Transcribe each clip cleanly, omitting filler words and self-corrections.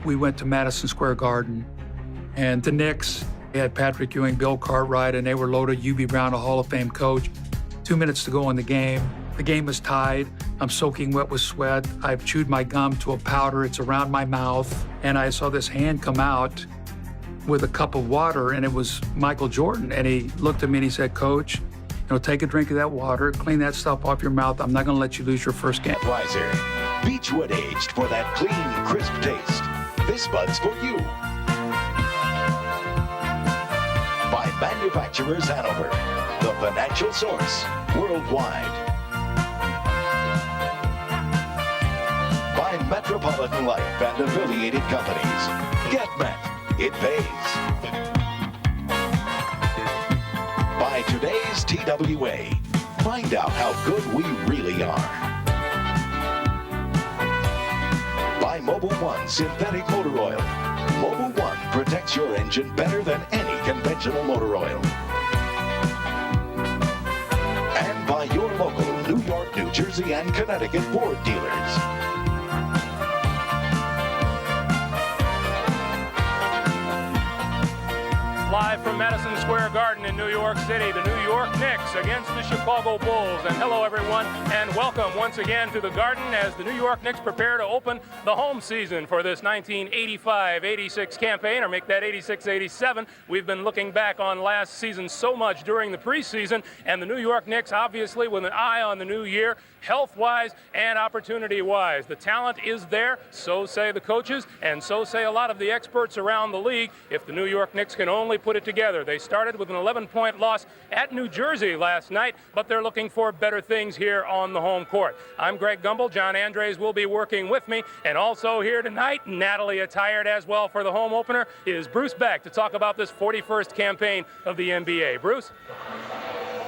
we went to Madison Square Garden. And the Knicks had Patrick Ewing, Bill Cartwright, and they were loaded. Hubie Brown, a Hall of Fame coach. 2 minutes to go in the game. The game is tied. I'm soaking wet with sweat. I've chewed my gum to a powder. It's around my mouth. And I saw this hand come out with a cup of water, and it was Michael Jordan. And he looked at me and he said, "Coach, take a drink of that water, clean that stuff off your mouth. I'm not going to let you lose your first game." Wiser, Beechwood aged for that clean, crisp taste. This Bud's for you. By Manufacturers Hanover, the financial source worldwide. By Metropolitan Life and affiliated companies. Get Met. It pays. By today's TWA. Find out how good we really are. By Mobil 1 Synthetic Motor Oil. Mobil 1 protects your engine better than any conventional motor oil. And by your local New York, New Jersey, and Connecticut Ford dealers. Live from Madison Square Garden in New York City, the New York Knicks against the Chicago Bulls. And hello, everyone, and welcome once again to the Garden as the New York Knicks prepare to open the home season for this 1985-86 campaign, or make that 86-87. We've been looking back on last season so much during the preseason, and the New York Knicks, obviously, with an eye on the new year, health-wise and opportunity-wise. The talent is there, so say the coaches, and so say a lot of the experts around the league. If the New York Knicks can only put it together. They started with an 11-point loss at New Jersey last night, but they're looking for better things here on the home court. I'm Greg Gumbel. John Andres will be working with me, and also here tonight, Natalie attired as well for the home opener, is Bruce Beck to talk about this 41st campaign of the NBA. Bruce?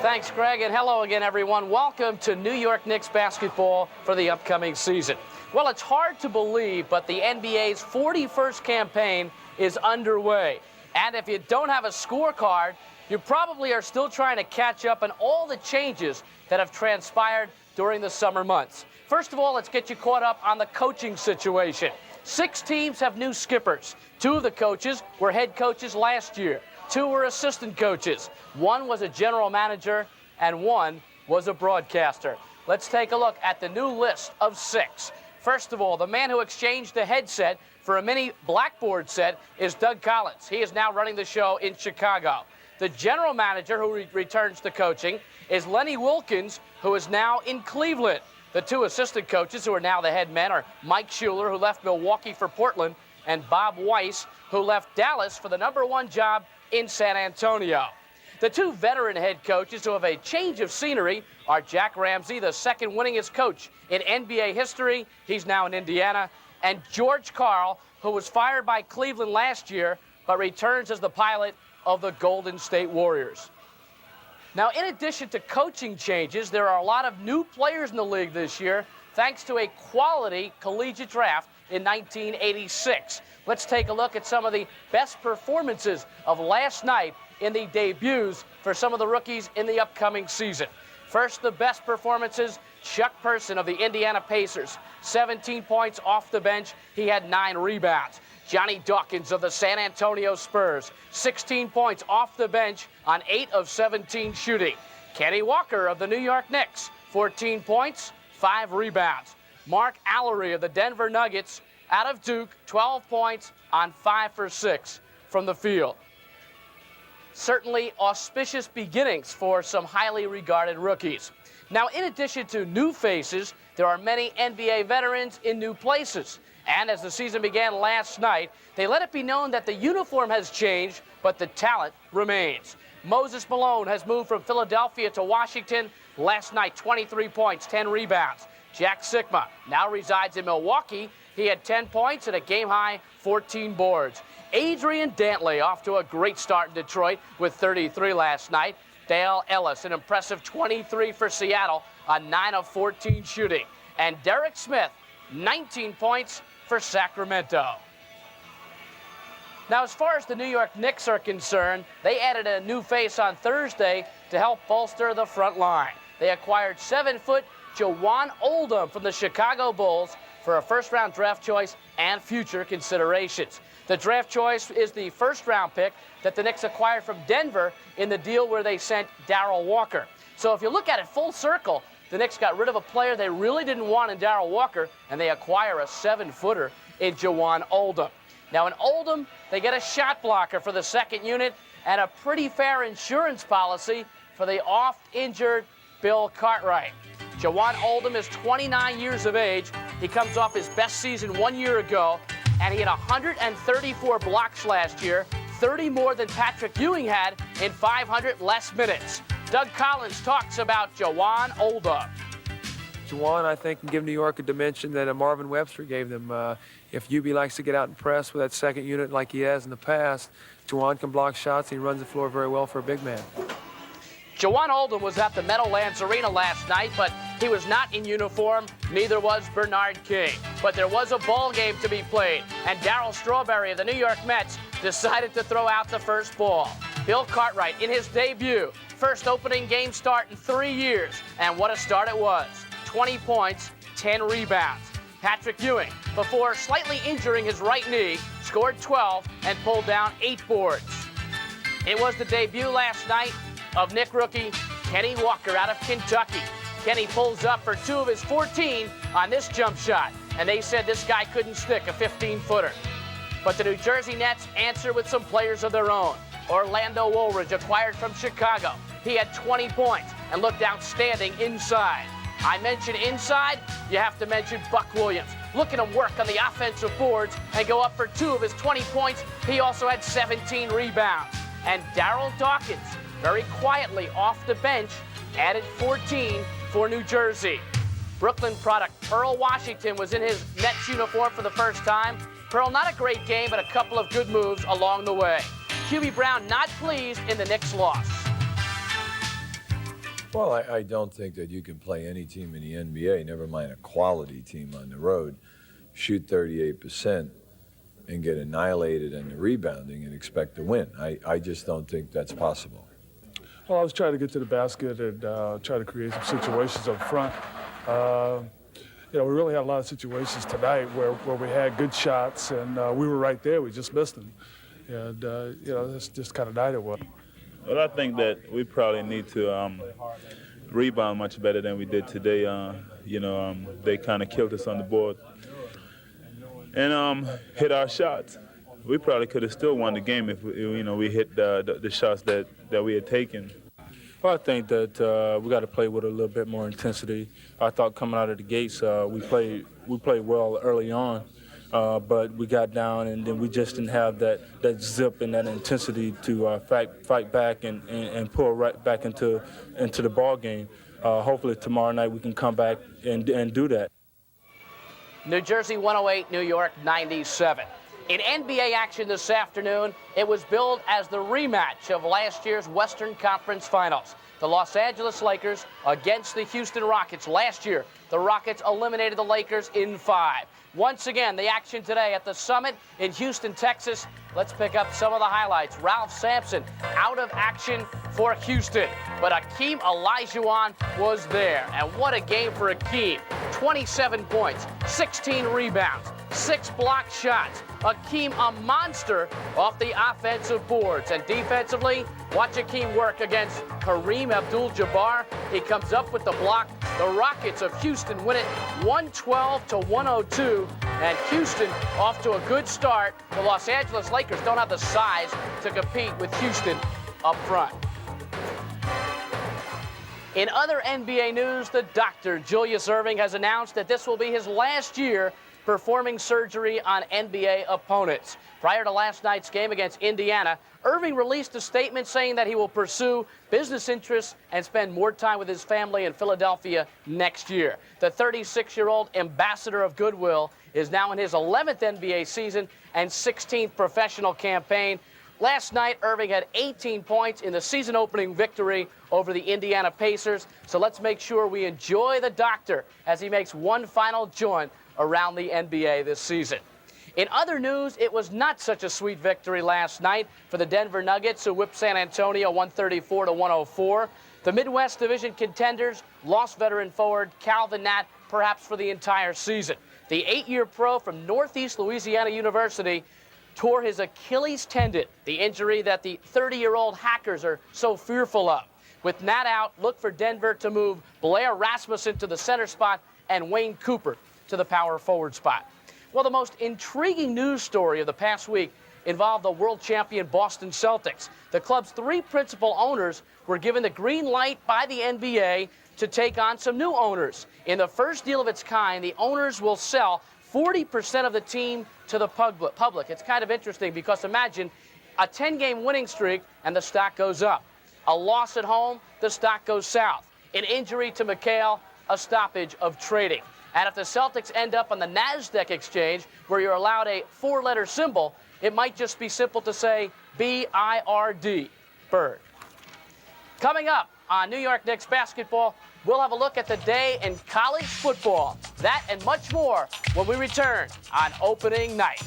Thanks, Greg, and hello again, everyone. Welcome to New York Knicks basketball for the upcoming season. Well, it's hard to believe, but the NBA's 41st campaign is underway. And if you don't have a scorecard, you probably are still trying to catch up on all the changes that have transpired during the summer months. First of all, let's get you caught up on the coaching situation. 6 teams have new skippers. 2 of the coaches were head coaches last year. 2 were assistant coaches. 1 was a general manager, and 1 was a broadcaster. Let's take a look at the new list of 6. First of all, the man who exchanged the headset for a mini blackboard set is Doug Collins. He is now running the show in Chicago. The general manager who returns to coaching is Lenny Wilkins, who is now in Cleveland. The 2 assistant coaches who are now the head men are Mike Schuler, who left Milwaukee for Portland, and Bob Weiss, who left Dallas for the #1 job in San Antonio. The 2 veteran head coaches who have a change of scenery are Jack Ramsey, the second winningest coach in NBA history. He's now in Indiana. And George Karl, who was fired by Cleveland last year, but returns as the pilot of the Golden State Warriors. Now, in addition to coaching changes, there are a lot of new players in the league this year, thanks to a quality collegiate draft in 1986. Let's take a look at some of the best performances of last night in the debuts for some of the rookies in the upcoming season. First, the best performances, Chuck Person of the Indiana Pacers. 17 points off the bench. He had 9 rebounds. Johnny Dawkins of the San Antonio Spurs. 16 points off the bench on 8 of 17 shooting. Kenny Walker of the New York Knicks. 14 points, 5 rebounds. Mark Allery of the Denver Nuggets out of Duke. 12 points on 5 for 6 from the field. Certainly auspicious beginnings for some highly regarded rookies. Now, in addition to new faces, there are many NBA veterans in new places. And as the season began last night, they let it be known that the uniform has changed, but the talent remains. Moses Malone has moved from Philadelphia to Washington. Last night, 23 points, 10 rebounds. Jack Sikma now resides in Milwaukee. He had 10 points and a game-high 14 boards. Adrian Dantley off to a great start in Detroit with 33 last night. Dale Ellis, an impressive 23 for Seattle on 9 of 14 shooting. And Derek Smith, 19 points for Sacramento. Now, as far as the New York Knicks are concerned, they added a new face on Thursday to help bolster the front line. They acquired 7-foot Jawan Oldham from the Chicago Bulls for a first-round draft choice and future considerations. The draft choice is the first-round pick that the Knicks acquired from Denver in the deal where they sent Darrell Walker. So if you look at it full circle, the Knicks got rid of a player they really didn't want in Darrell Walker, and they acquire a 7-footer in Jawan Oldham. Now in Oldham, they get a shot blocker for the second unit and a pretty fair insurance policy for the oft-injured Bill Cartwright. Jawan Oldham is 29 years of age. He comes off his best season 1 year ago, and he had 134 blocks last year, 30 more than Patrick Ewing had in 500 less minutes. Doug Collins talks about Jawan Oldham. Jawan, I think, can give New York a dimension that Marvin Webster gave them. If UB likes to get out and press with that second unit like he has in the past, Jawan can block shots, and he runs the floor very well for a big man. Jawan Oldham was at the Meadowlands Arena last night, but he was not in uniform. Neither was Bernard King. But there was a ball game to be played, and Darryl Strawberry of the New York Mets decided to throw out the first ball. Bill Cartwright in his debut, first opening game start in 3 years, and what a start it was. 20 points, 10 rebounds. Patrick Ewing, before slightly injuring his right knee, scored 12 and pulled down 8 boards. It was the debut last night of Knick rookie Kenny Walker out of Kentucky. Kenny pulls up for 2 of his 14 on this jump shot, and they said this guy couldn't stick a 15-footer. But the New Jersey Nets answer with some players of their own. Orlando Woolridge, acquired from Chicago. He had 20 points and looked outstanding inside. I mentioned inside, you have to mention Buck Williams. Look at him work on the offensive boards and go up for 2 of his 20 points. He also had 17 rebounds. And Darryl Dawkins, very quietly off the bench, added 14 for New Jersey. Brooklyn product Pearl Washington was in his Nets uniform for the first time. Pearl, not a great game, but a couple of good moves along the way. QB Brown not pleased in the Knicks' loss. Well, I don't think that you can play any team in the NBA, never mind a quality team on the road, shoot 38% and get annihilated in the rebounding and expect to win. I just don't think that's possible. Well, I was trying to get to the basket and try to create some situations up front. We really had a lot of situations tonight where we had good shots, and we were right there. We just missed them. And, that's just kind of night it was. Well, I think that we probably need to rebound much better than we did today. They kind of killed us on the board and hit our shots. We probably could have still won the game if we hit the shots that we had taken. Well, I think that we got to play with a little bit more intensity. I thought coming out of the gates we played well early on. But we got down, and then we just didn't have that zip and that intensity to fight back and pull right back into the ball game. Hopefully tomorrow night we can come back and do that. New Jersey 108, New York 97. In NBA action this afternoon, it was billed as the rematch of last year's Western Conference Finals. The Los Angeles Lakers against the Houston Rockets. Last year, the Rockets eliminated the Lakers in 5. Once again, the action today at the Summit in Houston, Texas. Let's pick up some of the highlights. Ralph Sampson out of action for Houston, but Akeem Olajuwon was there. And what a game for Akeem. 27 points, 16 rebounds, 6 block shots. Akeem a monster off the offensive boards. And defensively, watch Akeem work against Kareem Abdul-Jabbar. He comes up with the block. The Rockets of Houston win it 112-102. And Houston off to a good start. The Los Angeles Lakers don't have the size to compete with Houston up front. In other NBA news, the doctor, Julius Erving, has announced that this will be his last year performing surgery on NBA opponents. Prior to last night's game against Indiana, Erving released a statement saying that he will pursue business interests and spend more time with his family in Philadelphia next year. The 36-year-old ambassador of goodwill is now in his 11th NBA season and 16th professional campaign. Last night, Erving had 18 points in the season-opening victory over the Indiana Pacers. So let's make sure we enjoy the doctor as he makes one final jaunt around the NBA this season. In other news, it was not such a sweet victory last night for the Denver Nuggets, who whipped San Antonio 134-104. The Midwest Division contenders lost veteran forward Calvin Natt, perhaps for the entire season. The 8-year pro from Northeast Louisiana University tore his Achilles tendon, the injury that the 30-year-old Hackers are so fearful of. With Nat out, look for Denver to move Blair Rasmussen to the center spot and Wayne Cooper to the power forward spot. Well, the most intriguing news story of the past week involved the world champion Boston Celtics. The club's 3 principal owners were given the green light by the NBA to take on some new owners. In the first deal of its kind, the owners will sell 40% of the team to the public. It's kind of interesting because imagine a 10-game winning streak and the stock goes up. A loss at home, the stock goes south. An injury to McHale, a stoppage of trading. And if the Celtics end up on the NASDAQ exchange where you're allowed a 4-letter symbol, it might just be simple to say B-I-R-D, Bird. Coming up on New York Knicks basketball, we'll have a look at the day in college football. That and much more when we return on opening night.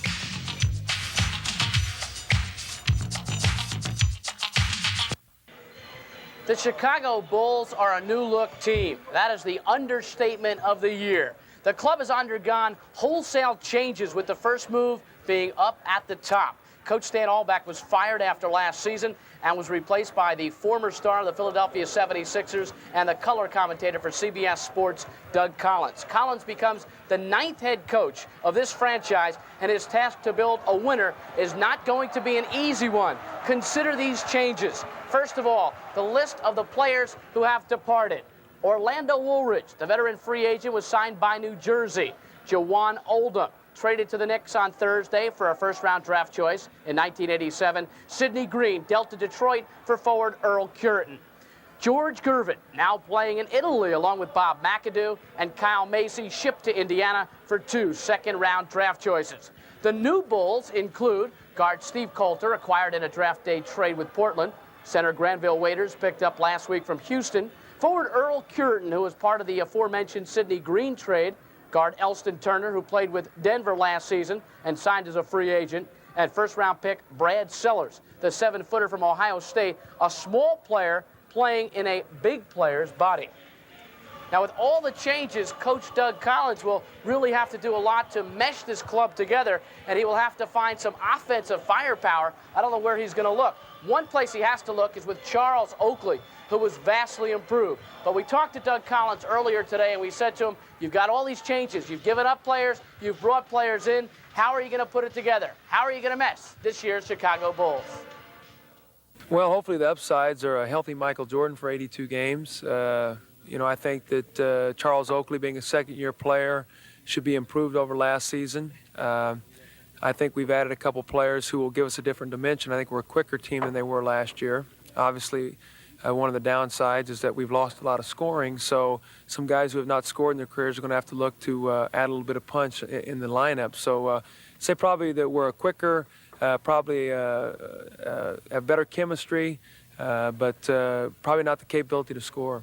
The Chicago Bulls are a new-look team. That is the understatement of the year. The club has undergone wholesale changes, with the first move being up at the top. Coach Stan Albeck was fired after last season and was replaced by the former star of the Philadelphia 76ers and the color commentator for CBS Sports, Doug Collins. Collins becomes the 9th head coach of this franchise, and his task to build a winner is not going to be an easy one. Consider these changes. First of all, the list of the players who have departed. Orlando Woolridge, the veteran free agent, was signed by New Jersey. Jawan Oldham traded to the Knicks on Thursday for a first-round draft choice in 1987. Sidney Green dealt to Detroit for forward Earl Cureton. George Gervin, now playing in Italy along with Bob McAdoo, and Kyle Macy shipped to Indiana for 2 second-round draft choices. The new Bulls include guard Steve Coulter, acquired in a draft day trade with Portland. Center Granville Waiters, picked up last week from Houston. Forward Earl Cureton, who was part of the aforementioned Sidney Green trade. Guard Elston Turner, who played with Denver last season and signed as a free agent. And first-round pick Brad Sellers, the 7-footer from Ohio State, a small player playing in a big player's body. Now, with all the changes, Coach Doug Collins will really have to do a lot to mesh this club together, and he will have to find some offensive firepower. I don't know where he's going to look. One place he has to look is with Charles Oakley, who was vastly improved. But we talked to Doug Collins earlier today, and we said to him, you've got all these changes. You've given up players. You've brought players in. How are you going to put it together? How are you going to mesh this year's Chicago Bulls? Well, hopefully the upsides are a healthy Michael Jordan for 82 games. I think that Charles Oakley, being a second-year player, should be improved over last season. I think we've added a couple players who will give us a different dimension. I think we're a quicker team than they were last year. Obviously, one of the downsides is that we've lost a lot of scoring, so some guys who have not scored in their careers are going to have to look to add a little bit of punch in the lineup. So say probably that we're a quicker, probably have better chemistry, but probably not the capability to score.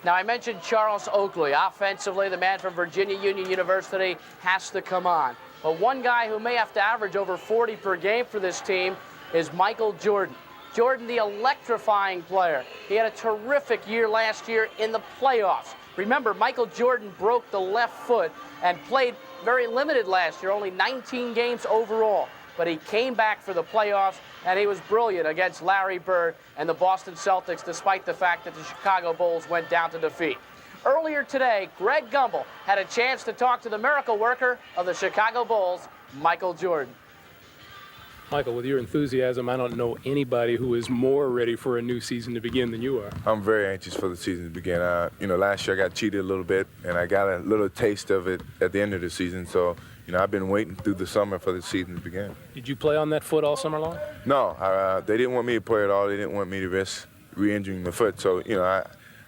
Now, I mentioned Charles Oakley. Offensively, the man from Virginia Union University has to come on. But one guy who may have to average over 40 per game for this team is Michael Jordan. Jordan, the electrifying player. He had a terrific year last year in the playoffs. Remember, Michael Jordan broke the left foot and played very limited last year, only 19 games overall. But he came back for the playoffs, and he was brilliant against Larry Bird and the Boston Celtics, despite the fact that the Chicago Bulls went down to defeat. Earlier today, Greg Gumbel had a chance to talk to the miracle worker of the Chicago Bulls, Michael Jordan. Michael, with your enthusiasm, I don't know anybody who is more ready for a new season to begin than you are. I'm very anxious for the season to begin. Last year I got cheated a little bit, and I got a little taste of it at the end of the season. So, I've been waiting through the summer for the season to begin. Did you play on that foot all summer long? No, they didn't want me to play at all. They didn't want me to risk re-injuring the foot. So,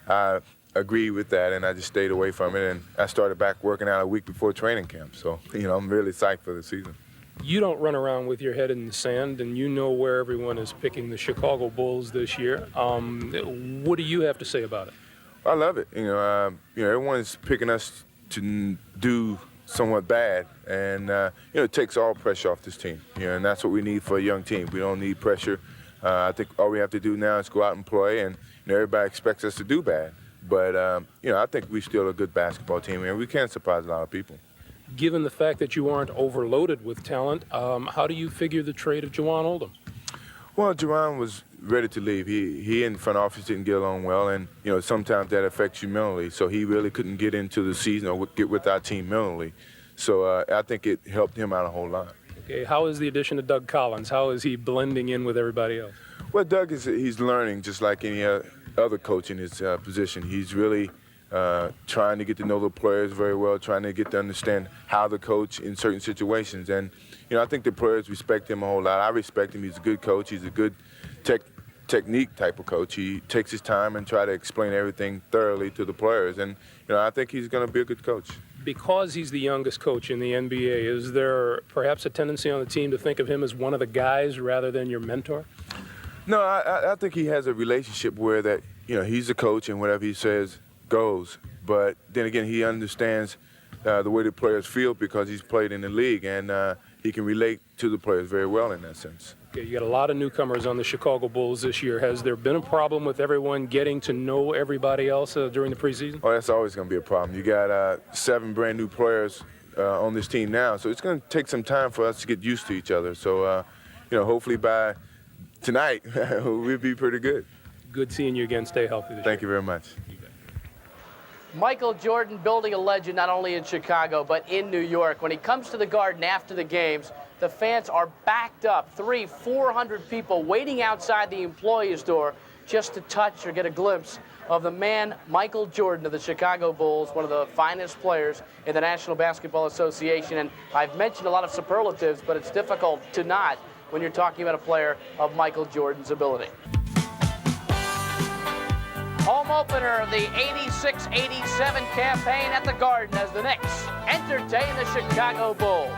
I agreed with that, and I just stayed away from it. And I started back working out a week before training camp. So, I'm really psyched for the season. You don't run around with your head in the sand, and you know where everyone is picking the Chicago Bulls this year. What do you have to say about it? I love it. Everyone's picking us to do somewhat bad, and it takes all pressure off this team. And that's what we need for a young team. We don't need pressure. I think all we have to do now is go out and play, and everybody expects us to do bad. But, I think we're still a good basketball team, and we can surprise a lot of people. Given the fact that you aren't overloaded with talent, how do you figure the trade of Juwan Oldham? Well, Juwan was ready to leave. He and the front office didn't get along well, and, sometimes that affects you mentally. So he really couldn't get into the season or get with our team mentally. So I think it helped him out a whole lot. Okay, how is the addition of Doug Collins? How is he blending in with everybody else? Well, Doug he's learning just like any other coach in his position. He's really trying to get to know the players very well, trying to get to understand how to coach in certain situations. And, I think the players respect him a whole lot. I respect him. He's a good coach. He's a good technique type of coach. He takes his time and try to explain everything thoroughly to the players. And, I think he's going to be a good coach. Because he's the youngest coach in the NBA, is there perhaps a tendency on the team to think of him as one of the guys rather than your mentor? No, I think he has a relationship where that, he's a coach and whatever he says goes. But then again, he understands the way the players feel because he's played in the league, and he can relate to the players very well in that sense. Okay, you got a lot of newcomers on the Chicago Bulls this year. Has there been a problem with everyone getting to know everybody else during the preseason? Oh, that's always going to be a problem. You got 7 brand new players on this team now, so it's going to take some time for us to get used to each other. So, hopefully by tonight, we'll be pretty good. Good seeing you again. Stay healthy this year. Thank you very much. Michael Jordan building a legend not only in Chicago but in New York. When he comes to the Garden after the games, the fans are backed up, 400 people waiting outside the employees' door just to touch or get a glimpse of the man, Michael Jordan of the Chicago Bulls, one of the finest players in the National Basketball Association. And I've mentioned a lot of superlatives, but it's difficult to not when you're talking about a player of Michael Jordan's ability. Home opener of the 86-87 campaign at the Garden as the Knicks entertain the Chicago Bulls.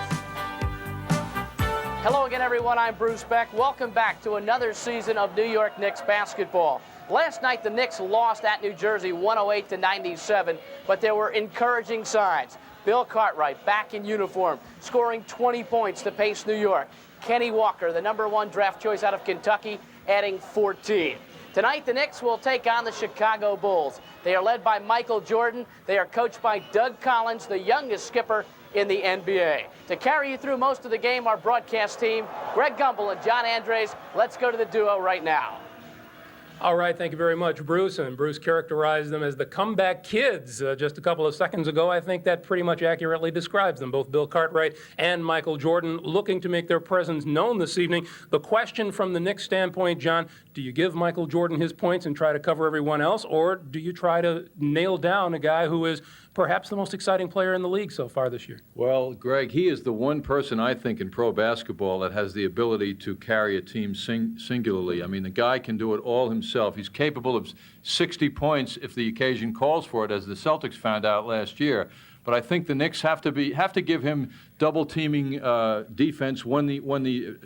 Hello again, everyone. I'm Bruce Beck. Welcome back to another season of New York Knicks basketball. Last night, the Knicks lost at New Jersey 108-97, but there were encouraging signs. Bill Cartwright back in uniform, scoring 20 points to pace New York. Kenny Walker, the #1 draft choice out of Kentucky, adding 14. Tonight, the Knicks will take on the Chicago Bulls. They are led by Michael Jordan. They are coached by Doug Collins, the youngest skipper in the NBA. To carry you through most of the game, our broadcast team, Greg Gumbel and John Andres. Let's go to the duo right now. All right, thank you very much, Bruce. And Bruce characterized them as the comeback kids just a couple of seconds ago. I think that pretty much accurately describes them, both Bill Cartwright and Michael Jordan, looking to make their presence known this evening. The question from the Knicks standpoint, John, do you give Michael Jordan his points and try to cover everyone else, or do you try to nail down a guy who is perhaps the most exciting player in the league so far this year? Well, Greg, he is the one person I think in pro basketball that has the ability to carry a team singularly. I mean, the guy can do it all himself. He's capable of 60 points if the occasion calls for it, as the Celtics found out last year. But I think the Knicks have to give him double teaming defense when the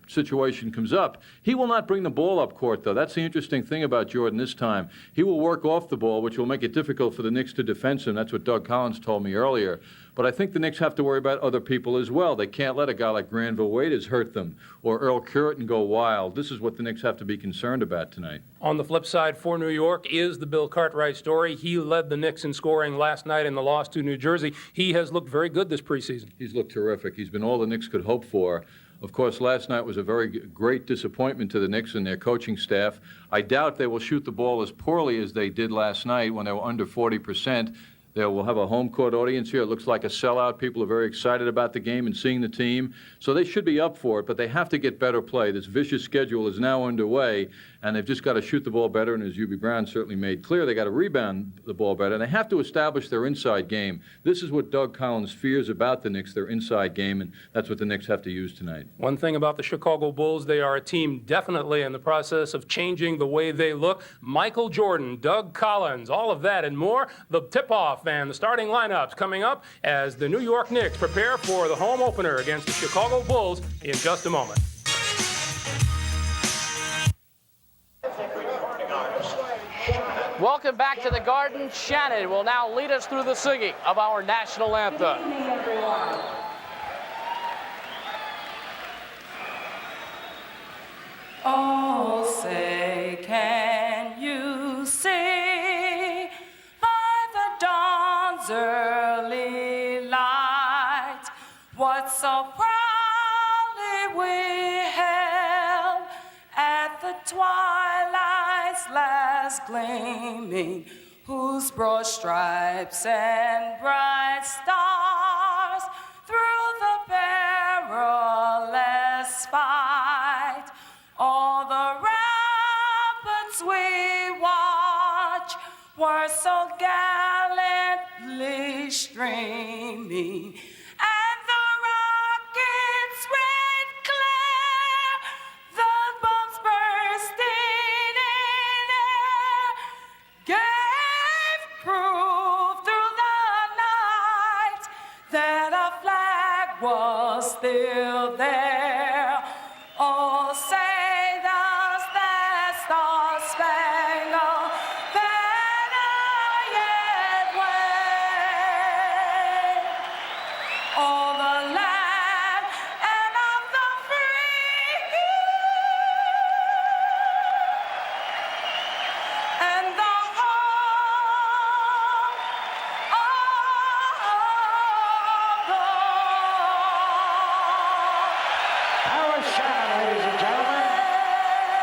situation comes up. He will not bring the ball up court, though. That's the interesting thing about Jordan this time. He will work off the ball, which will make it difficult for the Knicks to defend him. That's what Doug Collins told me earlier. But I think the Knicks have to worry about other people as well. They can't let a guy like Granville Waiters hurt them or Earl Cureton go wild. This is what the Knicks have to be concerned about tonight. On the flip side for New York is the Bill Cartwright story. He led the Knicks in scoring last night in the loss to New Jersey. He has looked very good this preseason. He's looked terrific. He's been all the Knicks could hope for. Of course, last night was a very great disappointment to the Knicks and their coaching staff. I doubt they will shoot the ball as poorly as they did last night when they were under 40%. They will have a home court audience here. It looks like a sellout. People are very excited about the game and seeing the team. So they should be up for it, but they have to get better play. This vicious schedule is now underway, and they've just got to shoot the ball better. And as Hubie Brown certainly made clear, they got to rebound the ball better. And they have to establish their inside game. This is what Doug Collins fears about the Knicks, their inside game, and that's what the Knicks have to use tonight. One thing about the Chicago Bulls, they are a team definitely in the process of changing the way they look. Michael Jordan, Doug Collins, all of that and more. The tip-off and the starting lineups coming up as the New York Knicks prepare for the home opener against the Chicago Bulls in just a moment. Welcome back to the Garden. Shannon will now lead us through the singing of our national anthem. Good evening, everyone. Oh, say, can you see eyes gleaming, whose broad stripes and bright stars through the perilous fight, all the ramparts we watch were so gallantly streaming, and the rockets red glare, the bombs bursting in air, gave proof through the night that our flag was still there. Oh, say does that star-spangled banner yet wave? All the land and of the free and the home of That was Shannon, ladies and gentlemen.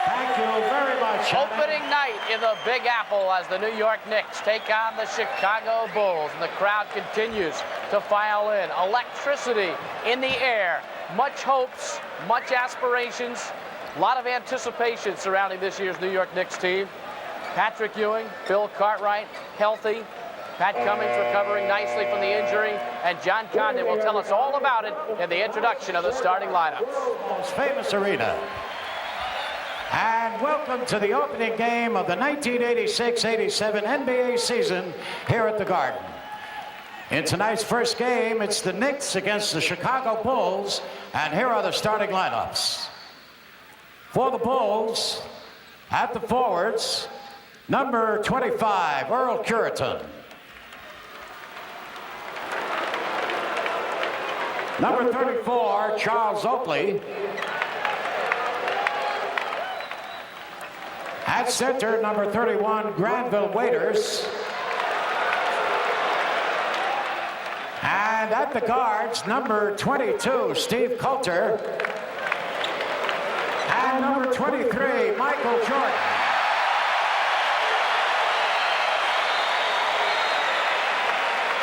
Thank you very much, Shannon. Opening night in the Big Apple as the New York Knicks take on the Chicago Bulls, and the crowd continues to file in. Electricity in the air, much hopes, much aspirations, a lot of anticipation surrounding this year's New York Knicks team. Patrick Ewing, Bill Cartwright, healthy. Pat Cummings recovering nicely from the injury, and John Condon will tell us all about it in the introduction of the starting lineup. Most famous arena. And welcome to the opening game of the 1986-87 NBA season here at the Garden. In tonight's first game, it's the Knicks against the Chicago Bulls, and here are the starting lineups. For the Bulls, at the forwards, number 25, Earl Curitan. Number 34, Charles Oakley. At center, number 31, Granville Waiters. And at the guards, number 22, Steve Coulter. And number 23, Michael Jordan.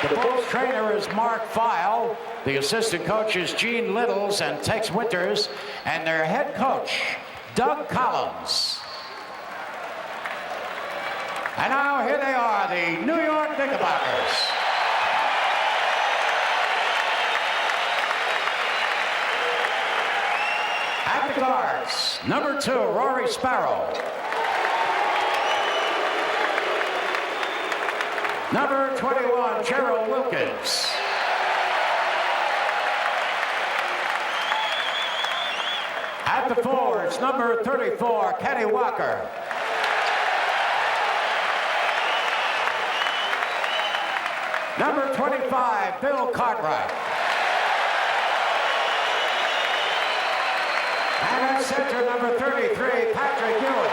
The Bulls trainer is Mark Feil. The assistant coach is Gene Littles and Tex Winters. And their head coach, Doug Collins. And now here they are, the New York Knickerbockers. At the guards, number 2, Rory Sparrow. Number 21, Gerald Wilkins. At the forwards, number 34, Kenny Walker. Number 25, Bill Cartwright. And at center, number 33, Patrick Ewing.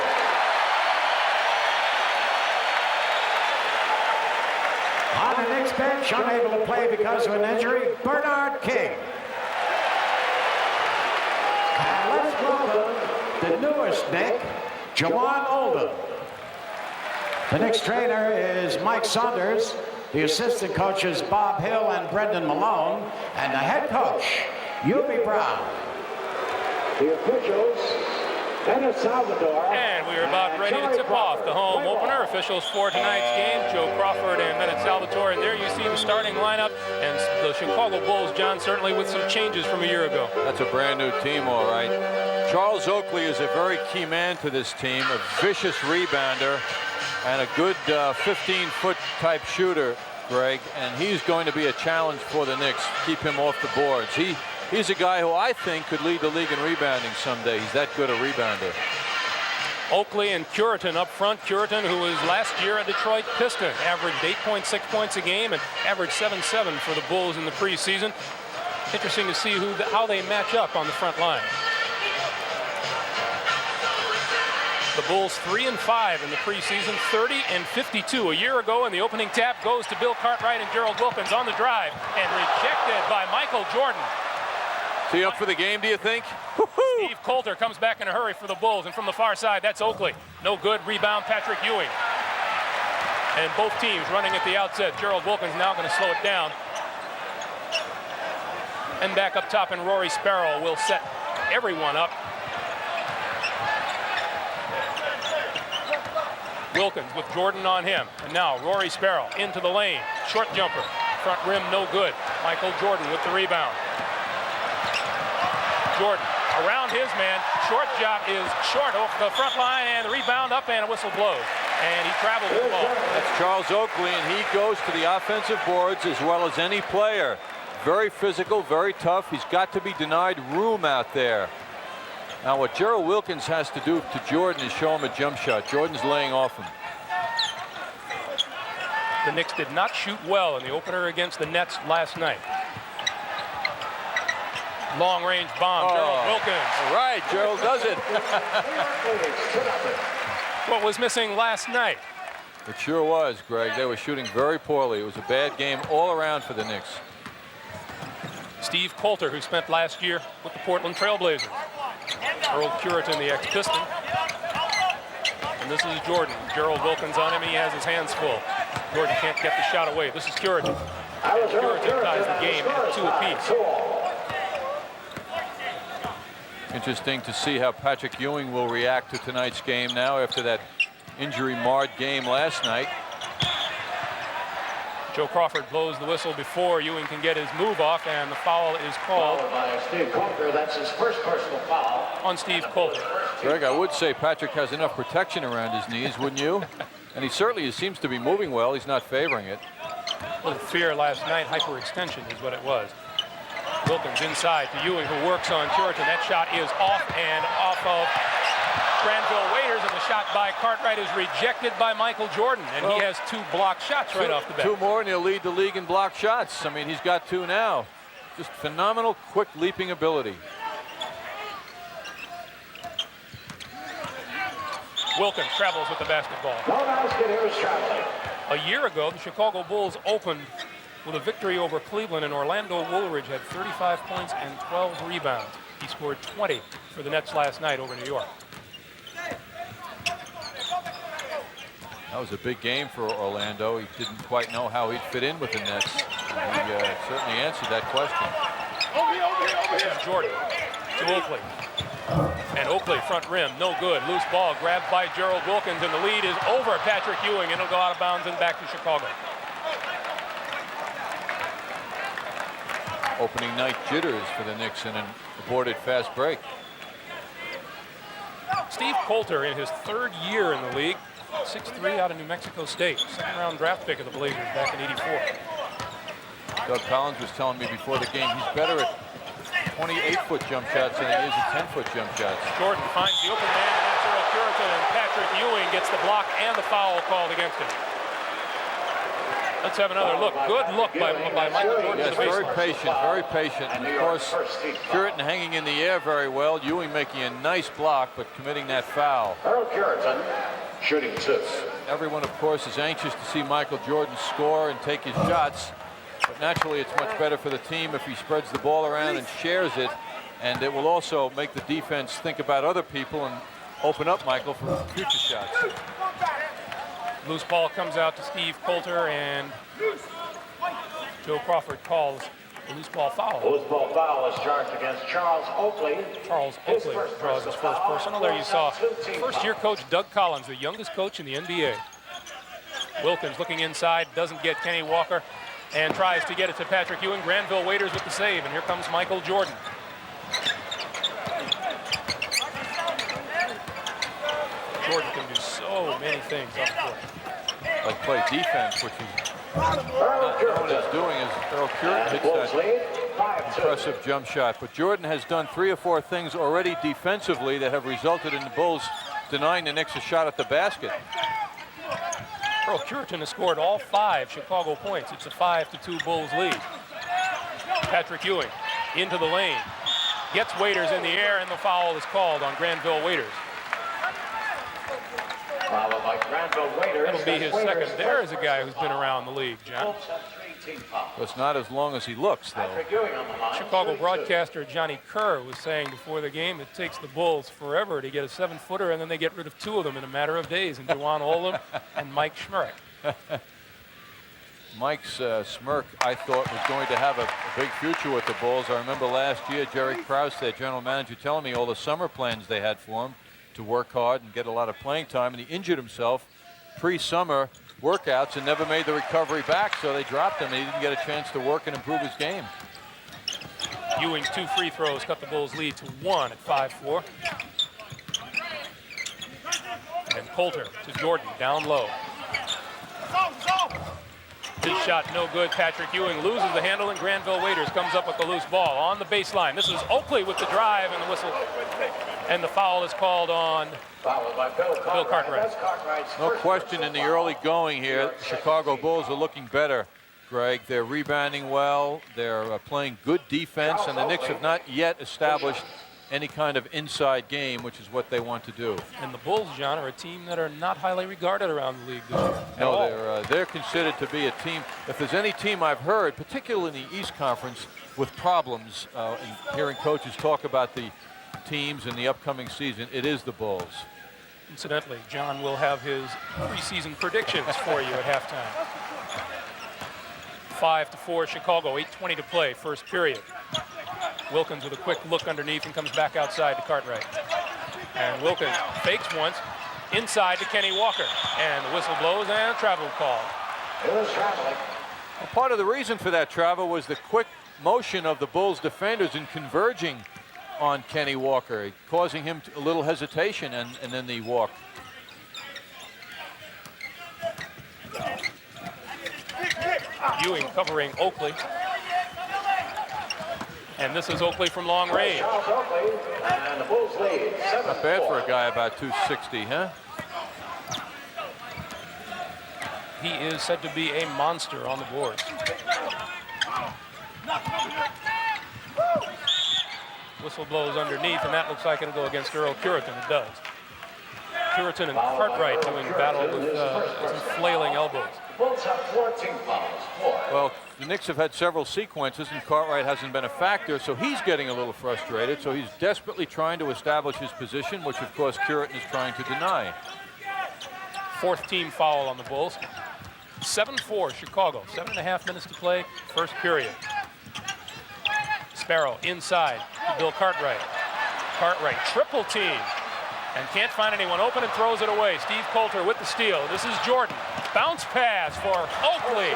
On the Knicks bench, unable to play because of an injury, Bernard King. And let's welcome the newest Knick, Jawan Oldham. The Knicks trainer is Mike Saunders. The assistant coaches Bob Hill and Brendan Malone. And the head coach, Hubie Brown. The officials, Dennis Salvador. And we are about ready to tip off the home opener. Officials for tonight's game, Joe Crawford and Bennett Salvatore. And there you see the starting lineup. And the Chicago Bulls, John, certainly with some changes from a year ago. That's a brand new team, all right. Charles Oakley is a very key man to this team, a vicious rebounder and a good 15-foot type shooter, Greg. And he's going to be a challenge for the Knicks, keep him off the boards. He's a guy who I think could lead the league in rebounding someday. He's that good a rebounder. Oakley and Curitan up front. Curitan, who was last year a Detroit Piston, averaged 8.6 points a game and averaged 7.7 for the Bulls in the preseason. Interesting to see how they match up on the front line. The Bulls 3-5 in the preseason, 30-52. A year ago, and the opening tap goes to Bill Cartwright and Gerald Wilkins on the drive and rejected by Michael Jordan. he up for the game, do you think? Steve Coulter comes back in a hurry for the Bulls, and from the far side, that's Oakley. No good. Rebound, Patrick Ewing. And both teams running at the outset. Gerald Wilkins now going to slow it down. And back up top, and Rory Sparrow will set everyone up. Wilkins with Jordan on him. And now Rory Sparrow into the lane. Short jumper. Front rim no good. Michael Jordan with the rebound. Jordan around his man. Short shot is short off the front line, and the rebound up, and a whistle blows. And he travels the ball. That's Charles Oakley, and he goes to the offensive boards as well as any player. Very physical, very tough. He's got to be denied room out there. Now what Gerald Wilkins has to do to Jordan is show him a jump shot. Jordan's laying off him. The Knicks did not shoot well in the opener against the Nets last night. Long range bomb, Gerald Wilkins. All right, Gerald does it. What was missing last night? It sure was, Greg. They were shooting very poorly. It was a bad game all around for the Knicks. Steve Coulter, who spent last year with the Portland Trailblazers. Earl Curitan, the ex-Piston. And this is Jordan. Gerald Wilkins on him. He has his hands full. Jordan can't get the shot away. This is Curitan. And Curitan ties the game at 2 apiece. Interesting to see how Patrick Ewing will react to tonight's game now after that injury-marred game last night. Joe Crawford blows the whistle before Ewing can get his move off, and the foul is called by Steve Coulter. That's his first personal foul on Steve Coulter. Greg, I would say Patrick has enough protection around his knees, wouldn't you? And he certainly seems to be moving well. He's not favoring it. A little fear last night, hyperextension is what it was. Wilkins inside to Ewing, who works on Curitan. That shot is off and off of Granville Waiters, and the shot by Cartwright is rejected by Michael Jordan, and he has 2 blocked shots right off the bat. 2 more, and he'll lead the league in blocked shots. I mean, he's got 2 now. Just phenomenal, quick leaping ability. Wilkins travels with the basketball. A year ago, the Chicago Bulls opened with a victory over Cleveland, and Orlando Woolridge had 35 points and 12 rebounds. He scored 20 for the Nets last night over New York. That was a big game for Orlando. He didn't quite know how he'd fit in with the Nets. He certainly answered that question. This is Jordan to Oakley. And Oakley, front rim, no good. Loose ball grabbed by Gerald Wilkins, and the lead is over Patrick Ewing, and it'll go out of bounds and back to Chicago. Opening night jitters for the Knicks in an aborted fast break. Steve Coulter, in his 3rd year in the league, 6'3" out of New Mexico State, 2nd-round draft pick of the Blazers back in '84. Doug Collins was telling me before the game he's better at 28-foot jump shots than he is at 10-foot jump shots. Jordan finds the open man, and that's Earl Curitan, and Patrick Ewing gets the block and the foul called against him. Let's have another look. Good look by Michael Jordan. Yes, very patient, very patient. And of course, Curitan hanging in the air very well. Ewing making a nice block, but committing that foul. Earl Curitan shooting 2. Everyone, of course, is anxious to see Michael Jordan score and take his shots. But naturally, it's much better for the team if he spreads the ball around and shares it. And it will also make the defense think about other people and open up Michael for future shots. Loose ball comes out to Steve Coulter, and Joe Crawford calls the loose ball foul. Loose ball foul is charged against Charles Oakley. Charles Oakley draws his first personal. There you saw first-year coach Doug Collins, the youngest coach in the NBA. Wilkins looking inside, doesn't get Kenny Walker, and tries to get it to Patrick Ewing. Granville Waiters with the save, and here comes Michael Jordan. Jordan can do so many things up court. Like play defense, which is not what he's doing. Is Earl Curitan hits that impressive jump shot. But Jordan has done 3 or 4 things already defensively that have resulted in the Bulls denying the Knicks a shot at the basket. Earl Curitan has scored all 5 Chicago points. It's a 5-2 Bulls lead. Patrick Ewing into the lane. Gets Waiters in the air, and the foul is called on Granville Waiters. Followed by Granville Waiters. That'll be his second. There is a guy who's been around the league, John. It's not as long as he looks, though. Chicago broadcaster Johnny Kerr was saying before the game it takes the Bulls forever to get a 7-footer, and then they get rid of 2 of them in a matter of days, and Juwan Oldham and Mike Schmurek. Mike's smirk, I thought, was going to have a big future with the Bulls. I remember last year, Jerry Krause, their general manager, telling me all the summer plans they had for him to work hard and get a lot of playing time, and he injured himself pre-summer workouts and never made the recovery back, so they dropped him, and he didn't get a chance to work and improve his game. Ewing's 2 free throws cut the Bulls' lead to 1 at 5-4. And Coulter to Jordan, down low. His shot no good. Patrick Ewing loses the handle, and Granville Waiters comes up with the loose ball on the baseline. This is Oakley with the drive, and the whistle. And the foul is called on Bill Cartwright. No question in the early going here, the Chicago Bulls are looking better, Greg. They're rebounding well. They're playing good defense, and the Knicks have not yet established any kind of inside game, which is what they want to do. And the Bulls, John, are a team that are not highly regarded around the league this year. No, they're considered to be a team. If there's any team I've heard, particularly in the East Conference, with problems, in hearing coaches talk about the teams in the upcoming season, it is the Bulls. Incidentally, John will have his preseason predictions for you at halftime. 5-4 Chicago, 8:20 to play, first period. Wilkins with a quick look underneath and comes back outside to Cartwright. And Wilkins fakes once, inside to Kenny Walker. And the whistle blows and a travel call. Well, part of the reason for that travel was the quick motion of the Bulls defenders in converging on Kenny Walker, causing him a little hesitation, and then the walk. Ewing covering Oakley. And this is Oakley from long range. Not bad for a guy about 260, huh? He is said to be a monster on the board. Whistle blows underneath, and that looks like it'll go against Earl Curitan. It does. Curitan and Cartwright doing battle with some flailing elbows. Well, the Knicks have had several sequences, and Cartwright hasn't been a factor, so he's getting a little frustrated. So he's desperately trying to establish his position, which, of course, Curitan is trying to deny. 4th team foul on the Bulls. 7-4 Chicago. 7.5 minutes to play, first period. Sparrow inside to Bill Cartwright. Cartwright triple team and can't find anyone open and throws it away. Steve Coulter with the steal. This is Jordan. Bounce pass for Oakley.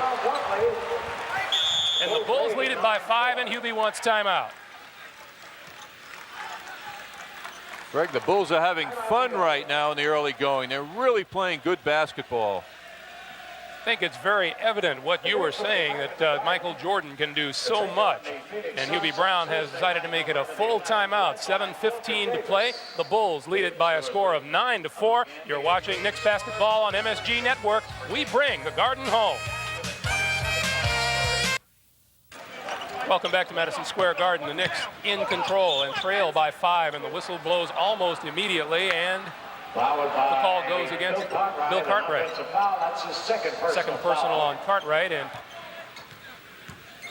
And the Bulls lead it by 5, and Hubie wants timeout. Greg, the Bulls are having fun right now in the early going. They're really playing good basketball. I think it's very evident what you were saying, that Michael Jordan can do so much. And Hubie Brown has decided to make it a full timeout. 7:15 to play. The Bulls lead it by a score of 9-4. You're watching Knicks basketball on MSG Network. We bring the Garden home. Welcome back to Madison Square Garden. The Knicks in control and trail by 5, and the whistle blows almost immediately, and the call goes against Bill Cartwright. Second personal on Cartwright, and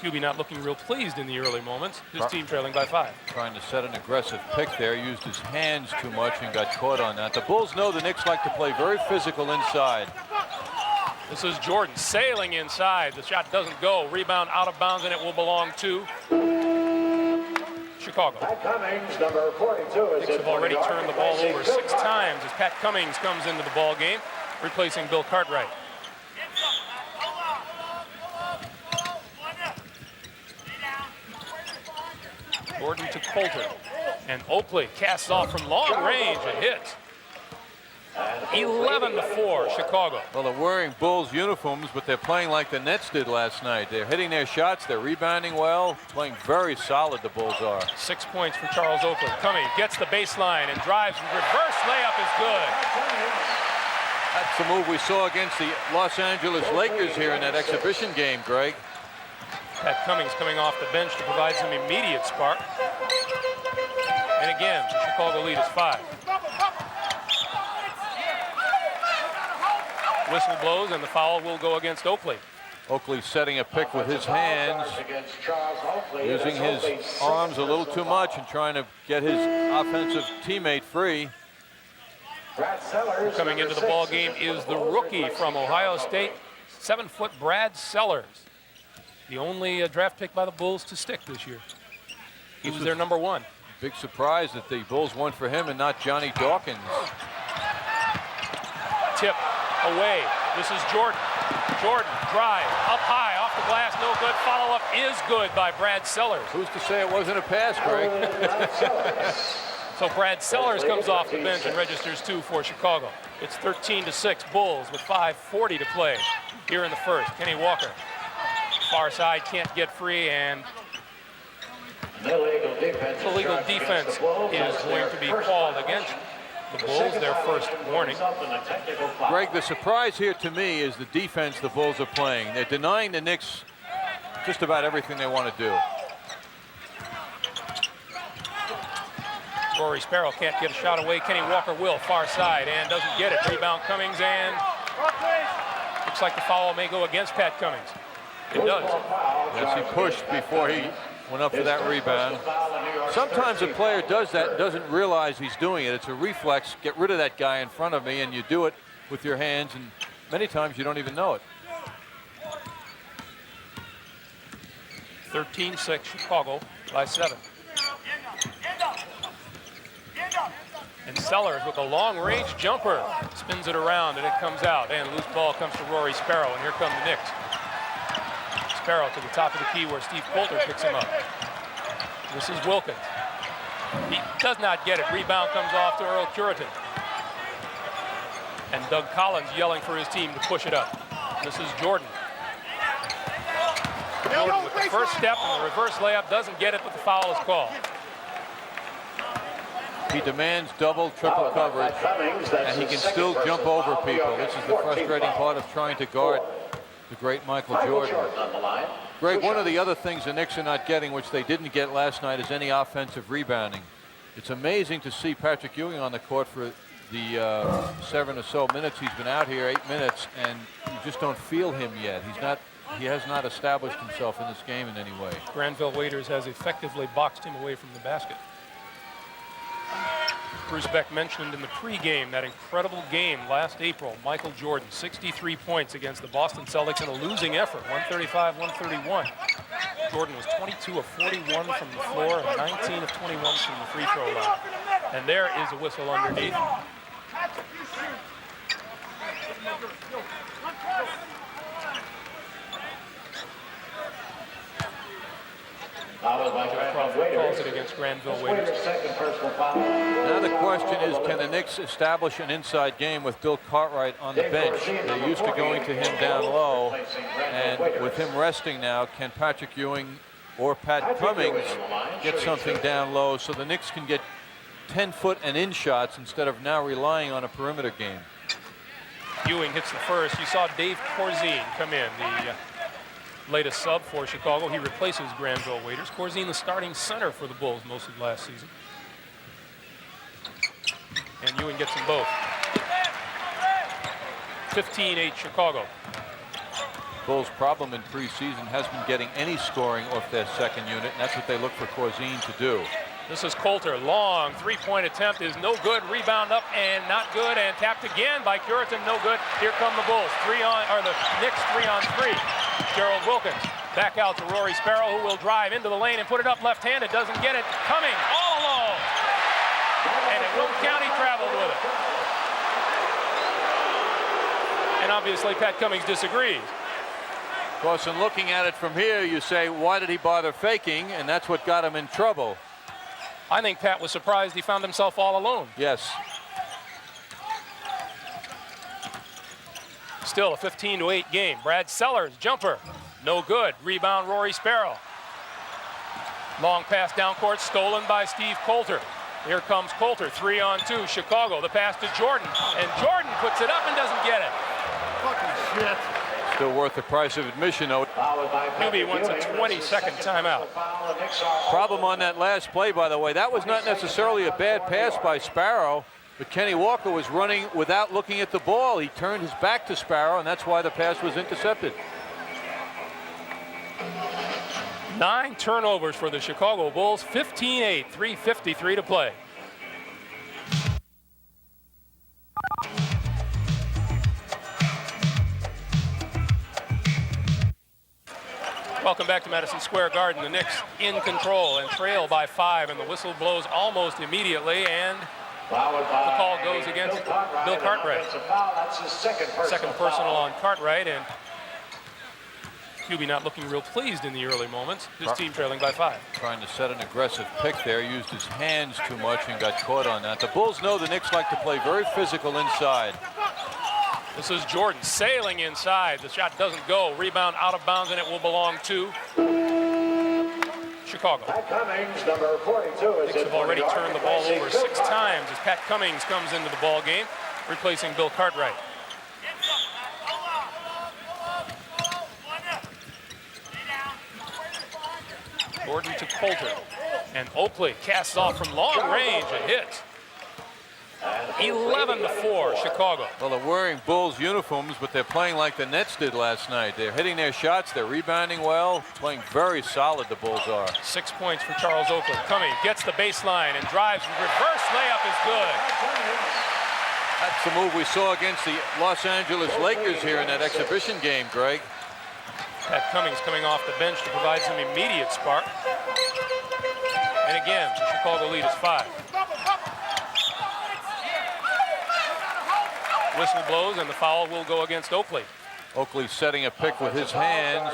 Hubie not looking real pleased in the early moments. His team trailing by 5. Trying to set an aggressive pick there, used his hands too much and got caught on that. The Bulls know the Knicks like to play very physical inside. This is Jordan sailing inside. The shot doesn't go. Rebound out of bounds, and it will belong to Chicago. Pat Cummings, number 42, Knicks have already turned the ball over 6 times as Pat Cummings comes into the ball game, replacing Bill Cartwright. Jordan to Coulter, and Oakley casts off from long range and hits. 11-4 Chicago. Well, they're wearing Bulls uniforms, but they're playing like the Nets did last night. They're hitting their shots, they're rebounding well, playing very solid, the Bulls are. 6 points for Charles Oakley. Cummings gets the baseline and drives. Reverse layup is good. That's the move we saw against the Los Angeles Lakers here in that exhibition game, Greg. Pat Cummings coming off the bench to provide some immediate spark. And again, the Chicago lead is 5. Whistle blows, and the foul will go against Oakley. Oakley setting a pick with his hands, using his arms a little too much and trying to get his offensive teammate free. Coming into the ball game is the rookie from Ohio State, 7-foot Brad Sellers, the only draft pick by the Bulls to stick this year. He was their number 1. Big surprise that the Bulls went for him and not Johnny Dawkins. Tip away. This is Jordan. Jordan, drive, up high, off the glass, no good. Follow-up is good by Brad Sellers. Who's to say it wasn't a pass, Greg? So Brad Sellers comes off the bench and registers 2 for Chicago. It's 13-6 Bulls with 5:40 to play here in the first. Kenny Walker, far side, can't get free, and illegal defense is going to be called against the Bulls, their first warning. Greg, the surprise here to me is the defense the Bulls are playing. They're denying the Knicks just about everything they want to do. Rory Sparrow can't get a shot away. Kenny Walker will, far side, and doesn't get it. Rebound Cummings, and looks like the foul may go against Pat Cummings. It does. Yes, he pushed before he went up for that rebound. Sometimes a player does that and doesn't realize he's doing it. It's a reflex. Get rid of that guy in front of me, and you do it with your hands, and many times you don't even know it. 13-6 Chicago by 7. And Sellers with a long-range jumper spins it around, and it comes out. And loose ball comes to Rory Sparrow, and here come the Knicks. Sparrow to the top of the key where Steve Coulter picks him up. This is Wilkins. He does not get it. Rebound comes off to Earl Curitan. And Doug Collins yelling for his team to push it up. This is Jordan. Jordan with the first step and the reverse layup, doesn't get it, but the foul is called. He demands double, triple coverage, and he can still jump over people. This is the frustrating part of trying to guard the great Michael Jordan. Greg, one of the other things the Knicks are not getting, which they didn't get last night, is any offensive rebounding. It's amazing to see Patrick Ewing on the court for the 7 or so minutes he's been out here, 8 minutes, and you just don't feel him yet. He has not established himself in this game in any way. Granville Waiters has effectively boxed him away from the basket. Bruce Beck mentioned in the pregame that incredible game last April. Michael Jordan, 63 points against the Boston Celtics in a losing effort, 135-131. Jordan was 22 of 41 from the floor and 19 of 21 from the free throw line. And there is a whistle underneath. Crawford calls it against Granville Waiters. Now the question is, can the Knicks establish an inside game with Bill Cartwright on the bench? They're used to going to him down low, and with him resting now, can Patrick Ewing or Pat Cummings get something down low so the Knicks can get 10-foot and in shots instead of now relying on a perimeter game? Ewing hits the first. You saw Dave Corzine come in, the latest sub for Chicago. He replaces Granville Waiters. Corzine, the starting center for the Bulls most of last season. And Ewing gets them both. 15-8 Chicago. Bulls' problem in preseason has been getting any scoring off their second unit, and that's what they look for Corzine to do. This is Coulter. Long three-point attempt is no good. Rebound up and not good, and tapped again by Curitan. No good. Here come the Bulls. The Knicks 3-on-3. Gerald Wilkins back out to Rory Sparrow, who will drive into the lane and put it up left-handed. Doesn't get it. Cummings all alone. And Wilt County traveled with it. And obviously Pat Cummings disagrees. Of course, in looking at it from here, you say, why did he bother faking? And that's what got him in trouble. I think Pat was surprised he found himself all alone. Yes. Still a 15-8 game. Brad Sellers, jumper, no good. Rebound, Rory Sparrow. Long pass down court, stolen by Steve Coulter. Here comes Coulter, 3-on-2, Chicago. The pass to Jordan, and Jordan puts it up and doesn't get it. Fucking shit. Still worth the price of admission, though. Newby wants a 20-second timeout. Problem on that last play, by the way, that was not necessarily a bad pass by Sparrow, but Kenny Walker was running without looking at the ball. He turned his back to Sparrow, and that's why the pass was intercepted. 9 turnovers for the Chicago Bulls, 15-8, 3:53 to play. Welcome back to Madison Square Garden. The Knicks in control and trail by 5, and the whistle blows almost immediately, and the call goes against Bill Cartwright. Second personal on Cartwright, and QB not looking real pleased in the early moments. His team trailing by 5. Trying to set an aggressive pick there, used his hands too much and got caught on that. The Bulls know the Knicks like to play very physical inside. This is Jordan sailing inside. The shot doesn't go. Rebound out of bounds, and it will belong to Chicago. Cummings, number 42, Knicks have already turned the ball over 6 times as Pat Cummings comes into the ball game, replacing Bill Cartwright. Jordan to Coulter, and Oakley casts off from long range and hits. 11-4, Chicago. Well, they're wearing Bulls uniforms, but they're playing like the Nets did last night. They're hitting their shots, they're rebounding well, playing very solid, the Bulls are. 6 points for Charles Oakley. Cummings gets the baseline and drives. Reverse layup is good. That's the move we saw against the Los Angeles Lakers here in that exhibition game, Greg. Pat Cummings coming off the bench to provide some immediate spark. And again, the Chicago lead is 5. Whistle blows, and the foul will go against Oakley. Oakley setting a pick with his hands,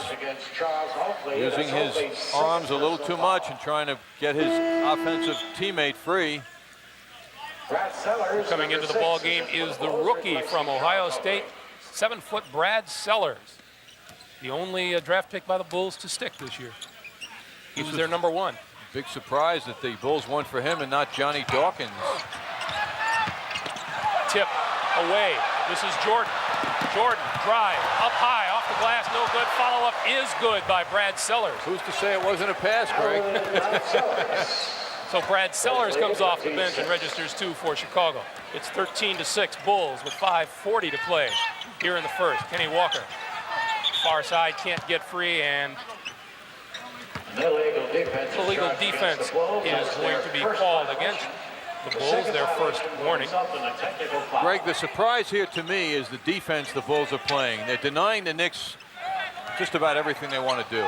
using his arms a little too much and trying to get his offensive teammate free. Coming into the ball game is the rookie from Ohio State, 7-foot Brad Sellers. The only draft pick by the Bulls to stick this year. He was their number 1. Big surprise that the Bulls went for him and not Johnny Dawkins. Tip away. This is Jordan. Jordan drive up high off the glass, no good. Follow-up is good by Brad Sellers. Who's to say it wasn't a pass, Greg? So Brad Sellers comes off the bench and registers 2 for Chicago. It's 13-6 Bulls with 5:40 to play here in the first. Kenny Walker, far side, can't get free, and illegal defense is going to be called against the Bulls, their first warning. Greg, the surprise here to me is the defense the Bulls are playing. They're denying the Knicks just about everything they want to do.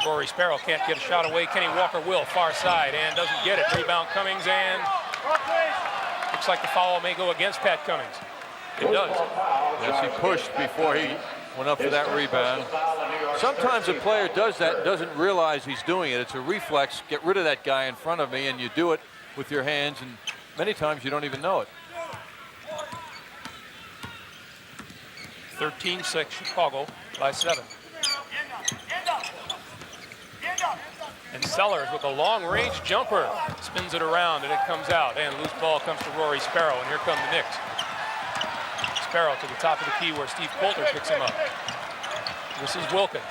Rory Sparrow can't get a shot away. Kenny Walker will, far side, and doesn't get it. Rebound Cummings, and looks like the foul may go against Pat Cummings. It does. Yes, he pushed before he went up for that rebound. Sometimes a player does that and doesn't realize he's doing it. It's a reflex. Get rid of that guy in front of me, and you do it with your hands, and many times you don't even know it. 13-6 Chicago by 7. And Sellers with a long-range jumper spins it around, and it comes out, and loose ball comes to Rory Sparrow, and here come the Knicks. Sparrow to the top of the key where Steve Coulter picks him up. This is Wilkins.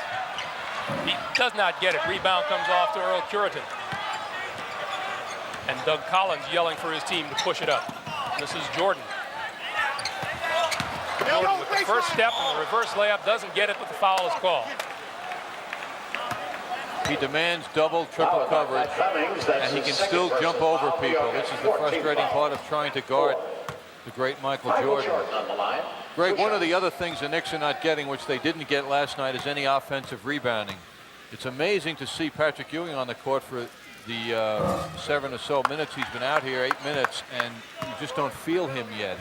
He does not get it. Rebound comes off to Earl Curitan. And Doug Collins yelling for his team to push it up. This is Jordan. Jordan with the first step, and the reverse layup doesn't get it, but the foul is called. He demands double, triple coverage, and he can still jump over people. This is the frustrating part of trying to guard the great Michael Jordan. Greg, one of the other things the Knicks are not getting, which they didn't get last night, is any offensive rebounding. It's amazing to see Patrick Ewing on the court for the 7 or so minutes. He's been out here 8 minutes, and you just don't feel him yet.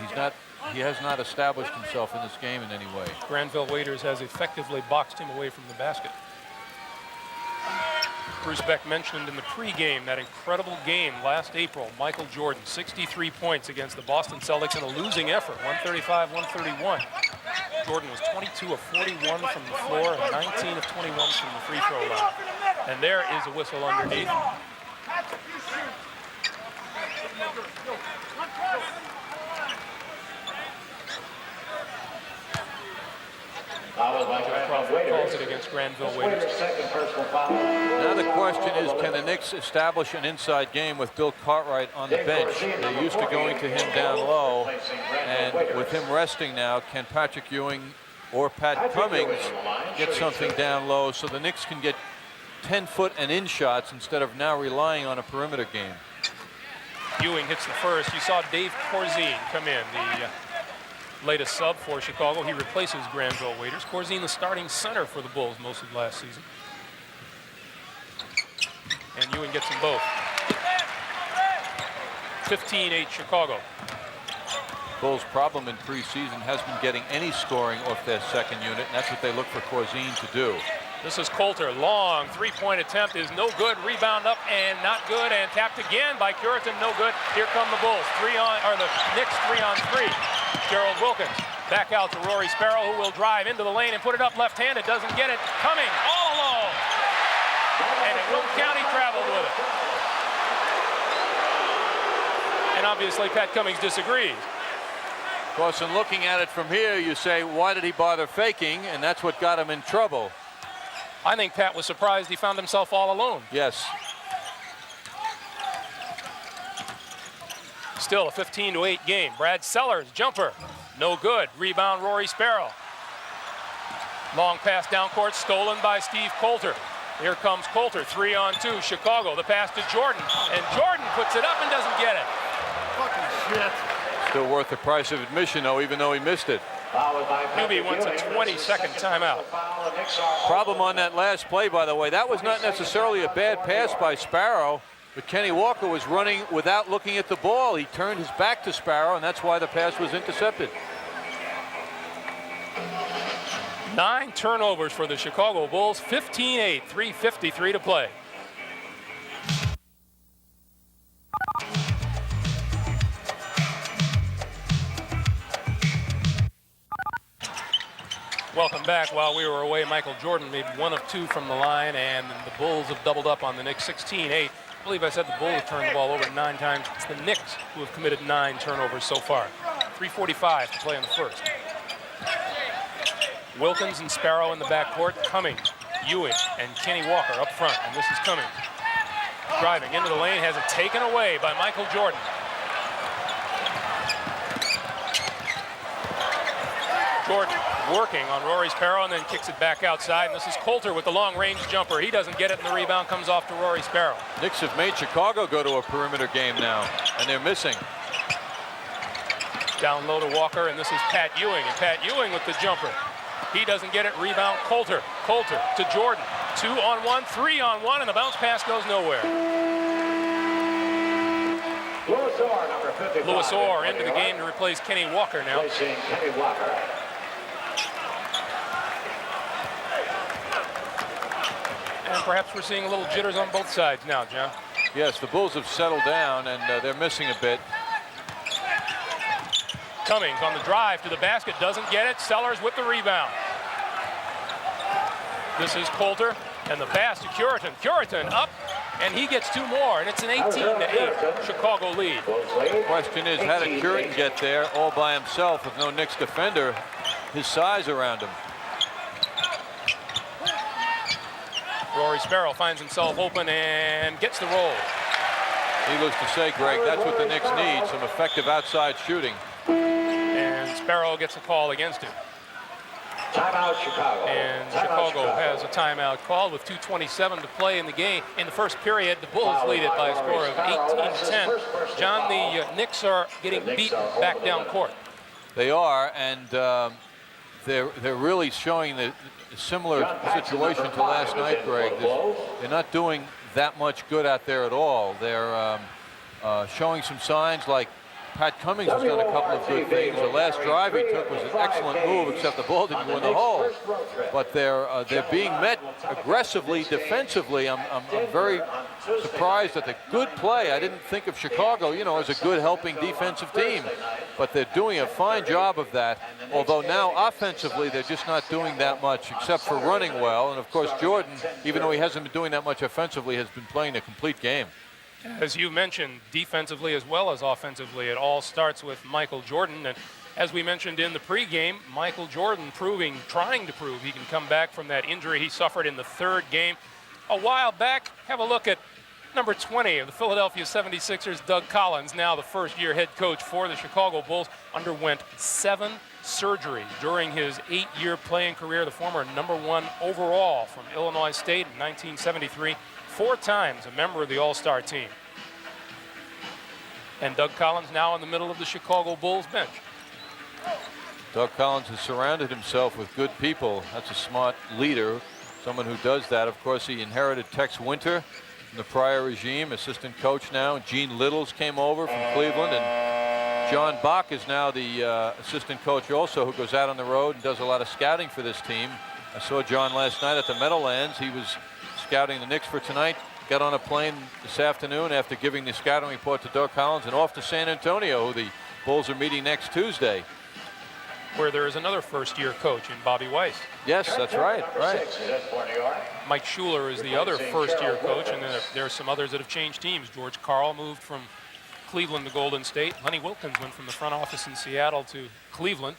He has not established himself in this game in any way. Granville Waiters has effectively boxed him away from the basket. Bruce Beck mentioned in the pregame that incredible game last April. Michael Jordan, 63 points against the Boston Celtics in a losing effort, 135-131. Jordan was 22 of 41 from the floor and 19 of 21 from the free throw line. And there is a whistle underneath. Crawford calls it against Granville Waiters. Now the question is, can the Knicks establish an inside game with Bill Cartwright on the bench? They're used to going to him down low, and with him resting now, can Patrick Ewing or Pat Cummings get something down low so the Knicks can get 10-foot and in shots instead of now relying on a perimeter game. Ewing hits the first. You saw Dave Corzine come in, the latest sub for Chicago. He replaces Granville Waiters. Corzine, the starting center for the Bulls most of last season. And Ewing gets them both. 15-8 Chicago. Bulls' problem in preseason has been getting any scoring off their second unit, and that's what they look for Corzine to do. This is Coulter. Long three-point attempt is no good. Rebound up and not good, and tapped again by Curitan. No good. Here come the Bulls. The Knicks 3-on-3. Gerald Wilkins back out to Rory Sparrow, who will drive into the lane and put it up left-handed. Doesn't get it. Coming all alone. And Wilt County traveled with it. And obviously Pat Cummings disagrees. Of course, in looking at it from here, you say, why did he bother faking? And that's what got him in trouble. I think Pat was surprised he found himself all alone. Yes. Still a 15-8 game. Brad Sellers, jumper. No good. Rebound, Rory Sparrow. Long pass down court, stolen by Steve Coulter. Here comes Coulter, 3-on-2, Chicago. The pass to Jordan, and Jordan puts it up and doesn't get it. Fucking shit. Still worth the price of admission, though, even though he missed it. Newby wants a 20-second timeout. Problem on that last play, by the way, that was not necessarily a bad pass by Sparrow, but Kenny Walker was running without looking at the ball. He turned his back to Sparrow, and that's why the pass was intercepted. 9 turnovers for the Chicago Bulls, 15-8, 3:53 to play. Welcome back. While we were away, Michael Jordan made 1 of 2 from the line, and the Bulls have doubled up on the Knicks, 16-8. I believe I said the Bulls have turned the ball over 9 times. It's the Knicks who have committed 9 turnovers so far. 3:45 to play in the first. Wilkins and Sparrow in the backcourt. Cummings, Ewing, and Kenny Walker up front. And this is Cummings driving into the lane, has it taken away by Michael Jordan. Jordan working on Rory Sparrow and then kicks it back outside. And this is Coulter with the long-range jumper. He doesn't get it, and the rebound comes off to Rory Sparrow. Knicks have made Chicago go to a perimeter game now, and they're missing. Down low to Walker, and this is Pat Ewing. And Pat Ewing with the jumper. He doesn't get it. Rebound, Coulter. Coulter to Jordan. 2-on-1, 3-on-1, and the bounce pass goes nowhere. Louis Orr into the game to replace Kenny Walker now. And perhaps we're seeing a little jitters on both sides now, John. Yes, the Bulls have settled down, and they're missing a bit. Cummings on the drive to the basket, doesn't get it. Sellers with the rebound. This is Coulter, and the pass to Curitan. Curitan up, and he gets 2 more, and it's an 18-8 Chicago lead. The question is, how did Curitan get there all by himself with no Knicks defender his size around him? Rory Sparrow finds himself open and gets the roll. Needless to say, Greg, that's what the Knicks need, some effective outside shooting. And Sparrow gets a call against him. Timeout, Chicago. And Chicago has a timeout called with 2:27 to play in the game. In the first period, the Bulls lead it by a score of 18-10. John, the Knicks are getting beaten back down court. They are, and they're really showing the similar situation to last night, Greg. They're not doing that much good out there at all. They're showing some signs like Pat Cummings has done a couple of good things. The last drive he took was an excellent move, except the ball didn't go in the hole. But they're being met aggressively defensively. I'm very surprised at the good play. I didn't think of Chicago, as a good helping defensive team. But they're doing a fine job of that. Although now offensively they're just not doing that much except for running well. And of course Jordan, even though he hasn't been doing that much offensively, has been playing a complete game. As you mentioned, defensively as well as offensively, it all starts with Michael Jordan. And as we mentioned in the pregame, Michael Jordan trying to prove he can come back from that injury he suffered in the 3rd game a while back. Have a look at Number 20 of the Philadelphia 76ers, Doug Collins, now the first-year head coach for the Chicago Bulls, underwent 7 surgeries during his 8-year playing career. The former #1 overall from Illinois State in 1973, 4 times a member of the All-Star team. And Doug Collins now in the middle of the Chicago Bulls bench. Doug Collins has surrounded himself with good people. That's a smart leader, someone who does that. Of course, he inherited Tex Winter from the prior regime, assistant coach now. Gene Littles came over from Cleveland, and John Bach is now the assistant coach also, who goes out on the road and does a lot of scouting for this team. I saw John last night at the Meadowlands. He was scouting the Knicks for tonight. Got on a plane this afternoon after giving the scouting report to Doug Collins and off to San Antonio, who the Bulls are meeting next Tuesday. Where there is another first-year coach in Bobby Weiss. Yes, that's right. Mike Schuler is the other first-year coach, and then there are some others that have changed teams. George Karl moved from Cleveland to Golden State. Lenny Wilkins went from the front office in Seattle to Cleveland.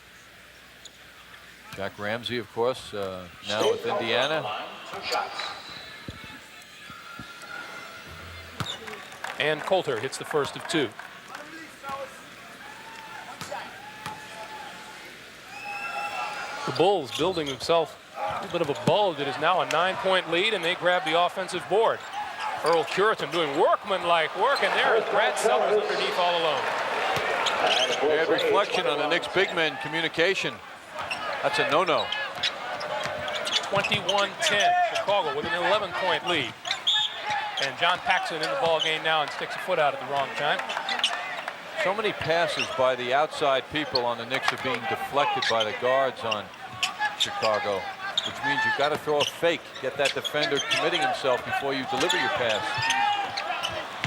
Jack Ramsey, of course, now with Indiana. And Coulter hits the first of 2. The Bulls building themselves a little bit of a bulge. It is now a 9-point lead, and they grab the offensive board. Earl Curitan doing workman-like work, and there is Brad Sellers underneath all alone. Bad reflection on the Knicks big men communication. That's a no-no. 21-10, Chicago with an 11-point lead. And John Paxson in the ball game now and sticks a foot out at the wrong time. So many passes by the outside people on the Knicks are being deflected by the guards on Chicago, which means you've got to throw a fake, get that defender committing himself before you deliver your pass.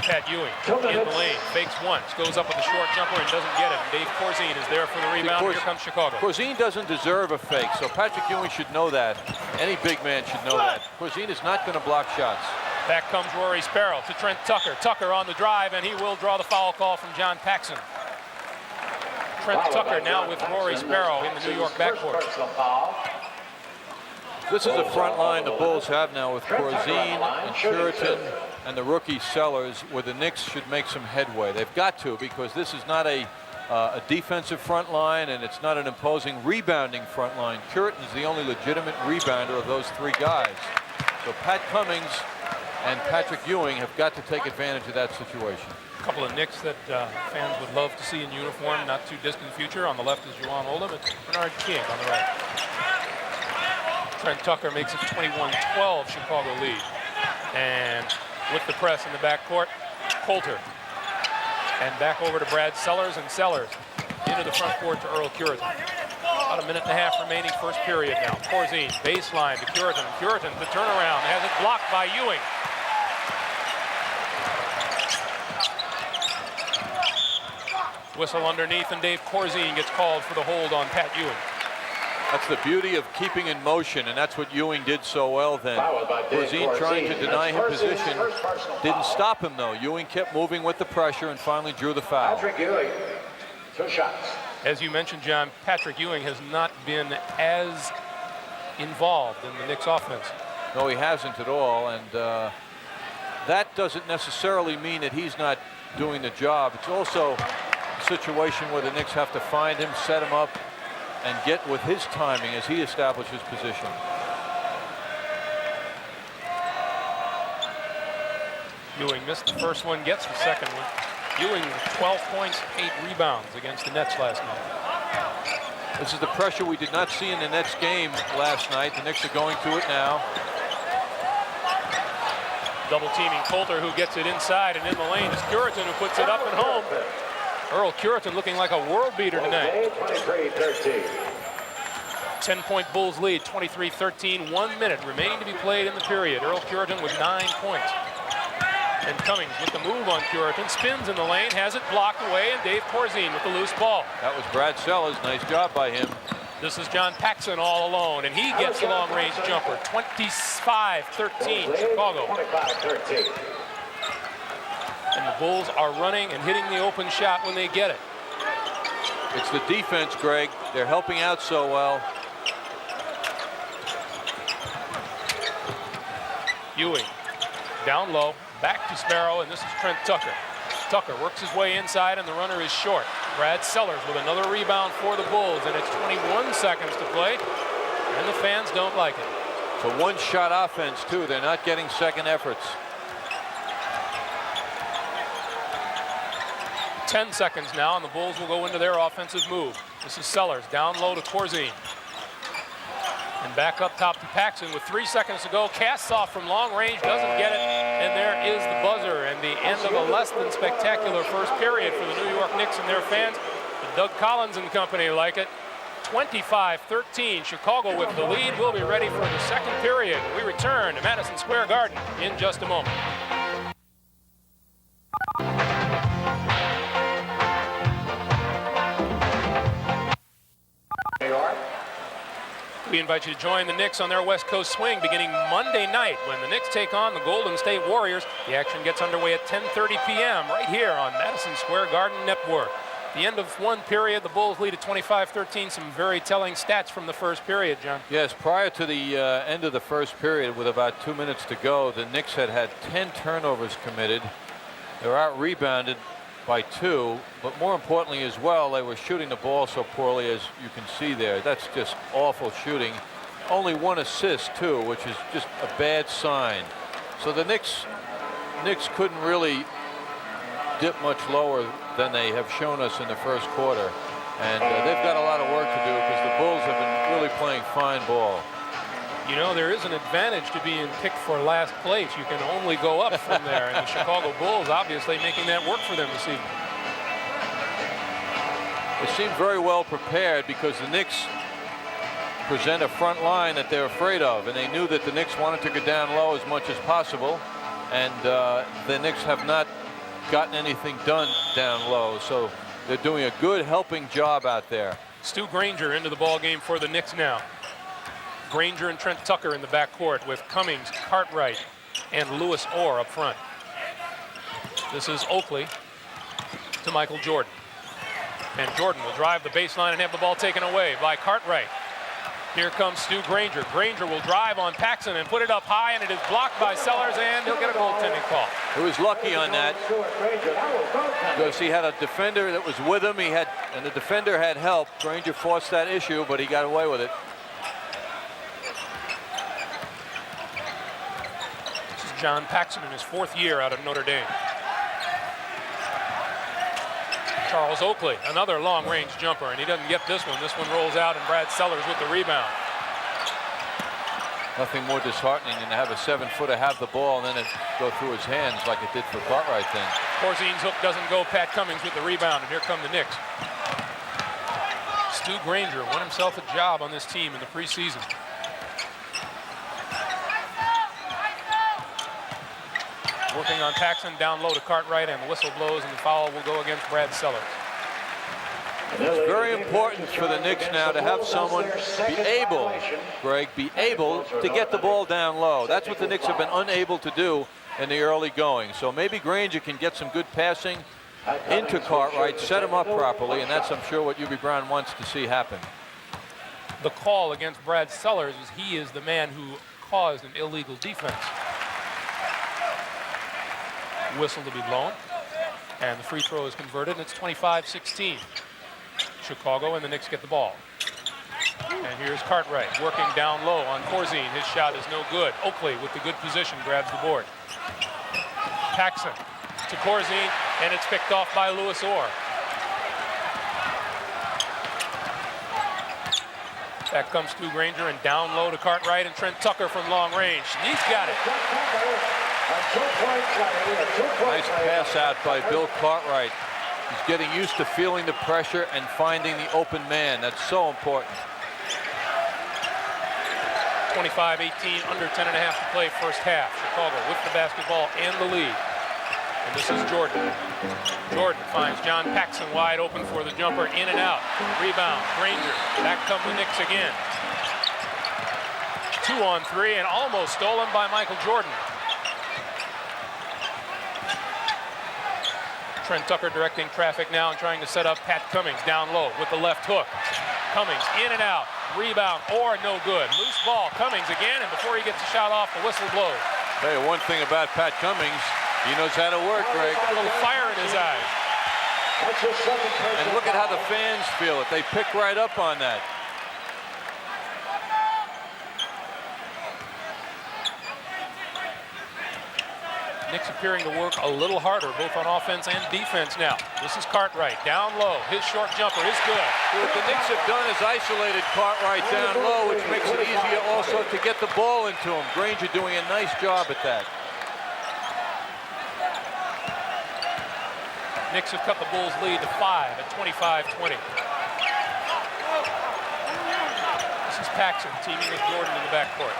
Pat Ewing in the lane, fakes once, goes up with a short jumper and doesn't get it. Dave Corzine is there for the rebound. Here comes Chicago. Corzine doesn't deserve a fake, so Patrick Ewing should know that. Any big man should know that. Corzine is not going to block shots. Back comes Rory Sparrow to Trent Tucker. Tucker on the drive, and he will draw the foul call from John Paxson. Trent Tucker now with Rory Sparrow in the New York backcourt. This is the front line the Bulls have now with Corzine and Curitan and the rookie Sellers, where the Knicks should make some headway. They've got to, because this is not a defensive front line, and it's not an imposing rebounding front line. Curitan is the only legitimate rebounder of those 3 guys. So Pat Cummings and Patrick Ewing have got to take advantage of that situation. A couple of Knicks that fans would love to see in uniform, not too distant future. On the left is Juwan Oldham and Bernard King on the right. Trent Tucker makes it 21-12 Chicago lead. And with the press in the backcourt, Coulter. And back over to Brad Sellers, and Sellers into the front court to Earl Curitan. About a minute and a half remaining first period now. Corzine, baseline to Curitan. Curitan, the turnaround, has it blocked by Ewing. Whistle underneath, and Dave Corzine gets called for the hold on Pat Ewing. That's the beauty of keeping in motion, and that's what Ewing did so well then. Corzine trying to deny him position. Didn't stop him, though. Ewing kept moving with the pressure and finally drew the foul. Patrick Ewing, 2 shots. As you mentioned, John, Patrick Ewing has not been as involved in the Knicks offense. No, he hasn't at all, and that doesn't necessarily mean that he's not doing the job. It's also a situation where the Knicks have to find him, set him up, and get with his timing as he establishes position. Ewing missed the first one, gets the second one. Ewing with 12 points, 8 rebounds against the Nets last night. This is the pressure we did not see in the Nets game last night. The Knicks are going to it now. Double teaming Coulter, who gets it inside, and in the lane is Curitan, who puts it up and home. Earl Curitan looking like a world beater tonight. 10-point Bulls lead, 23-13, 1 minute remaining to be played in the period. Earl Curitan with 9 points. And Cummings with the move on Curitan, spins in the lane, has it blocked away, and Dave Corzine with the loose ball. That was Brad Sellers, nice job by him. This is John Paxson all alone, and he gets the long-range jumper. 25-13, Chicago. And the Bulls are running and hitting the open shot when they get it. It's the defense, Greg. They're helping out so well. Ewing down low, Back to Sparrow, and this is Trent Tucker. Tucker works his way inside, and the runner is short. Brad Sellers with another rebound for the Bulls, and it's 21 seconds to play, and the fans don't like it. It's a one-shot offense, too. They're not getting second efforts. 10 seconds now, and the Bulls will go into their offensive move. This is Sellers down low to Corzine. And back up top to Paxson with 3 seconds to go. Casts off from long range, doesn't get it, and there is the buzzer and the end of a less than spectacular first period for the New York Knicks and their fans. Doug Collins and company like it. 25-13, Chicago with the lead. We'll be ready for the second period. We return to Madison Square Garden in just a moment. We invite you to join the Knicks on their West Coast swing beginning Monday night when the Knicks take on the Golden State Warriors. The action gets underway at 10:30 p.m. right here on Madison Square Garden Network. The end of one period, the Bulls lead at 25-13. Some very telling stats from the first period, John. Yes, prior to the end of the first period, with about 2 minutes to go, the Knicks had 10 turnovers committed. They were out-rebounded by 2, but more importantly as well, they were shooting the ball so poorly, as you can see there. That's just awful shooting. Only 1 assist, too, which is just a bad sign. So the Knicks couldn't really dip much lower than they have shown us in the first quarter. And they've got a lot of work to do because the Bulls have been really playing fine ball. You know, there is an advantage to being picked for last place. You can only go up from there, and the Chicago Bulls obviously making that work for them this evening. They seem very well prepared because the Knicks present a front line that they're afraid of, and they knew that the Knicks wanted to go down low as much as possible, and the Knicks have not gotten anything done down low, so they're doing a good helping job out there. Stu Granger into the ball game for the Knicks now. Granger and Trent Tucker in the backcourt with Cummings, Cartwright, and Lewis Orr up front. This is Oakley to Michael Jordan. And Jordan will drive the baseline and have the ball taken away by Cartwright. Here comes Stu Granger. Granger will drive on Paxson and put it up high, and it is blocked by Sellers, and he'll get a goaltending call. He was lucky on that because he had a defender that was with him. And the defender had help. Granger forced that issue, but he got away with it. This is John Paxson in his 4th year out of Notre Dame. Charles Oakley, another long-range jumper, and he doesn't get this one. This one rolls out, and Brad Sellers with the rebound. Nothing more disheartening than to have a 7-footer have the ball and then it go through his hands like it did for Cartwright then. Corzine's hook doesn't go. Pat Cummings with the rebound, and here come the Knicks. Stu Granger won himself a job on this team in the preseason. Working on Paxson down low to Cartwright, and the whistle blows, and the foul will go against Brad Sellers. It's very important for the Knicks now to have someone be able, Greg, to get the ball down low. That's what the Knicks have been unable to do in the early going. So maybe Granger can get some good passing into Cartwright, set him up properly, and that's, I'm sure, what Hubie Brown wants to see happen. The call against Brad Sellers is he is the man who caused an illegal defense. Whistle to be blown, and the free throw is converted, and it's 25-16. Chicago, and the Knicks get the ball. And here's Cartwright working down low on Corzine. His shot is no good. Oakley with the good position grabs the board. Paxson to Corzine, and it's picked off by Lewis Orr. Back comes Stu Granger, and down low to Cartwright and Trent Tucker from long range. He's got it. Nice pass out by Bill Cartwright. He's getting used to feeling the pressure and finding the open man. That's so important. 25-18, under 10 and a half to play first half. Chicago with the basketball and the lead. And this is Jordan. Jordan finds John Paxson wide open for the jumper, in and out. Rebound, Granger. Back come the Knicks again. 2 on 3, and almost stolen by Michael Jordan. Trent Tucker directing traffic now and trying to set up Pat Cummings down low with the left hook. Cummings in and out. Rebound, or no good. Loose ball. Cummings again, and before he gets the shot off, the whistle blows. Hey, one thing about Pat Cummings, He knows how to work, Greg. A little fire in his eyes. And look at how the fans feel it. They pick right up on that. Knicks appearing to work a little harder, both on offense and defense now. This is Cartwright, down low. His short jumper is good. What the Knicks have done is isolated Cartwright down low, which makes it easier also to get the ball into him. Granger doing a nice job at that. Knicks have cut the Bulls' lead to 5 at 25-20. This is Paxson teaming with Jordan in the backcourt.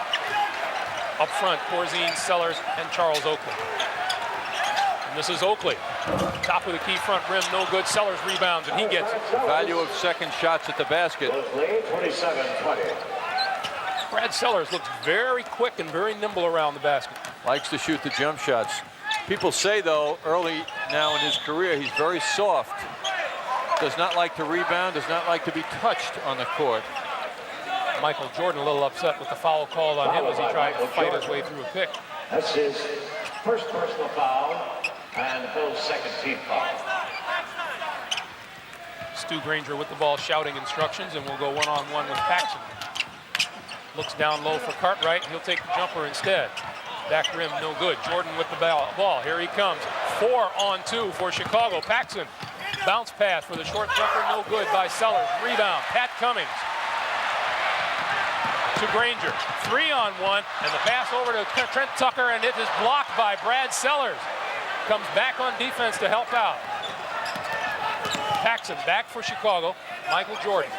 Up front, Corzine, Sellers, and Charles Oakley. And this is Oakley. Top of the key front rim, no good. Sellers rebounds, and he gets it. The value of second shots at the basket. 27-20. Brad Sellers looks very quick and very nimble around the basket. Likes to shoot the jump shots. People say, though, early now in his career, he's very soft. Does not like to rebound, does not like to be touched on the court. Michael Jordan a little upset with the foul called on him as he tried to fight his way through a pick. That's his first personal foul and Bill's second team foul. Stu Granger with the ball shouting instructions, and we'll go one-on-one with Paxson. Looks down low for Cartwright. He'll take the jumper instead. Back rim, no good. Jordan with the ball. Here he comes. 4-on-2 for Chicago. Paxson, bounce pass for the short jumper, no good by Sellers. Rebound, Pat Cummings to Granger. 3-on-1, and the pass over to Trent Tucker, and it is blocked by Brad Sellers. Comes back on defense to help out. Paxson back for Chicago. Michael Jordan,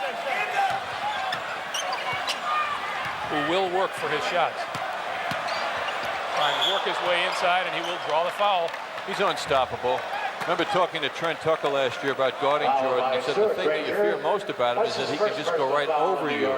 who will work for his shots. Trying to work his way inside, and he will draw the foul. He's unstoppable. Remember talking to Trent Tucker last year about guarding Jordan. He said the thing that you fear most about him is that he can just go right over you.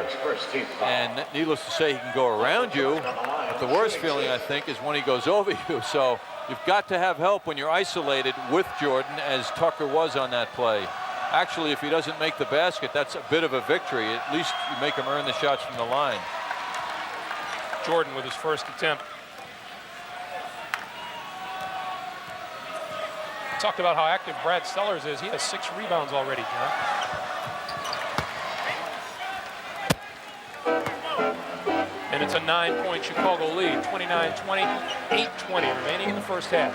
And needless to say, he can go around you. But the worst feeling, I think, is when he goes over you. So you've got to have help when you're isolated with Jordan, as Tucker was on that play. Actually, if he doesn't make the basket, that's a bit of a victory. At least you make him earn the shots from the line. Jordan with his first attempt. Talked about how active Brad Sellers is. He has 6 rebounds already, John. And it's a 9-point Chicago lead, 29-20, 8:20 remaining in the first half.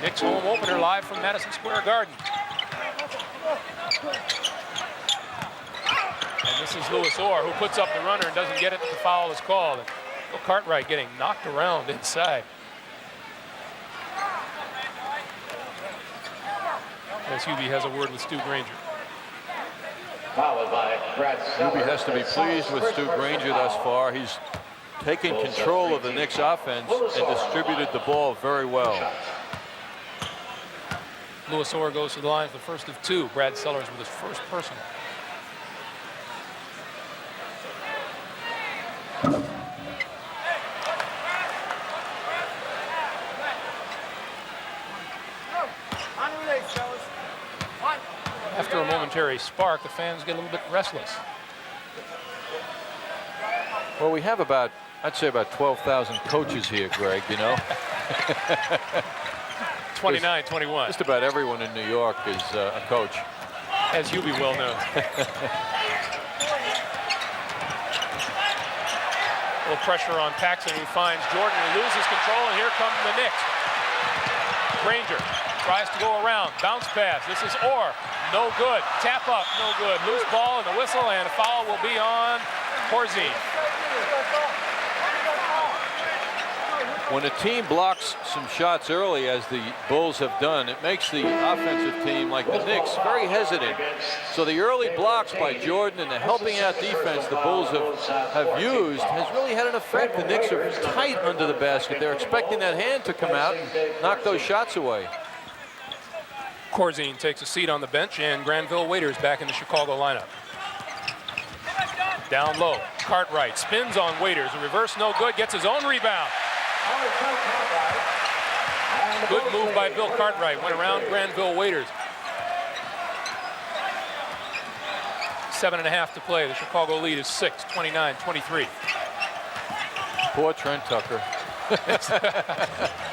Knicks home opener live from Madison Square Garden. And this is Louis Orr, who puts up the runner and doesn't get it. The foul is called. And Bill Cartwright getting knocked around inside. As Hubie has a word with Stu Granger. Followed by Brad Sellers. Hubie has to be pleased with Stu Granger thus far. He's taken control of the Knicks offense and distributed the ball very well. Louis Orr goes to the line for the first of 2. Brad Sellers with his first personal. After a momentary spark, the fans get a little bit restless. Well, we have about, I'd say about 12,000 coaches here, Greg, you know. 29-21. Just about everyone in New York is a coach. As Hubie well knows. A little pressure on Paxson, who finds Jordan, who loses control, and here come the Knicks. Granger tries to go around, bounce pass. This is Orr, no good. Tap up, no good. Loose ball and the whistle, and a foul will be on Corzine. When a team blocks some shots early, as the Bulls have done, it makes the offensive team, like the Knicks, very hesitant. So the early blocks by Jordan and the helping out defense the Bulls have used has really had an effect. The Knicks are tight under the basket. They're expecting that hand to come out and knock those shots away. Corzine takes a seat on the bench, and Granville Waiters back in the Chicago lineup. Down low, Cartwright spins on Waiters. A reverse, no good, gets his own rebound. Good move by Bill Cartwright. Went around Granville Waiters. 7.5 to play. The Chicago lead is 6, 29-23. Poor Trent Tucker.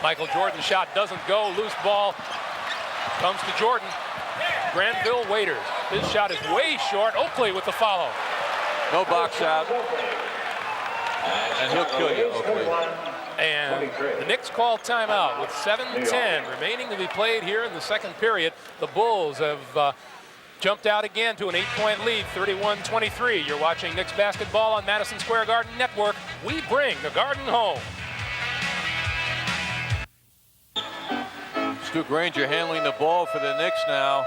Michael Jordan's shot doesn't go. Loose ball comes to Jordan. Granville waiters. His shot is way short. Oakley with the follow. No box out. And he'll kill you, Oakley. And the Knicks call timeout with 7:10 remaining to be played here in the second period. The Bulls have jumped out again to an 8-point lead, 31-23. You're watching Knicks basketball on Madison Square Garden Network. We bring the Garden home. Stu Granger handling the ball for the Knicks now.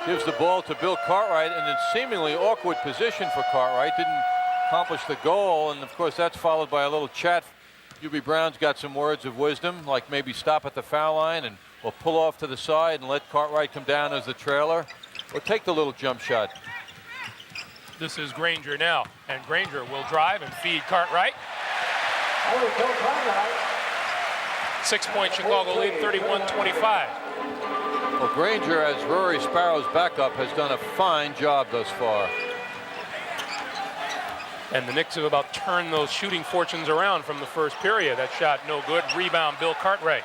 Gives the ball to Bill Cartwright in a seemingly awkward position for Cartwright. Didn't accomplish the goal, and of course that's followed by a little chat. Hubie Brown's got some words of wisdom, like maybe stop at the foul line and we'll pull off to the side and let Cartwright come down as the trailer, or take the little jump shot. This is Granger now, and Granger will drive and feed Cartwright. 6-point Chicago lead, 31-25. Well, Granger, as Rory Sparrow's backup, has done a fine job thus far. And the Knicks have about turned those shooting fortunes around from the first period. That shot no good. Rebound, Bill Cartwright.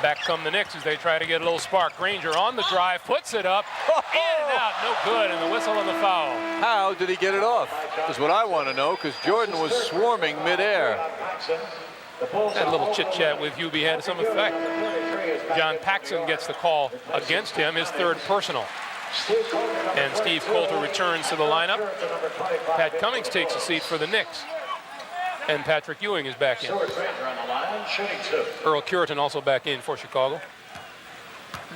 Back come the Knicks as they try to get a little spark. Granger on the drive, puts it up, in and out, no good, and the whistle and the foul. How did he get it off? Is what I want to know, because Jordan was swarming midair. That little chit-chat with Hubie had some effect. John Paxson gets the call against him, his third personal. And Steve Coulter returns to the lineup. Pat Cummings takes a seat for the Knicks. And Patrick Ewing is back in. Earl Curitan also back in for Chicago.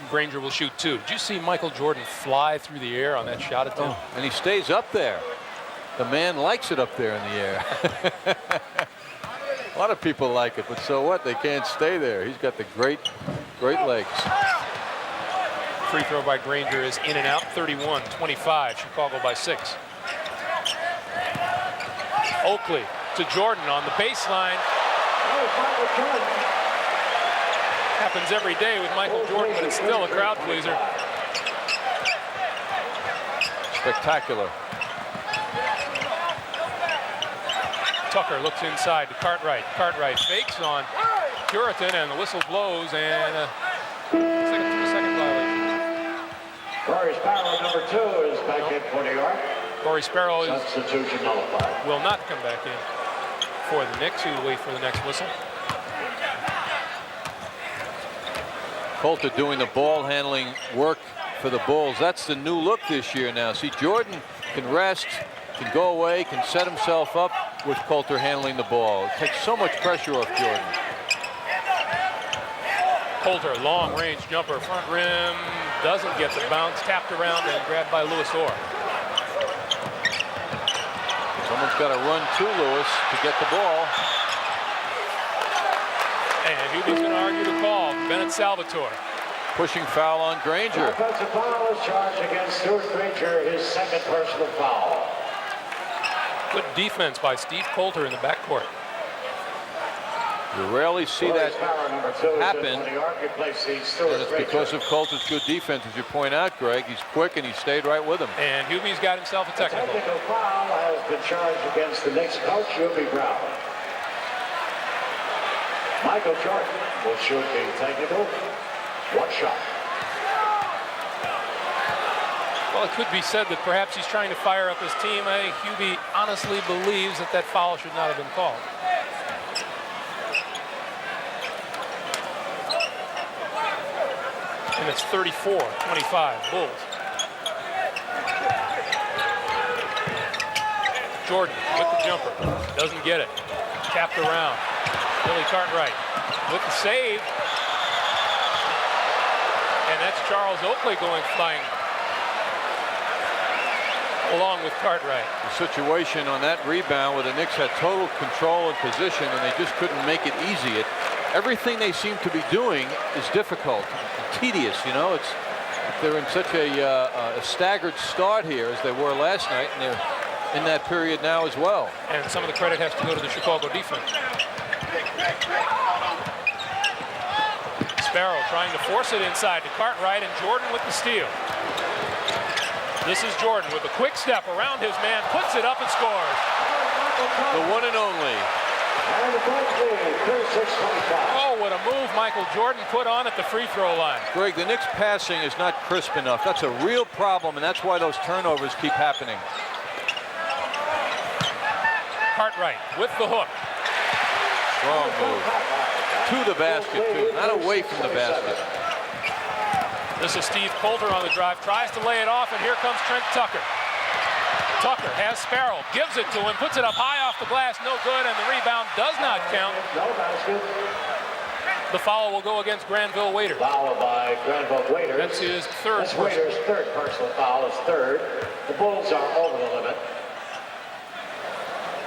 Granger will shoot 2. Did you see Michael Jordan fly through the air on that shot at them? And he stays up there. The man likes it up there in the air. A lot of people like it, but so what? They can't stay there. He's got the great legs. Free throw by Granger is in and out. 31-25. Chicago by 6. Oakley to Jordan on the baseline. Happens every day with Michael Jordan, but it's still a crowd pleaser. Spectacular. Tucker looks inside to Cartwright. Cartwright fakes on Curitan, and the whistle blows, and a 3-second violation. Corey Sparrow, number 2, is back in for New York. Corey Sparrow Substitution nullified. will not come back in for the Knicks, who will wait for the next whistle. Coulter doing the ball handling work for the Bulls. That's the new look this year now. See, Jordan can rest, can go away, can set himself up with Coulter handling the ball. It takes so much pressure off Jordan. Coulter, long range jumper, front rim, doesn't get the bounce, tapped around and grabbed by Louis Orr. Someone's got to run to Lewis to get the ball. And Hubie's going to argue the call. Bennett Salvatore. Pushing foul on Granger. Offensive foul is charged against Stuart Granger, his second personal foul. Good defense by Steve Coulter in the backcourt. You rarely see that happen, and it's because of Coulter's good defense, as you point out, Greg. He's quick and he stayed right with him. And Hubie's got himself a technical. A technical foul has been charged against the Knicks coach, Hubie Brown. Michael Jordan will shoot the technical. One shot. Well, it could be said that perhaps he's trying to fire up his team. I think Hubie honestly believes that that foul should not have been called. And it's 34-25, Bulls. Jordan with the jumper, doesn't get it. Tapped around. Billy Cartwright with the save. And that's Charles Oakley going flying along with Cartwright. The situation on that rebound where the Knicks had total control and position and they just couldn't make it easy. Everything they seem to be doing is difficult and tedious, you know. They're in such a staggered start here as they were last night, and they're in that period now as well. And some of the credit has to go to the Chicago defense. Sparrow trying to force it inside to Cartwright, and Jordan with the steal. This is Jordan with a quick step around his man, puts it up and scores. The one and only Oh, what a move Michael Jordan put on at the free throw line. Greg, the Knicks passing is not crisp enough. That's a real problem, and that's why those turnovers keep happening. Cartwright with the hook. Strong move. To the basket, too, not away from the basket. This is Steve Coulter on the drive, tries to lay it off, and here comes Trent Tucker. Tucker has Sparrow, gives it to him, puts it up high off the glass, no good, and the rebound does not count. The foul will go against Granville Waiters. Foul by Granville Waiters. That's his third. That's Waiters' third personal foul, his third. The Bulls are over the limit.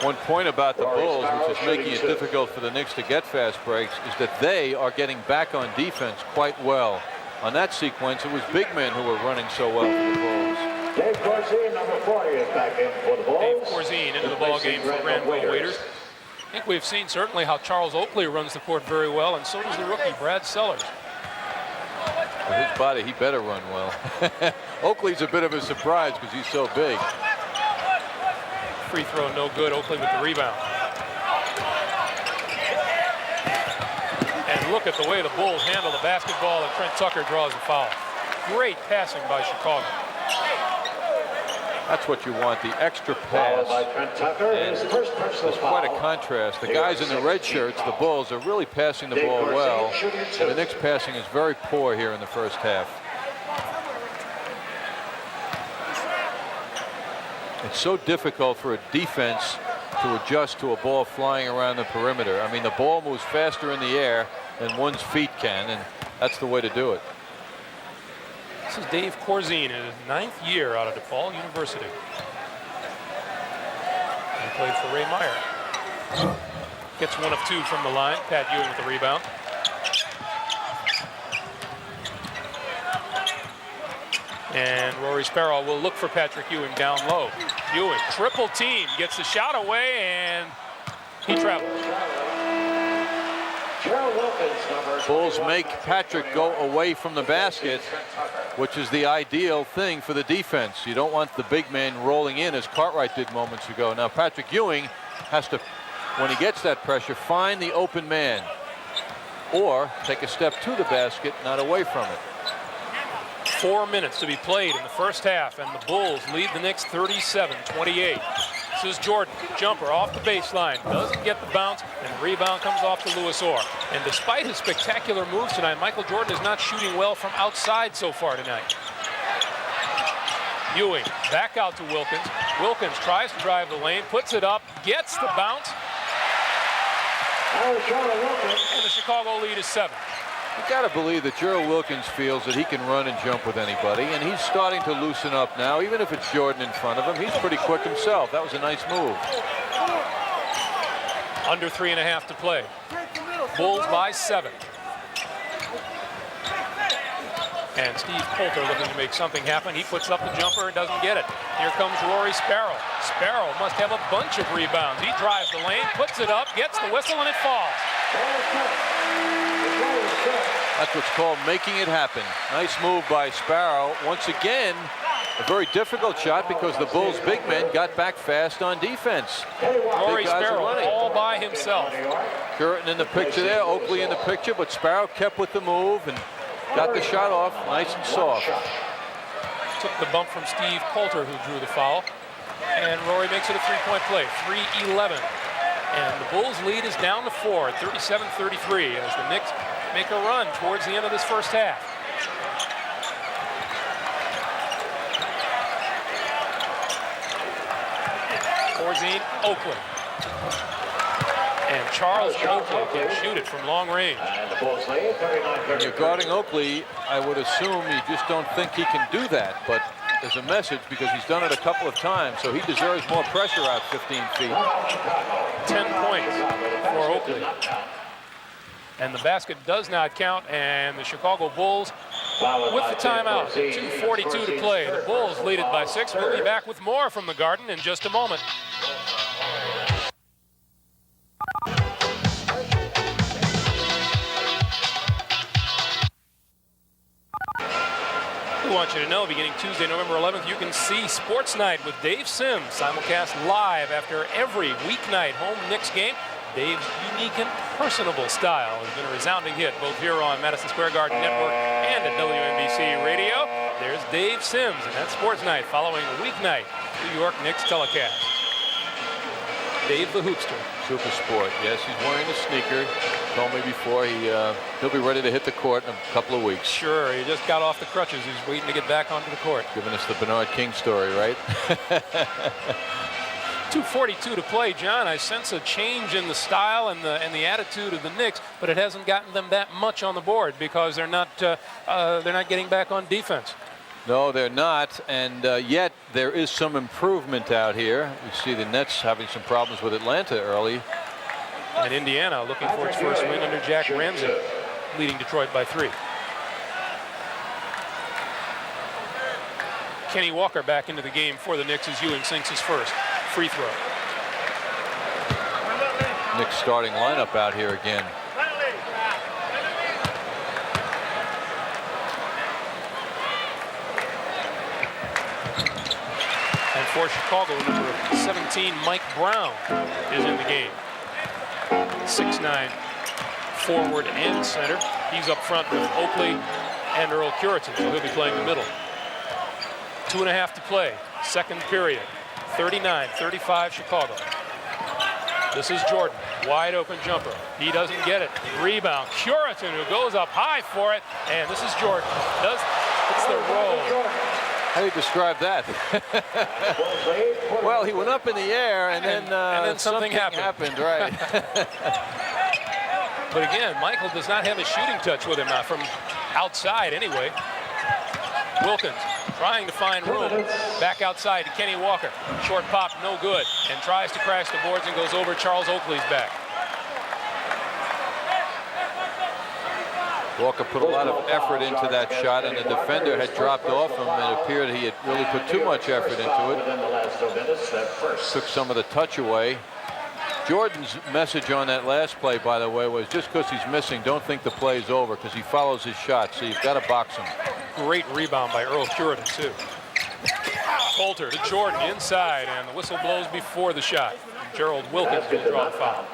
One point about the Bulls, which is making it difficult for the Knicks to get fast breaks, is that they are getting back on defense quite well. On that sequence, it was big men who were running so well for the Bulls. Dave Corzine, number 40, is back in for the Bulls. Dave Corzine into the ball game for Granville Waiters. I think we've seen certainly how Charles Oakley runs the court very well, and so does the rookie, Brad Sellers. With his body, he better run well. Oakley's a bit of a surprise because he's so big. Free throw no good, Oakley with the rebound. And look at the way the Bulls handle the basketball, and Trent Tucker draws a foul. Great passing by Chicago. That's what you want, the extra pass. And there's quite a contrast. The guys in the red shirts, the Bulls, are really passing the ball well. And the Knicks passing is very poor here in the first half. It's so difficult for a defense to adjust to a ball flying around the perimeter. I mean, the ball moves faster in the air than one's feet can, and that's the way to do it. This is Dave Corzine in his 9th year out of DePaul University. He played for Ray Meyer. Gets 1 of 2 from the line. Pat Ewing with the rebound. And Rory Sparrow will look for Patrick Ewing down low. Ewing, triple team, gets the shot away, and he travels. Bulls make Patrick go away from the basket, which is the ideal thing for the defense. You don't want the big man rolling in as Cartwright did moments ago. Now Patrick Ewing has to, when he gets that pressure, find the open man or take a step to the basket, not away from it. 4 minutes to be played in the first half, and the Bulls lead the Knicks 37-28. This is Jordan, jumper off the baseline, doesn't get the bounce, and the rebound comes off to Louis Orr. And despite his spectacular moves tonight, Michael Jordan is not shooting well from outside so far tonight. Ewing back out to Wilkins. Wilkins tries to drive the lane, puts it up, gets the bounce. And the Chicago lead is 7. You got to believe that Gerald Wilkins feels that he can run and jump with anybody, and he's starting to loosen up now. Even if it's Jordan in front of him, he's pretty quick himself. That was a nice move. Under 3.5 to play. Bulls by 7. And Steve Coulter looking to make something happen. He puts up the jumper and doesn't get it. Here comes Rory Sparrow. Sparrow must have a bunch of rebounds. He drives the lane, puts it up, gets the whistle, and it falls. That's what's called making it happen. Nice move by Sparrow. Once again, a very difficult shot because the Bulls' big men got back fast on defense. Rory Sparrow all by himself. Curtin in the picture there, Oakley in the picture, but Sparrow kept with the move and got the shot off nice and soft. Took the bump from Steve Coulter, who drew the foul. And Rory makes it a 3-point play, 3-11. And the Bulls' lead is down to 4 at 37-33 as the Knicks make a run towards the end of this first half. Corzine, Oakley. And Charles Oakley can shoot it from long range. When you're guarding Oakley, I would assume you just don't think he can do that, but there's a message because he's done it a couple of times, so he deserves more pressure out 15 feet. 10 points for Oakley. And the basket does not count, and the Chicago Bulls with the timeout. 2:42 to play. The Bulls lead it by 6. We'll be back with more from the Garden in just a moment. We want you to know, beginning Tuesday, November 11th, you can see Sports Night with Dave Sims, simulcast live after every weeknight home Knicks game. Dave's unique and personable style has been a resounding hit both here on Madison Square Garden Network and at WNBC Radio. There's Dave Sims, and that's Sports Night following a weeknight New York Knicks telecast. Dave the Hoopster. Super sport. Yes, he's wearing a sneaker. Told me before he'll be ready to hit the court in a couple of weeks. Sure, he just got off the crutches. He's waiting to get back onto the court. Giving us the Bernard King story, right? 2:42 to play, John. I sense a change in the style and the attitude of the Knicks, but it hasn't gotten them that much on the board because they're not getting back on defense. No, they're not, and yet there is some improvement out here. We see the Nets having some problems with Atlanta early. And Indiana looking for its first win under Jack Ramsey, leading Detroit by 3. Kenny Walker back into the game for the Knicks as Ewing sinks his first free throw. Knicks starting lineup out here again. And for Chicago, number 17, Mike Brown, is in the game. 6'9" forward and center. He's up front with Oakley and Earl Curitan, so he'll be playing the middle. 2.5 to play, second period. 39-35 Chicago. This is Jordan, wide open jumper. He doesn't get it. Rebound, Curitan, who goes up high for it, and this is Jordan. It's the roll. How do you describe that? Well, he went up in the air, and then something happened, right? But again, Michael does not have a shooting touch with him from outside anyway. Wilkins trying to find room. Back outside to Kenny Walker. Short pop, no good. And tries to crash the boards and goes over Charles Oakley's back. Walker put a lot of effort into that shot, and the defender had dropped off him. It appeared he had really put too much effort into it. Took some of the touch away. Jordan's message on that last play, by the way, was just because he's missing, don't think the play's over, because he follows his shot, so you've got to box him. Great rebound by Earl Curitan, too. Coulter to Jordan inside, and the whistle blows before the shot. Gerald Wilkins will draw the foul.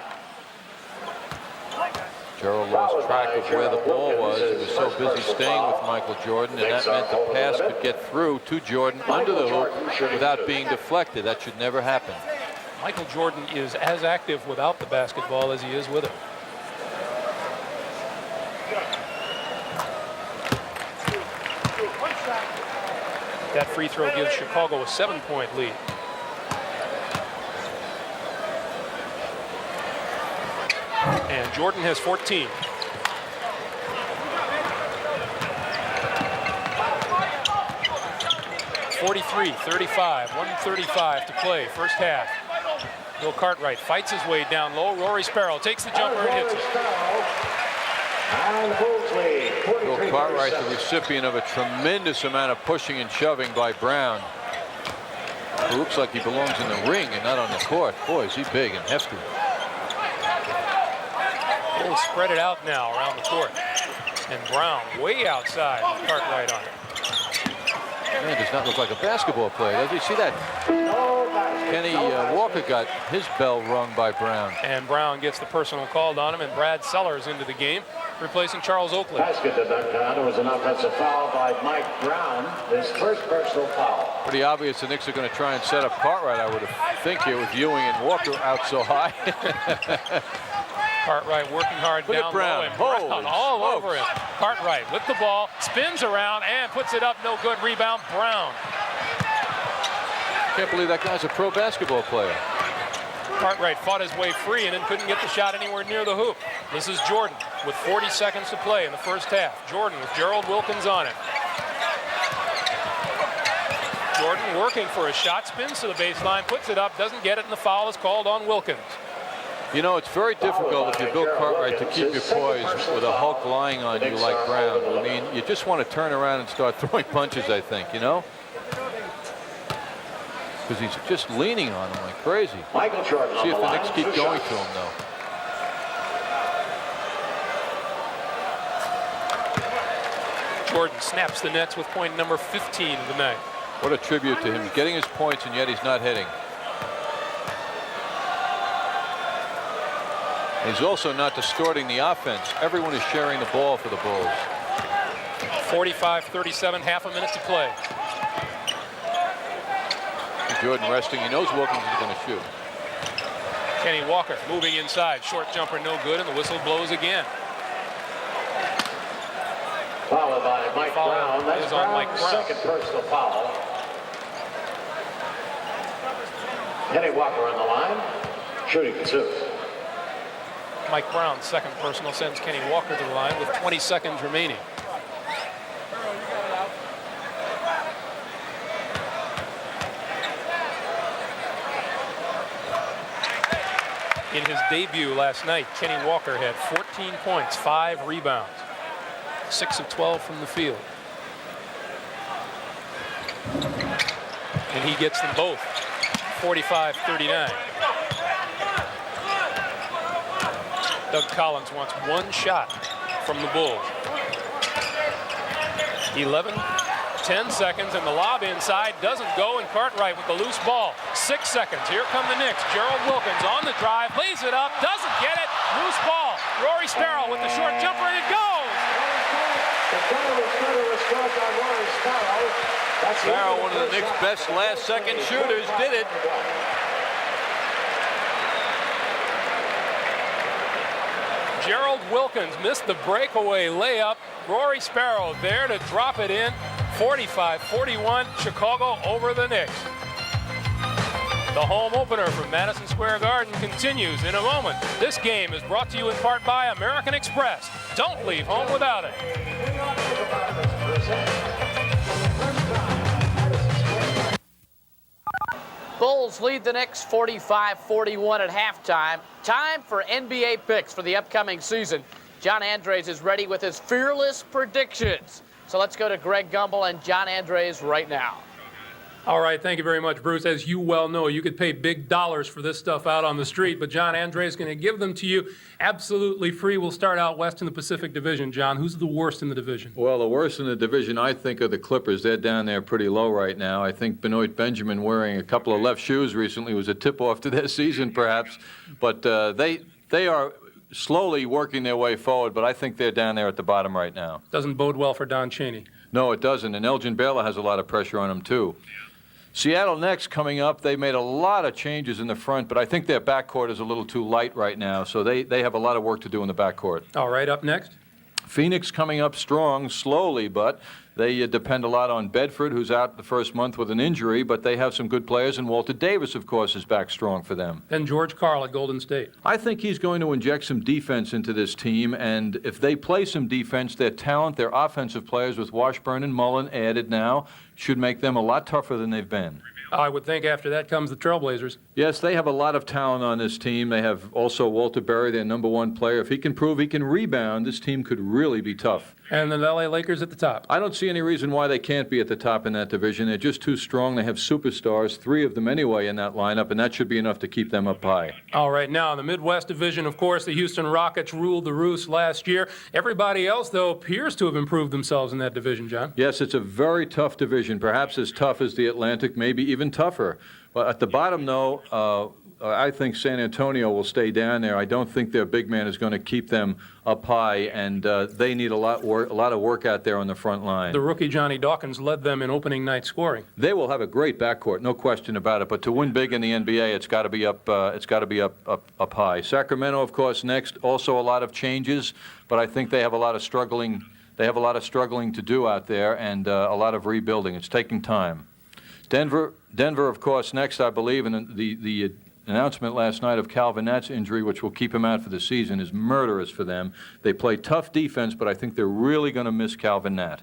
Gerald lost track of where the ball was. He was so busy staying with Michael Jordan, and that meant the pass could get through to Jordan under the hoop without being deflected. That should never happen. Michael Jordan is as active without the basketball as he is with it. That free throw gives Chicago a 7-point lead. And Jordan has 14. (43-35), 1:35 to play, first half. Bill Cartwright fights his way down low. Rory Sparrow takes the jumper and hits it. Bill Cartwright, the recipient of a tremendous amount of pushing and shoving by Brown. It looks like he belongs in the ring and not on the court. Boy, is he big and hefty. We'll spread it out now around the court. And Brown way outside with Cartwright on it. Man, does not look like a basketball player, does he? See that? Kenny Walker got his bell rung by Brown. And Brown gets the personal called on him, and Brad Sellers into the game, replacing Charles Oakley. Basket did not count. It was an offensive foul by Mike Brown, his first personal foul. Pretty obvious the Knicks are going to try and set up Cartwright, I would think, here with Ewing and Walker out so high. Cartwright working hard Look down at Brown. low, and Brown all smokes. over him. Cartwright with the ball, spins around and puts it up. No good. Rebound, Brown. Can't believe that guy's a pro basketball player. Cartwright fought his way free and then couldn't get the shot anywhere near the hoop. This is Jordan with 40 seconds to play in the first half. Jordan with Gerald Wilkins on it. Jordan working for a shot, spins to the baseline, puts it up, doesn't get it, and the foul is called on Wilkins. You know, it's very difficult if you're Bill Cartwright to keep your poise with a Hulk lying on you like Brown. I mean, you just want to turn around and start throwing punches, I think, you know? Because he's just leaning on him like crazy. See if the Knicks keep going to him, though. Jordan snaps the nets with point number 15 of the night. What a tribute to him, getting his points and yet he's not hitting. He's also not distorting the offense. Everyone is sharing the ball for the Bulls. 45-37, half a minute to play. Jordan resting. He knows Wilkins is going to shoot. Kenny Walker moving inside. Short jumper no good, and the whistle blows again. Followed by Mike Brown. That's on Mike Brown. Second personal foul. Kenny Walker on the line, shooting 2. Mike Brown, second personal, sends Kenny Walker to the line with 20 seconds remaining. In his debut last night, Kenny Walker had 14 points, 5 rebounds, 6 of 12 from the field. And he gets them both, 45-39. Doug Collins wants one shot from the Bulls. 11, 10 seconds, and the lob inside doesn't go, and Cartwright with the loose ball. 6 seconds. Here come the Knicks. Gerald Wilkins on the drive, lays it up, doesn't get it. Loose ball. Rory Sparrow with the short jumper, and it goes. Sparrow, one of the Knicks' best last-second shooters, did it. Gerald Wilkins missed the breakaway layup. Rory Sparrow there to drop it in. 45-41, Chicago over the Knicks. The home opener from Madison Square Garden continues in a moment. This game is brought to you in part by American Express. Don't leave home without it. Bulls lead the Knicks 45-41 at halftime. Time for NBA picks for the upcoming season. John Andres is ready with his fearless predictions. So let's go to Greg Gumbel and John Andres right now. All right, thank you very much, Bruce. As you well know, you could pay big dollars for this stuff out on the street, but John Andres is going to give them to you absolutely free. We'll start out west in the Pacific Division. John, who's the worst in the division? Well, the worst in the division, I think, are the Clippers. They're down there pretty low right now. I think Benoit Benjamin wearing a couple of left shoes recently was a tip-off to their season, perhaps. But they are slowly working their way forward, but I think they're down there at the bottom right now. Doesn't bode well for Don Chaney. No, it doesn't, and Elgin Baylor has a lot of pressure on him, too. Seattle next coming up. They made a lot of changes in the front, but I think their backcourt is a little too light right now, so they have a lot of work to do in the backcourt. All right, up next. Phoenix coming up strong, slowly, but they depend a lot on Bedford, who's out the first month with an injury, but they have some good players, and Walter Davis, of course, is back strong for them. And George Karl at Golden State. I think he's going to inject some defense into this team, and if they play some defense, their talent, their offensive players with Washburn and Mullen added now, should make them a lot tougher than they've been. I would think after that comes the Trailblazers. Yes, they have a lot of talent on this team. They have also Walter Berry, their #1 player. If he can prove he can rebound, this team could really be tough. And the LA Lakers at the top. I don't see any reason why they can't be at the top in that division. They're just too strong. They have superstars, 3 of them anyway in that lineup, and that should be enough to keep them up high. All right, now in the Midwest Division, of course, the Houston Rockets ruled the roost last year. Everybody else, though, appears to have improved themselves in that division, John. Yes, it's a very tough division, perhaps as tough as the Atlantic, maybe even tougher. But at the bottom, though, I think San Antonio will stay down there. I don't think their big man is going to keep them up high, and they need a lot of work out there on the front line. The rookie Johnny Dawkins led them in opening night scoring. They will have a great backcourt, no question about it. But to win big in the NBA, it's got to be up. It's got to be up high. Sacramento, of course, next. Also a lot of changes, but I think they have a lot of struggling. They have a lot of struggling to do out there, and a lot of rebuilding. It's taking time. Denver, of course, next, I believe, and the announcement last night of Calvin Natt's injury, which will keep him out for the season, is murderous for them. They play tough defense, but I think they're really going to miss Calvin Natt.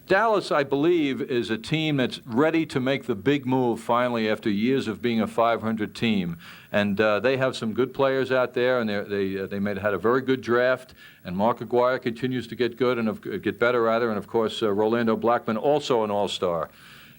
Dallas, I believe, is a team that's ready to make the big move finally after years of being a 500 team. And they have some good players out there, and they had a very good draft. And Mark Aguirre continues to get good and get better, rather. And, of course, Rolando Blackman, also an all-star.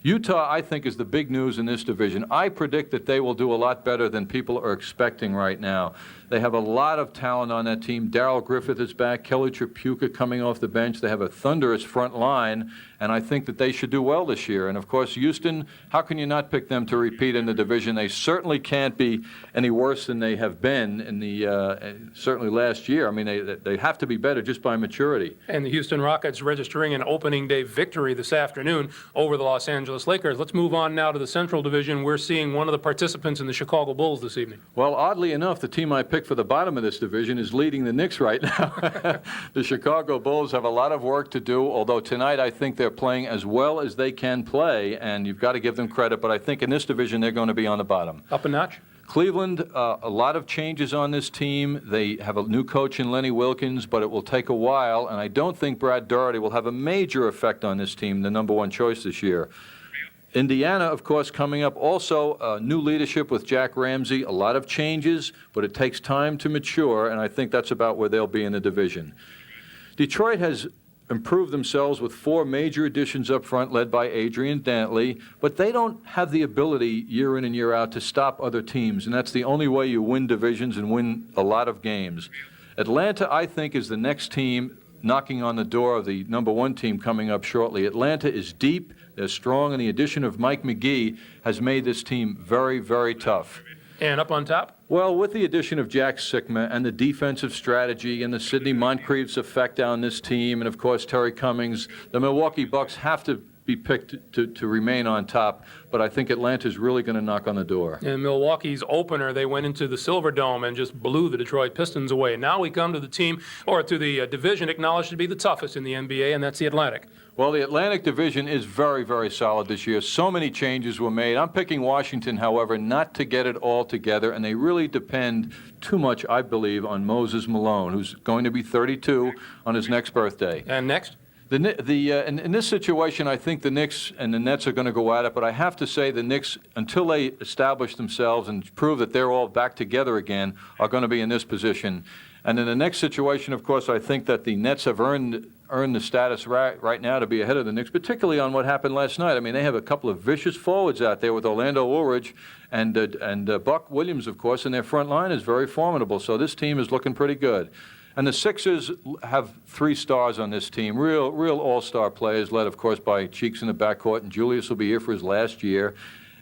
Utah, I think, is the big news in this division. I predict that they will do a lot better than people are expecting right now. They have a lot of talent on that team. Darryl Griffith is back. Kelly Tripucka coming off the bench. They have a thunderous front line, and I think that they should do well this year. And, of course, Houston, how can you not pick them to repeat in the division? They certainly can't be any worse than they have been in the certainly last year. I mean, they have to be better just by maturity. And the Houston Rockets registering an opening day victory this afternoon over the Los Angeles Lakers. Let's move on now to the Central Division. We're seeing one of the participants in the Chicago Bulls this evening. Well, oddly enough, the team I picked for the bottom of this division is leading the Knicks right now. The Chicago Bulls have a lot of work to do, although tonight I think they're playing as well as they can play, and you've got to give them credit, but I think in this division they're going to be on the bottom. Up a notch? Cleveland, a lot of changes on this team. They have a new coach in Lenny Wilkins, but it will take a while, and I don't think Brad Doherty will have a major effect on this team, the #1 choice this year. Indiana, of course, coming up, also new leadership with Jack Ramsey, a lot of changes, but it takes time to mature, and I think that's about where they'll be in the division. Detroit has improved themselves with 4 major additions up front, led by Adrian Dantley, but they don't have the ability year in and year out to stop other teams, and that's the only way you win divisions and win a lot of games. Atlanta, I think, is the next team knocking on the door of the #1 team coming up shortly. Atlanta is deep, they're strong, and the addition of Mike McGee has made this team very, very tough. And up on top? Well, with the addition of Jack Sikma and the defensive strategy and the Sidney Moncrief's effect on this team, and of course Terry Cummings, the Milwaukee Bucks have to be picked to remain on top, but I think Atlanta's really going to knock on the door. In Milwaukee's opener, they went into the Silver Dome and just blew the Detroit Pistons away. Now we come to the team, or to the division acknowledged to be the toughest in the NBA, and that's the Atlantic. Well, the Atlantic Division is very, very solid this year. So many changes were made. I'm picking Washington, however, not to get it all together, and they really depend too much, I believe, on Moses Malone, who's going to be 32 on his next birthday. And next? In this situation, I think the Knicks and the Nets are going to go at it, but I have to say the Knicks, until they establish themselves and prove that they're all back together again, are going to be in this position. And in the next situation, of course, I think that the Nets have earned the status right now to be ahead of the Knicks, particularly on what happened last night. I mean, they have a couple of vicious forwards out there with Orlando Woolridge and Buck Williams, of course, and their front line is very formidable. So this team is looking pretty good. And the Sixers have 3 stars on this team, real all-star players, led, of course, by Cheeks in the backcourt, and Julius will be here for his last year.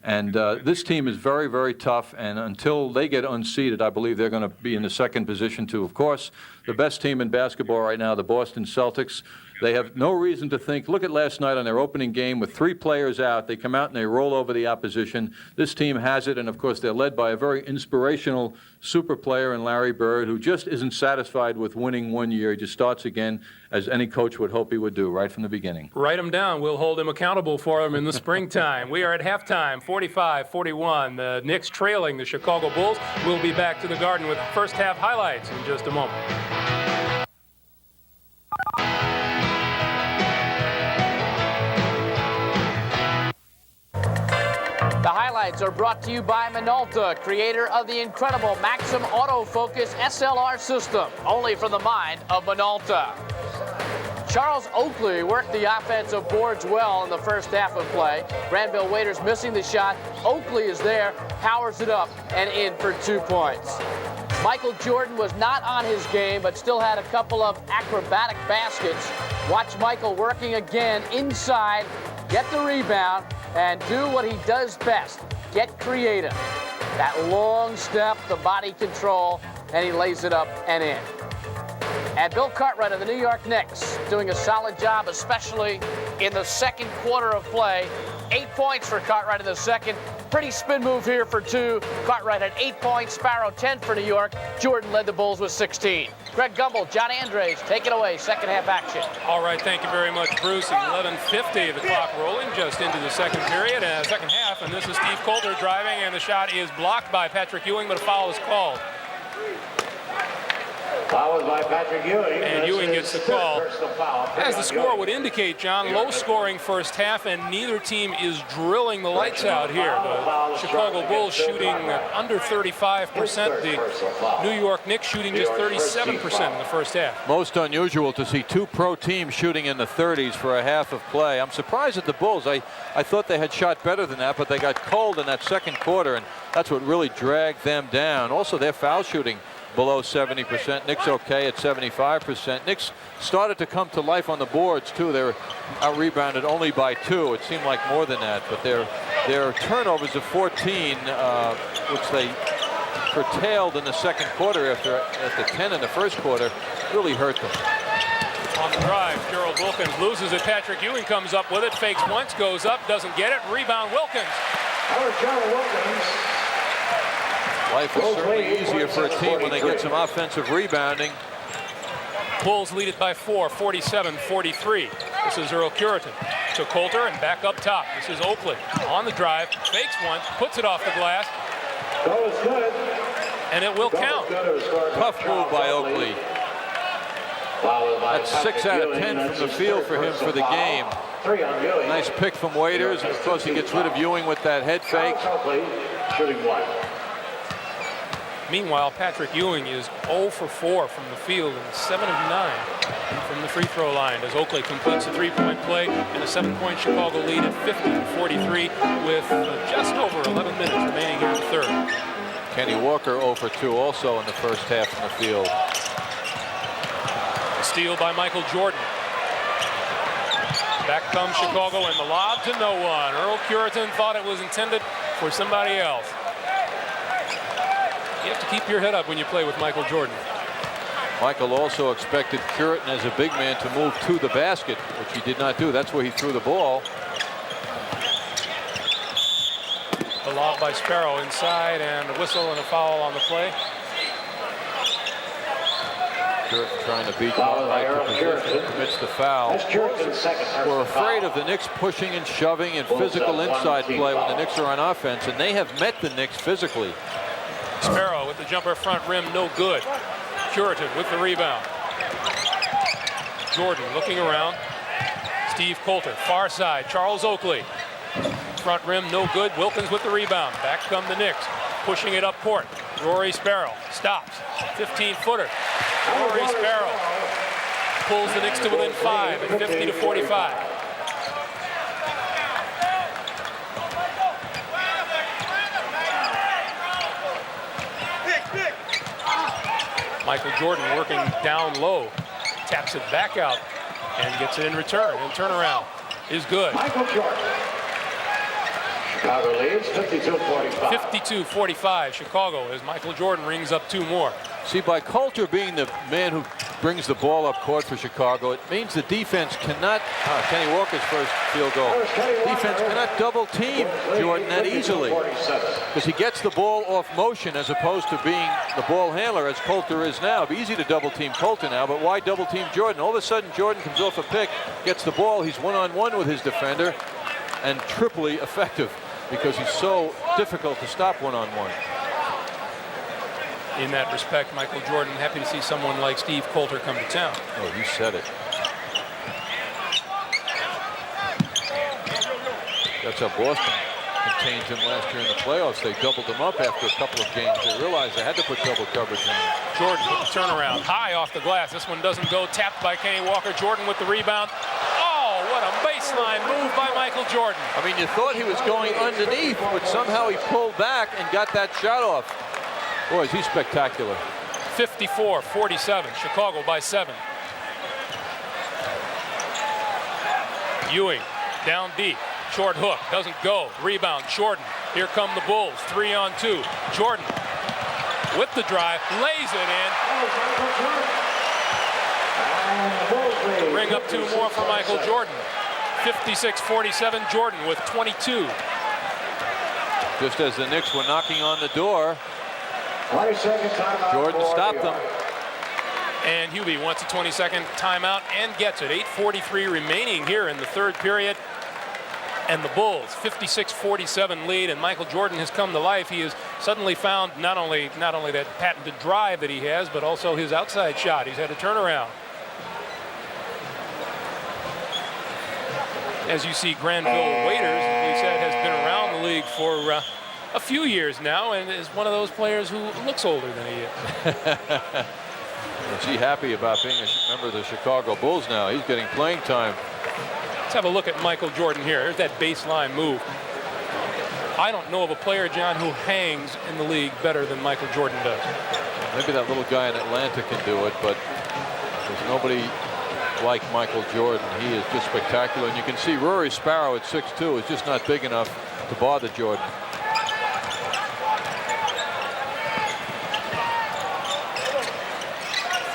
And this team is very, very tough, and until they get unseated, I believe they're going to be in the second position to, of course, the best team in basketball right now, the Boston Celtics. They have no reason to think. Look at last night on their opening game with 3 players out. They come out and they roll over the opposition. This team has it, and of course they're led by a very inspirational super player in Larry Bird, who just isn't satisfied with winning one year. He just starts again, as any coach would hope he would do right from the beginning. Write him down. We'll hold him accountable for him in the springtime. We are at halftime, 45-41. The Knicks trailing the Chicago Bulls. We'll be back to the Garden with first half highlights in just a moment. The highlights are brought to you by Minolta, creator of the incredible Maxim Autofocus SLR system, only from the mind of Minolta. Charles Oakley worked the offensive boards well in the first half of play. Granville Waiters missing the shot. Oakley is there, powers it up, and in for 2 points. Michael Jordan was not on his game, but still had a couple of acrobatic baskets. Watch Michael working again inside, get the rebound, and do what he does best, get creative. That long step, the body control, and he lays it up and in. And Bill Cartwright of the New York Knicks doing a solid job, especially in the second quarter of play. 8 points for Cartwright in the second. Pretty spin move here for 2. Cartwright had 8 points, Sparrow 10 for New York. Jordan led the Bulls with 16. Greg Gumbel, John Andres, take it away, second half action. All right, thank you very much, Bruce. 11:50, the clock rolling just into the second period, second half, and this is Steve Coulter driving, and the shot is blocked by Patrick Ewing, but a foul is called. Foul by Patrick Ewing. And Ewing gets the call. As the score would indicate, John, low-scoring first half, and neither team is drilling the lights out here. The Chicago Bulls shooting under 35%. The New York Knicks shooting just 37% in the first half. Most unusual to see 2 pro teams shooting in the 30s for a half of play. I'm surprised at the Bulls. I thought they had shot better than that, but they got cold in that second quarter, and that's what really dragged them down. Also, their foul shooting below 70%. Knicks okay at 75%. Knicks started to come to life on the boards too. They were out-rebounded only by 2. It seemed like more than that, but their turnovers of 14, which they curtailed in the second quarter after 10 in the first quarter, really hurt them. On the drive, Gerald Wilkins loses it. Patrick Ewing comes up with it, fakes once, goes up, doesn't get it. Rebound Wilkins. Life is certainly easier for a team when they get some offensive rebounding. Bulls lead it by 4, 47-43. This is Earl Curitan to Coulter and back up top. This is Oakley on the drive, fakes once, puts it off the glass. And it will count. Tough move by Oakley. That's 6 out of 10 from the field for him for the game. Nice pick from Waiters. Of course, he gets rid of Ewing with that head fake. Meanwhile, Patrick Ewing is 0 for 4 from the field and 7 of 9 from the free throw line as Oakley completes a 3-point play and a 7-point Chicago lead at 50-43 with just over 11 minutes remaining here in the third. Kenny Walker 0 for 2 also in the first half from the field. A steal by Michael Jordan. Back comes Chicago and the lob to no one. Earl Curitan thought it was intended for somebody else. You have to keep your head up when you play with Michael Jordan. Michael also expected Curitan as a big man to move to the basket, which he did not do. That's where he threw the ball. The lob by Sparrow inside and a whistle and a foul on the play. Curitan trying to beat Cartwright to position, commits the foul. We're afraid of the Knicks pushing and shoving and physical inside play when the Knicks are on offense, and they have met the Knicks physically. Sparrow with the jumper front rim, no good. Curitan with the rebound. Jordan looking around. Steve Coulter, far side. Charles Oakley. Front rim, no good. Wilkins with the rebound. Back come the Knicks. Pushing it up court. Rory Sparrow stops. 15-footer. Rory Sparrow pulls the Knicks to within 5 at 50-45. Michael Jordan working down low, taps it back out and gets it in return, and turnaround is good. Michael Jordan. Chicago leads 52-45. 52-45 Chicago as Michael Jordan rings up 2 more. See, by Coulter being the man who brings the ball up court for Chicago, it means the defense cannot, Kenny Walker's first field goal, defense cannot double team Jordan that easily because he gets the ball off motion as opposed to being the ball handler as Coulter is now. It'd be easy to double team Coulter now, but why double team Jordan? All of a sudden Jordan comes off a pick, gets the ball, he's one-on-one with his defender and triply effective because he's so difficult to stop one-on-one. In that respect, Michael Jordan happy to see someone like Steve Coulter come to town. Oh, you said it. That's how Boston contained him last year in the playoffs. They doubled him up after a couple of games. They realized they had to put double coverage on him. Jordan with the turnaround, high off the glass. This one doesn't go. Tapped by Kenny Walker. Jordan with the rebound. Oh, what a baseline move by Michael Jordan. I mean, you thought he was going underneath, but somehow he pulled back and got that shot off. Boy, is he spectacular. 54-47, Chicago by 7. Ewing down deep, short hook, doesn't go. Rebound, Jordan. Here come the Bulls, 3-on-2. Jordan with the drive, lays it in. Bring up 2 more for Michael Jordan. 56-47, Jordan with 22. Just as the Knicks were knocking on the door, Jordan stopped them. And Hubie wants a 22nd timeout and gets it. 8:43 remaining here in the third period. And the Bulls 56-47 lead, and Michael Jordan has come to life. He has suddenly found not only that patented drive that he has, but also his outside shot. He's had a turnaround. As you see, Granville Waiters, as we said, has been around the league for a few years now and is one of those players who looks older than he is. Is he happy about being a member of the Chicago Bulls now? He's getting playing time. Let's have a look at Michael Jordan here. There's that baseline move. I don't know of a player, John, who hangs in the league better than Michael Jordan does. Maybe that little guy in Atlanta can do it, but there's nobody like Michael Jordan. He is just spectacular. And you can see Rory Sparrow at 6'2" is just not big enough to bother Jordan.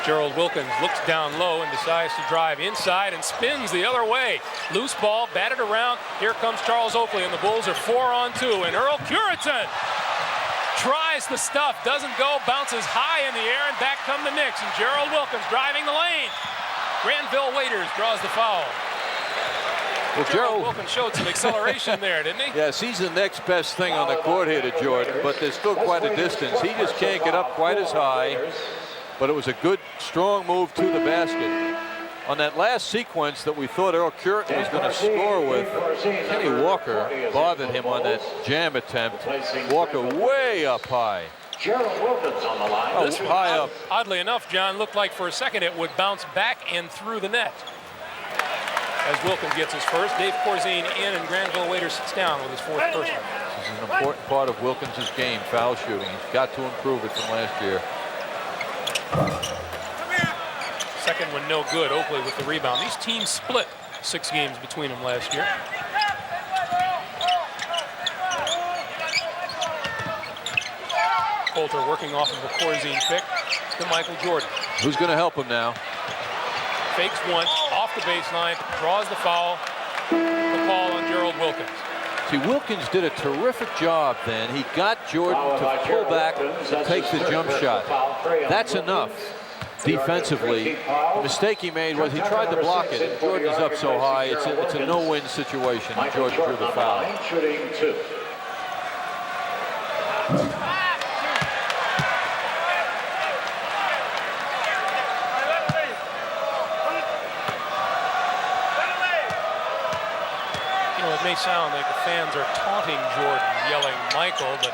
Gerald Wilkins looks down low and decides to drive inside and spins the other way. Loose ball, batted around. Here comes Charles Oakley, and the Bulls are 4-on-2. And Earl Curitan tries the stuff, doesn't go, bounces high in the air, and back come the Knicks. And Gerald Wilkins driving the lane. Granville Waiters draws the foul. Well, Gerald Wilkins showed some acceleration there, didn't he? Yes, he's the next best thing on the court here to Jordan, but there's still quite a distance. He just can't get up quite as high. But it was a good, strong move to the basket. On that last sequence that we thought Earl Curitan was going to score with, Kenny Walker bothered him on that jam attempt. Walker way up high. Gerald Wilkins on the line. Oh, high up. Oddly enough, John, looked like for a second it would bounce back and through the net. As Wilkins gets his first, Dave Corzine in, and Granville Waiters sits down with his fourth personal. This is an important part of Wilkins' game, foul shooting. He's got to improve it from last year. Second one no good. Oakley with the rebound. These teams split 6 games between them last year. Coulter working off of a Corzine pick to Michael Jordan. Who's going to help him now? Fakes once, off the baseline, draws the foul. The call on Gerald Wilkins. See, Wilkins did a terrific job then. He got Jordan to pull back and take the jump shot. That's enough defensively. The mistake he made was he tried to block it, and Jordan is up so high, it's a no-win situation, and Jordan drew the foul. It may sound like the fans are taunting Jordan, yelling Michael, but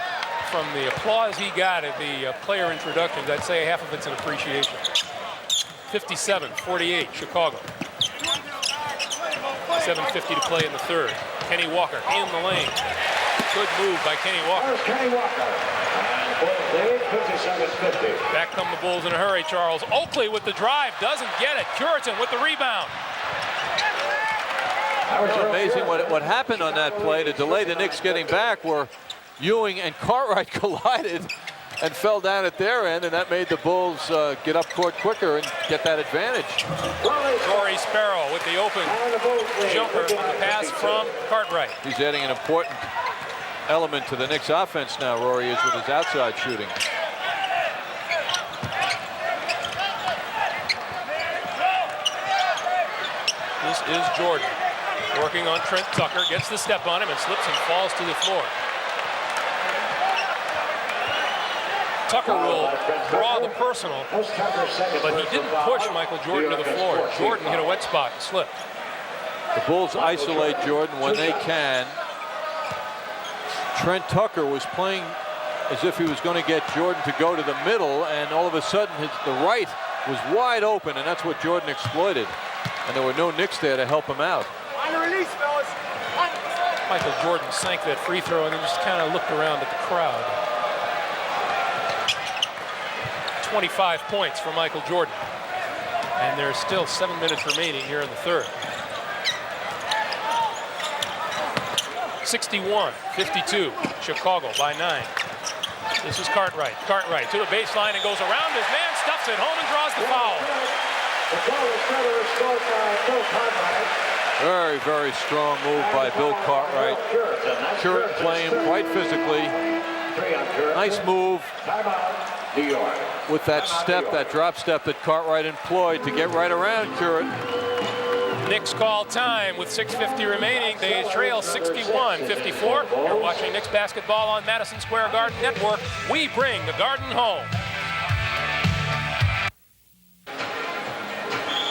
from the applause he got at the player introductions, I'd say half of it's an appreciation. 57-48, Chicago. 7:50 to play in the third. Kenny Walker in the lane. Good move by Kenny Walker. Kenny Walker. And 57-50. Back come the Bulls in a hurry, Charles. Oakley with the drive, doesn't get it. Curitan with the rebound. Amazing what happened on that play to delay the Knicks getting back, where Ewing and Cartwright collided and fell down at their end, and that made the Bulls get up court quicker and get that advantage. Rory Sparrow with the open jumper on the pass from Cartwright. He's adding an important element to the Knicks offense now, Rory is, with his outside shooting. This is Jordan working on Trent Tucker, gets the step on him and slips and falls to the floor. Tucker will draw the personal, but he didn't push Michael Jordan to the floor. Jordan hit a wet spot and slipped. The Bulls isolate Jordan when they can. Trent Tucker was playing as if he was going to get Jordan to go to the middle, and all of a sudden the right was wide open, and that's what Jordan exploited. And there were no Knicks there to help him out. Michael Jordan sank that free throw and then just kind of looked around at the crowd. 25 points for Michael Jordan. And there's still 7 minutes remaining here in the third. 61-52, Chicago by 9. This is Cartwright. Cartwright to the baseline and goes around his man, stuffs it home and draws the foul. Very, very strong move by Bill Cartwright. Curitan playing quite physically. Nice move with that step, that drop step that Cartwright employed to get right around Curitan. Knicks call time with 6:50 remaining. They trail 61-54. You're watching Knicks basketball on Madison Square Garden Network. We bring the Garden home.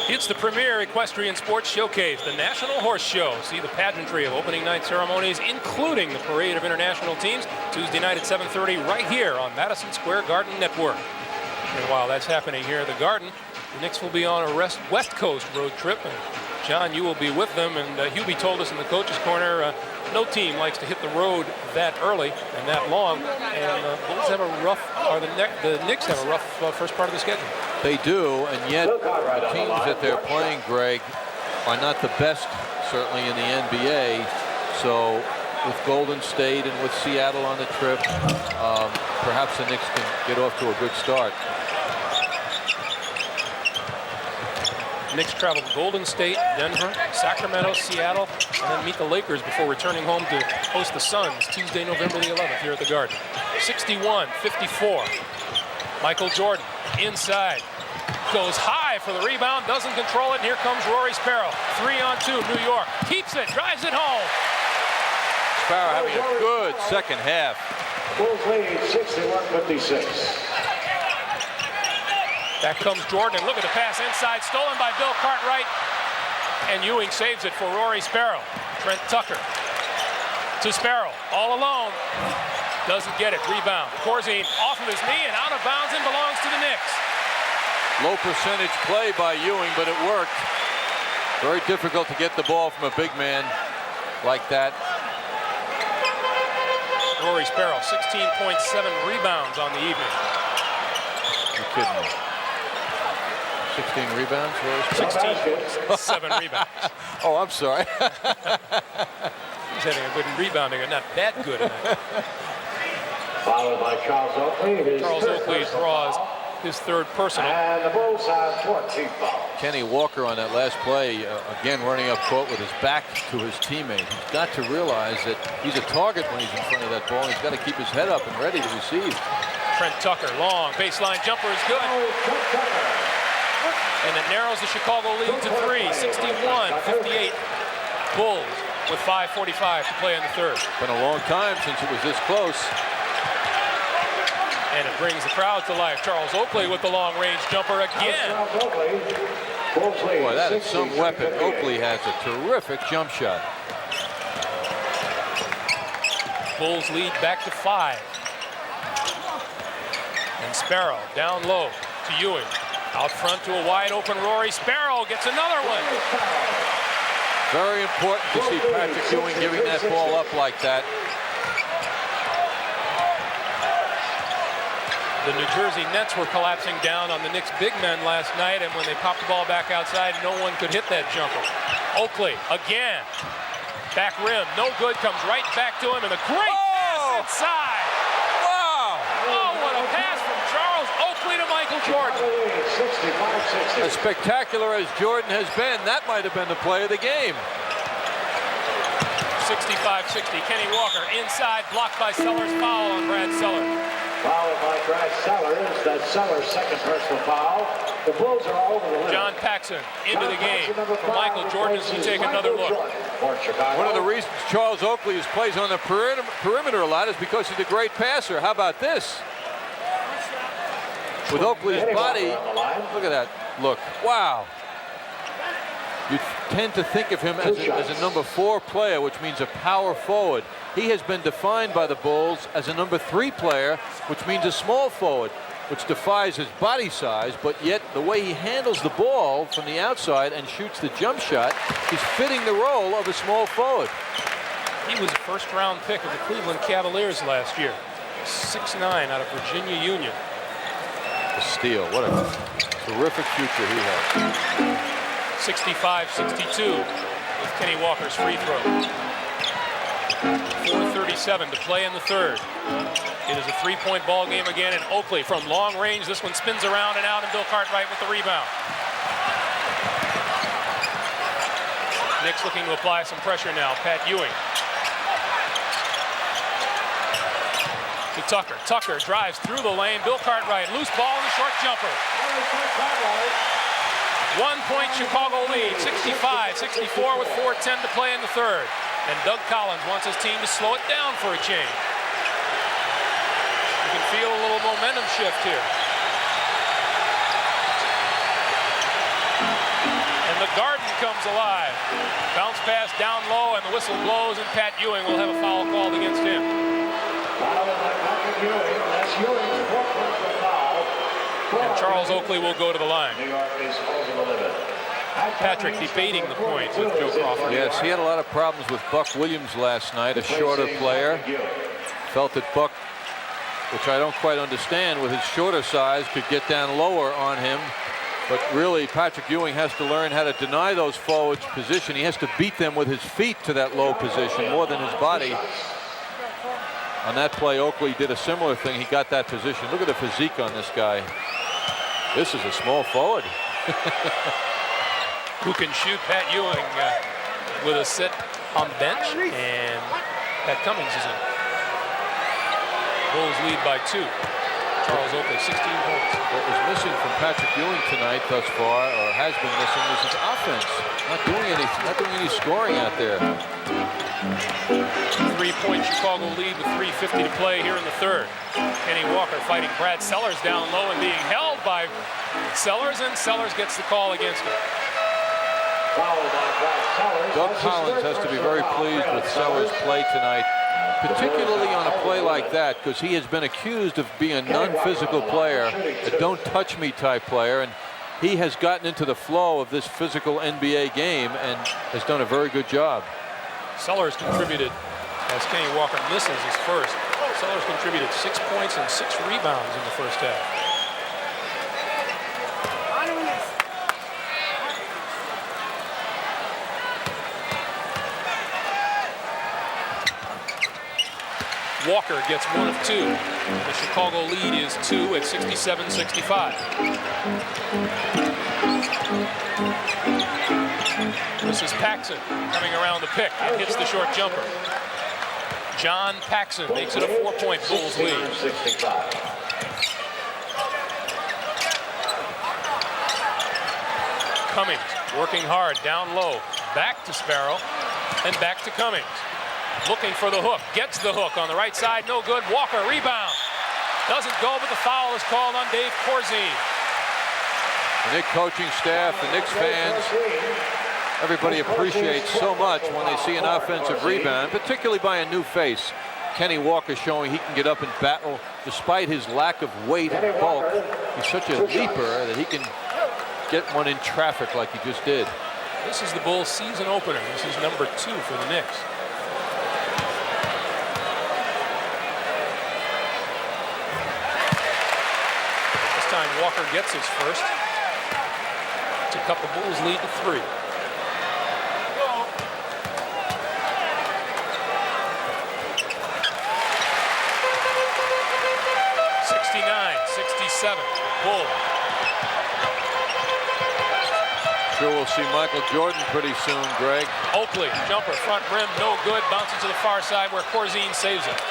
It's the premier equestrian sports showcase, the National Horse Show. See the pageantry of opening night ceremonies, including the parade of international teams, Tuesday night at 7:30 right here on Madison Square Garden Network. And while that's happening here at the Garden, the Knicks will be on a West Coast road trip. And John, you will be with them. And Hubie told us in the coach's corner No team likes to hit the road that early and that long, and the Bulls have a rough, or the Knicks have a rough first part of the schedule. They do, and yet the teams that they're playing, Greg, are not the best, certainly in the NBA. So with Golden State and with Seattle on the trip, perhaps the Knicks can get off to a good start. Knicks travel to Golden State, Denver, Sacramento, Seattle, and then meet the Lakers before returning home to host the Suns Tuesday, November the 11th here at the Garden. 61-54. Michael Jordan inside. Goes high for the rebound, doesn't control it, and here comes Rory Sparrow. 3-on-2, New York. Keeps it, drives it home. Sparrow having a good second half. Bulls lead 61-56. Back comes Jordan, and look at the pass inside, stolen by Bill Cartwright, and Ewing saves it for Rory Sparrow. Trent Tucker to Sparrow, all alone, doesn't get it, rebound. Corzine off of his knee and out of bounds and belongs to the Knicks. Low percentage play by Ewing, but it worked. Very difficult to get the ball from a big man like that. Rory Sparrow, 16.7 rebounds on the evening. You're kidding me. 16 rebounds? 16.7 rebounds. Oh, I'm sorry. He's having a good rebounding, and not that good. Followed by Charles Oakley. Charles Oakley draws his third personal. And the Bulls have 14 fouls. Kenny Walker on that last play, again running up court with his back to his teammate. He's got to realize that he's a target when he's in front of that ball. He's got to keep his head up and ready to receive. Trent Tucker, long baseline jumper is good. And it narrows the Chicago lead to 3, 61-58. Bulls with 5:45 to play in the third. Been a long time since it was this close. And it brings the crowd to life. Charles Oakley with the long-range jumper again. Boy, that is some weapon. Oakley has a terrific jump shot. Bulls lead back to 5. And Sparrow down low to Ewing. Out front to a wide open Rory Sparrow gets another one. Very important to see Patrick Ewing giving that ball up like that. The New Jersey Nets were collapsing down on the Knicks big men last night, and when they popped the ball back outside, no one could hit that jumper. Oakley again. Back rim, no good, comes right back to him, and a great pass inside. Wow! Oh, what a pass from Charles Oakley to Michael Jordan. As spectacular as Jordan has been, that might have been the play of the game. 65-60, Kenny Walker inside, blocked by Sellers, foul on Brad Sellers. Fouled by Brad Sellers. That's Sellers' second personal foul. The Bulls are over the limit. John Paxson into the game for Michael Jordan as we take another look. One of the reasons Charles Oakley plays on the perimeter a lot is because he's a great passer. How about this? With Oakley's body, look at that look. Wow. You tend to think of him as a number 4 player, which means a power forward. He has been defined by the Bulls as a number 3 player, which means a small forward, which defies his body size, but yet the way he handles the ball from the outside and shoots the jump shot, he's fitting the role of a small forward. He was a first-round pick of the Cleveland Cavaliers last year. 6'9" out of Virginia Union. A steal. What a terrific future he has. 65-62 with Kenny Walker's free throw. 4:37 to play in the third. It is a 3-point ball game again, and Oakley from long range. This one spins around and out, and Bill Cartwright with the rebound. Knicks looking to apply some pressure now. Pat Ewing. To Tucker. Tucker drives through the lane. Bill Cartwright, loose ball and a short jumper. 1-point Chicago lead, 65-64 with 4:10 to play in the third. And Doug Collins wants his team to slow it down for a change. You can feel a little momentum shift here. And the Garden comes alive. Bounce pass down low, and the whistle blows, and Pat Ewing will have a foul called against him. And Charles Oakley will go to the line. New York is over the limit. Patrick debating the point with Joe Crawford. Yes, he had a lot of problems with Buck Williams last night, a shorter player. Felt that Buck, which I don't quite understand with his shorter size, could get down lower on him. But really, Patrick Ewing has to learn how to deny those forwards position. He has to beat them with his feet to that low position more than his body. On that play, Oakley did a similar thing. He got that position. Look at the physique on this guy. This is a small forward. Who can shoot? Pat Ewing with a sit on the bench, and Pat Cummings is in. Bulls lead by 2. Charles Oakley, 16 points. What was missing from Patrick Ewing tonight thus far, or has been missing, was his offense. Not doing any scoring out there. 3-point Chicago lead with 3:50 to play here in the third. Kenny Walker fighting Brad Sellers down low and being held by Sellers, and Sellers gets the call against him. Doug Collins has to be very pleased with Sellers' play tonight, particularly on a play like that, because he has been accused of being a non-physical player, a don't-touch-me type player, and he has gotten into the flow of this physical NBA game and has done a very good job. Sellers contributed, as Kenny Walker misses his first. Sellers contributed 6 points and 6 rebounds in the first half. Walker gets 1 of 2. The Chicago lead is 2 at 67-65. This is Paxson coming around the pick and hits the short jumper. John Paxson makes it a 4-point Bulls lead. Cummings working hard down low. Back to Sparrow and back to Cummings. Looking for the hook, gets the hook on the right side, no good. Walker, rebound. Doesn't go, but the foul is called on Dave Corzine. The Knicks coaching staff, the Knicks fans, everybody appreciates so much when they see an offensive rebound, particularly by a new face. Kenny Walker showing he can get up and battle despite his lack of weight and bulk. He's such a leaper that he can get one in traffic like he just did. This is the Bulls season opener. This is number 2 for the Knicks. Walker gets his first to cut the Bulls lead to 3. Bull. Sure we'll see Michael Jordan pretty soon, Greg. Oakley, jumper, front rim, no good. Bounces to the far side where Corzine saves it.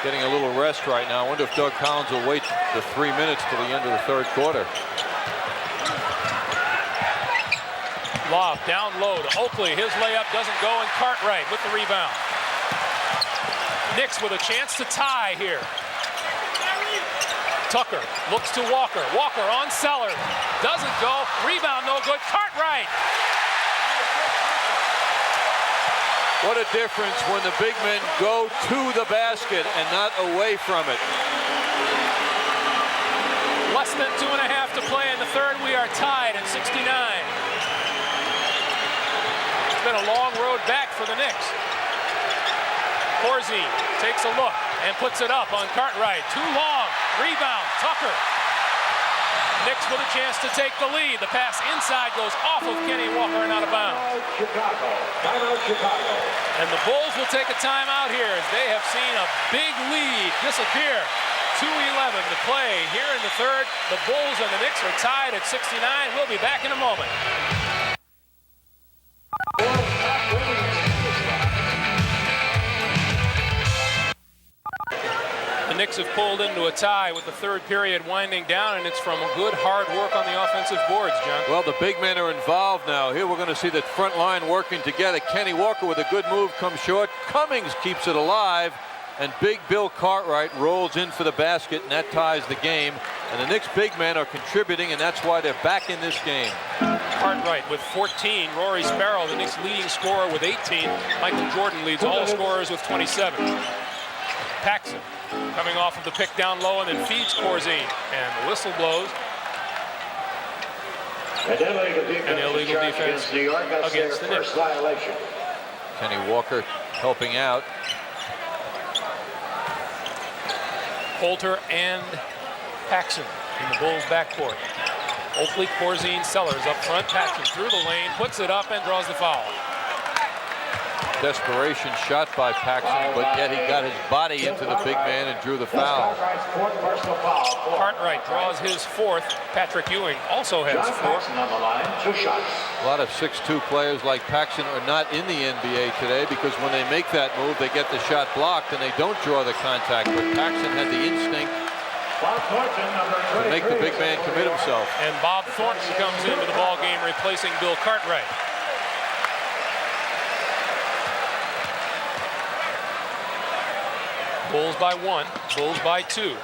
Getting a little rest right now. I wonder if Doug Collins will wait the 3 minutes till the end of the third quarter. Lob down low to Oakley. His layup doesn't go, and Cartwright with the rebound. Knicks with a chance to tie here. Tucker looks to Walker. Walker on Sellers. Doesn't go. Rebound no good. Cartwright. What a difference when the big men go to the basket and not away from it. Less than 2.5 to play in the third. We are tied at 69. It's been a long road back for the Knicks. Corzine takes a look and puts it up on Cartwright. Too long. Rebound. Tucker. Knicks with a chance to take the lead. The pass inside goes off of Kenny Walker and out of bounds. And the Bulls will take a timeout here as they have seen a big lead disappear. 2:11 to play here in the third. The Bulls and the Knicks are tied at 69. We'll be back in a moment. The Knicks have pulled into a tie with the third period winding down, and it's from good hard work on the offensive boards, John. Well, the big men are involved now. Here we're going to see the front line working together. Kenny Walker with a good move comes short. Cummings keeps it alive, and big Bill Cartwright rolls in for the basket, and that ties the game. And the Knicks big men are contributing, and that's why they're back in this game. Cartwright with 14. Rory Sparrow, the Knicks leading scorer, with 18. Michael Jordan leads all scorers with 27. Paxson coming off of the pick down low and then feeds Corzine, and the whistle blows. An illegal defense against the Knicks. Kenny Walker helping out. Coulter and Paxson in the Bulls' backcourt. Oakley, Corzine, Sellers up front. Paxson through the lane, puts it up and draws the foul. Desperation shot by Paxson, but yet he got his body into the big man and drew the foul. Cartwright draws his fourth. Patrick Ewing also has four. A lot of 6'2" players like Paxson are not in the NBA today because when they make that move, they get the shot blocked and they don't draw the contact. But Paxson had the instinct to make the big man commit himself. And Bob Thornton comes into the ball game, replacing Bill Cartwright. Bulls by 1, Bulls by 2.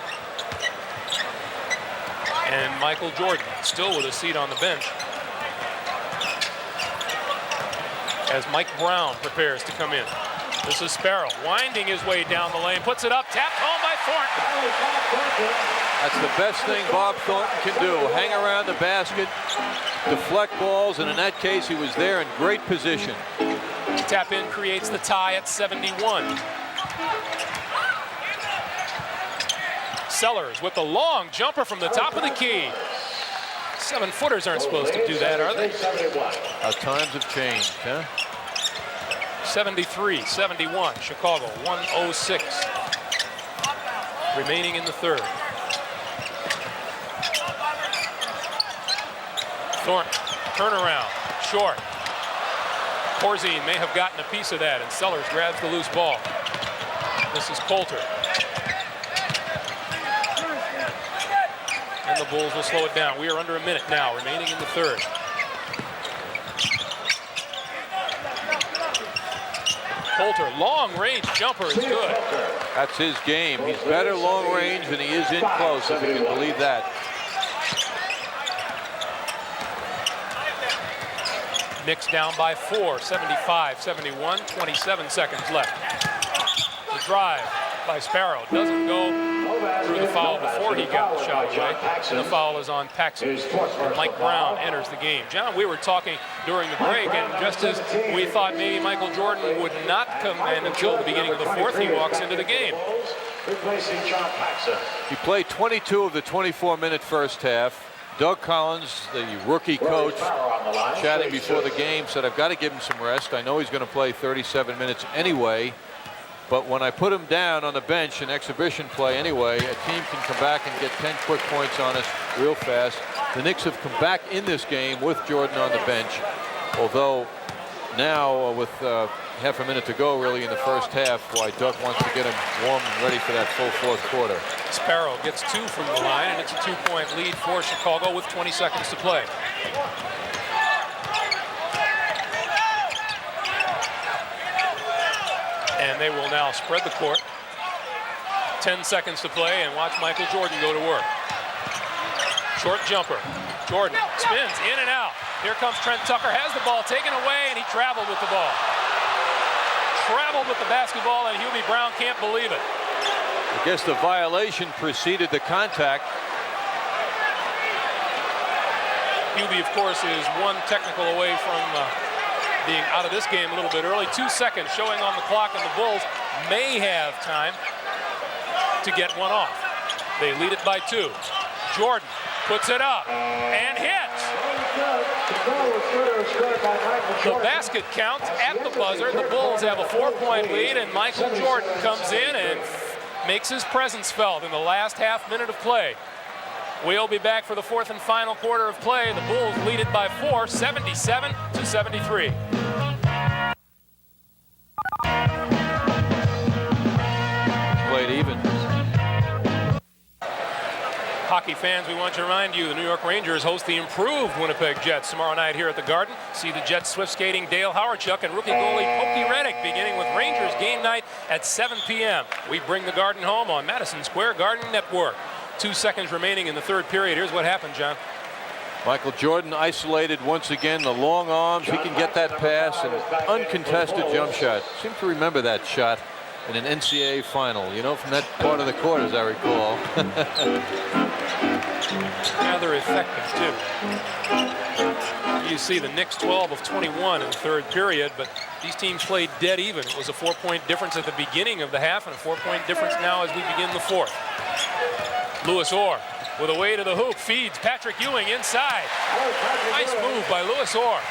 And Michael Jordan still with a seat on the bench as Mike Brown prepares to come in. This is Sparrow winding his way down the lane, puts it up, tapped home by Thornton. That's the best thing Bob Thornton can do. Hang around the basket, deflect balls, and in that case, he was there in great position. Tap in creates the tie at 71. Sellers with the long jumper from the top of the key. 7-footers aren't supposed to do that, are they? How times have changed, huh? 73-71, Chicago, 1:06 remaining in the third. Thornton, turnaround, short. Corzine may have gotten a piece of that, and Sellers grabs the loose ball. This is Coulter. And the Bulls will slow it down. We are under a minute now, remaining in the third. Coulter, long range jumper is good. That's his game. He's better long range than he is in close, if you can believe that. Knicks down by 4, 75-71, 27 seconds left. The drive by Sparrow doesn't go. Through the foul before he got the shot away. And the foul is on Paxson. And Mike Brown enters the game. John, we were talking during the break, and just as we thought maybe Michael Jordan would not come in until the beginning of the fourth, he walks into the game. He played 22 of the 24-minute first half. Doug Collins, the rookie coach, chatting before the game, said, I've got to give him some rest. I know he's going to play 37 minutes anyway. But when I put him down on the bench in exhibition play anyway, a team can come back and get 10 quick points on us real fast. The Knicks have come back in this game with Jordan on the bench, although now with half a minute to go really in the first half, why Doug wants to get him warm and ready for that full fourth quarter. Sparrow gets 2 from the line, and it's a 2-point lead for Chicago with 20 seconds to play. And they will now spread the court. 10 seconds to play, and watch Michael Jordan go to work. Short jumper. Jordan spins in and out. Here comes Trent Tucker, has the ball taken away, and he traveled with the ball. Traveled with the basketball, and Hubie Brown can't believe it. I guess the violation preceded the contact. Hubie, of course, is one technical away from being out of this game a little bit early. 2 seconds showing on the clock, and the Bulls may have time to get one off. They lead it by 2. Jordan puts it up and hits. The basket counts at the buzzer. The Bulls have a 4-point lead, and Michael Jordan comes in and makes his presence felt in the last half minute of play. We'll be back for the fourth and final quarter of play. The Bulls lead it by 4, 77-73. Played even. Hockey fans, we want to remind you the New York Rangers host the improved Winnipeg Jets tomorrow night here at the Garden. See the Jets swift skating Dale Howardchuk and rookie goalie Pokey Reddick beginning with Rangers game night at 7 p.m. We bring the Garden home on Madison Square Garden Network. 2 seconds remaining in the third period. Here's what happened, John. Michael Jordan isolated once again, the long arms. He can get that pass, and uncontested jump shot. Seem to remember that shot in an NCAA final, you know, from that part of the court, as I recall. Rather effective, too. You see the Knicks 12 of 21 in the third period, but these teams played dead even. It was a 4-point difference at the beginning of the half and a 4-point difference now as we begin the fourth. Louis Orr with a way to the hoop, feeds Patrick Ewing inside. Nice move by Louis Orr.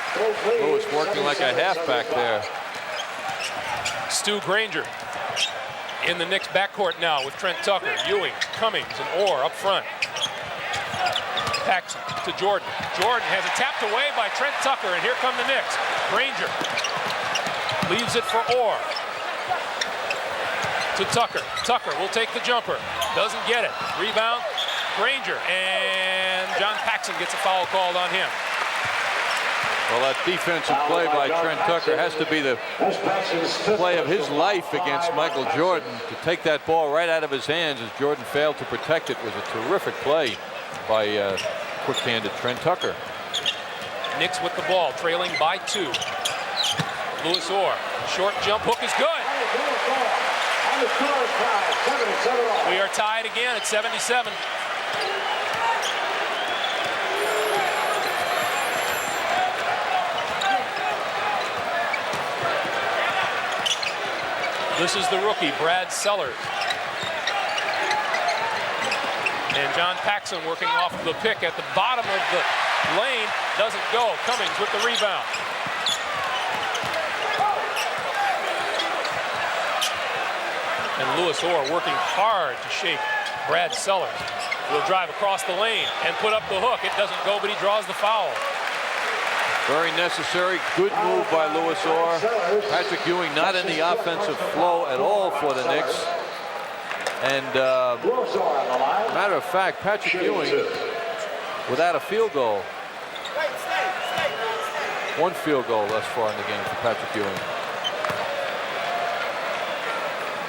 Louis working like a halfback there. Stu Granger in the Knicks backcourt now with Trent Tucker, Ewing, Cummings, and Orr up front. Paxson to Jordan. Jordan has it tapped away by Trent Tucker, and here come the Knicks. Granger leaves it for Orr. To Tucker. Tucker will take the jumper. Doesn't get it. Rebound, Granger, and John Paxson gets a foul called on him. Well, that defensive play by Trent Tucker has to be the play of his life against Michael Jordan. To take that ball right out of his hands as Jordan failed to protect it was a terrific play by quick-handed Trent Tucker. Knicks with the ball, trailing by 2. Louis Orr, short jump hook is good. We are tied again at 77. This is the rookie, Brad Sellers. And John Paxson working off of the pick at the bottom of the lane. Doesn't go. Cummings with the rebound. And Louis Orr working hard to shake Brad Sellers. He'll drive across the lane and put up the hook. It doesn't go, but he draws the foul. Very necessary. Good move by Louis Orr. Patrick Ewing not in the offensive flow at all for the Knicks. And matter of fact, Patrick Ewing without a field goal. One field goal thus far in the game for Patrick Ewing.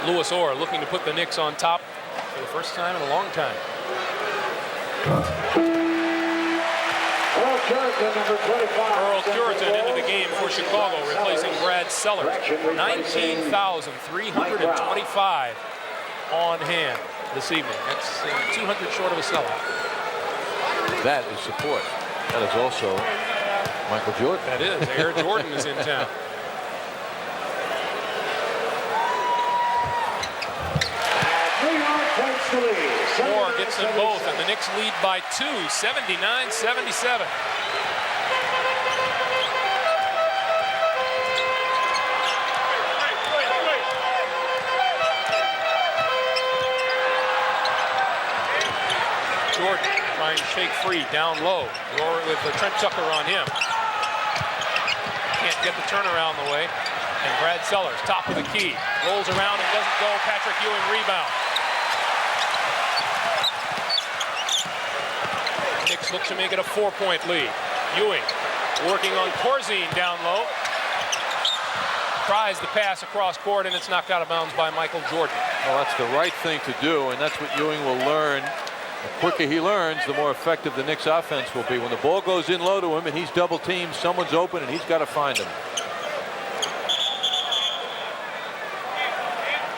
Louis Orr looking to put the Knicks on top for the first time in a long time. Earl Curitan into the game for Chicago, replacing Brad Sellers. 19,325 on hand this evening. That's 200 short of a sellout. That is support. That is also Michael Jordan. That is. Air Jordan is in town. Moore gets them both, and the Knicks lead by 2, 79-77. Jordan trying to shake free down low. With Trent Tucker on him. Can't get the turnaround the way. And Brad Sellers, top of the key. Rolls around and doesn't go. Patrick Ewing rebound. Knicks look to make it a 4-point lead. Ewing working on Corzine down low. Tries the pass across court, and it's knocked out of bounds by Michael Jordan. Well, that's the right thing to do, and that's what Ewing will learn. The quicker he learns, the more effective the Knicks offense will be. When the ball goes in low to him and he's double teamed, someone's open and he's got to find him.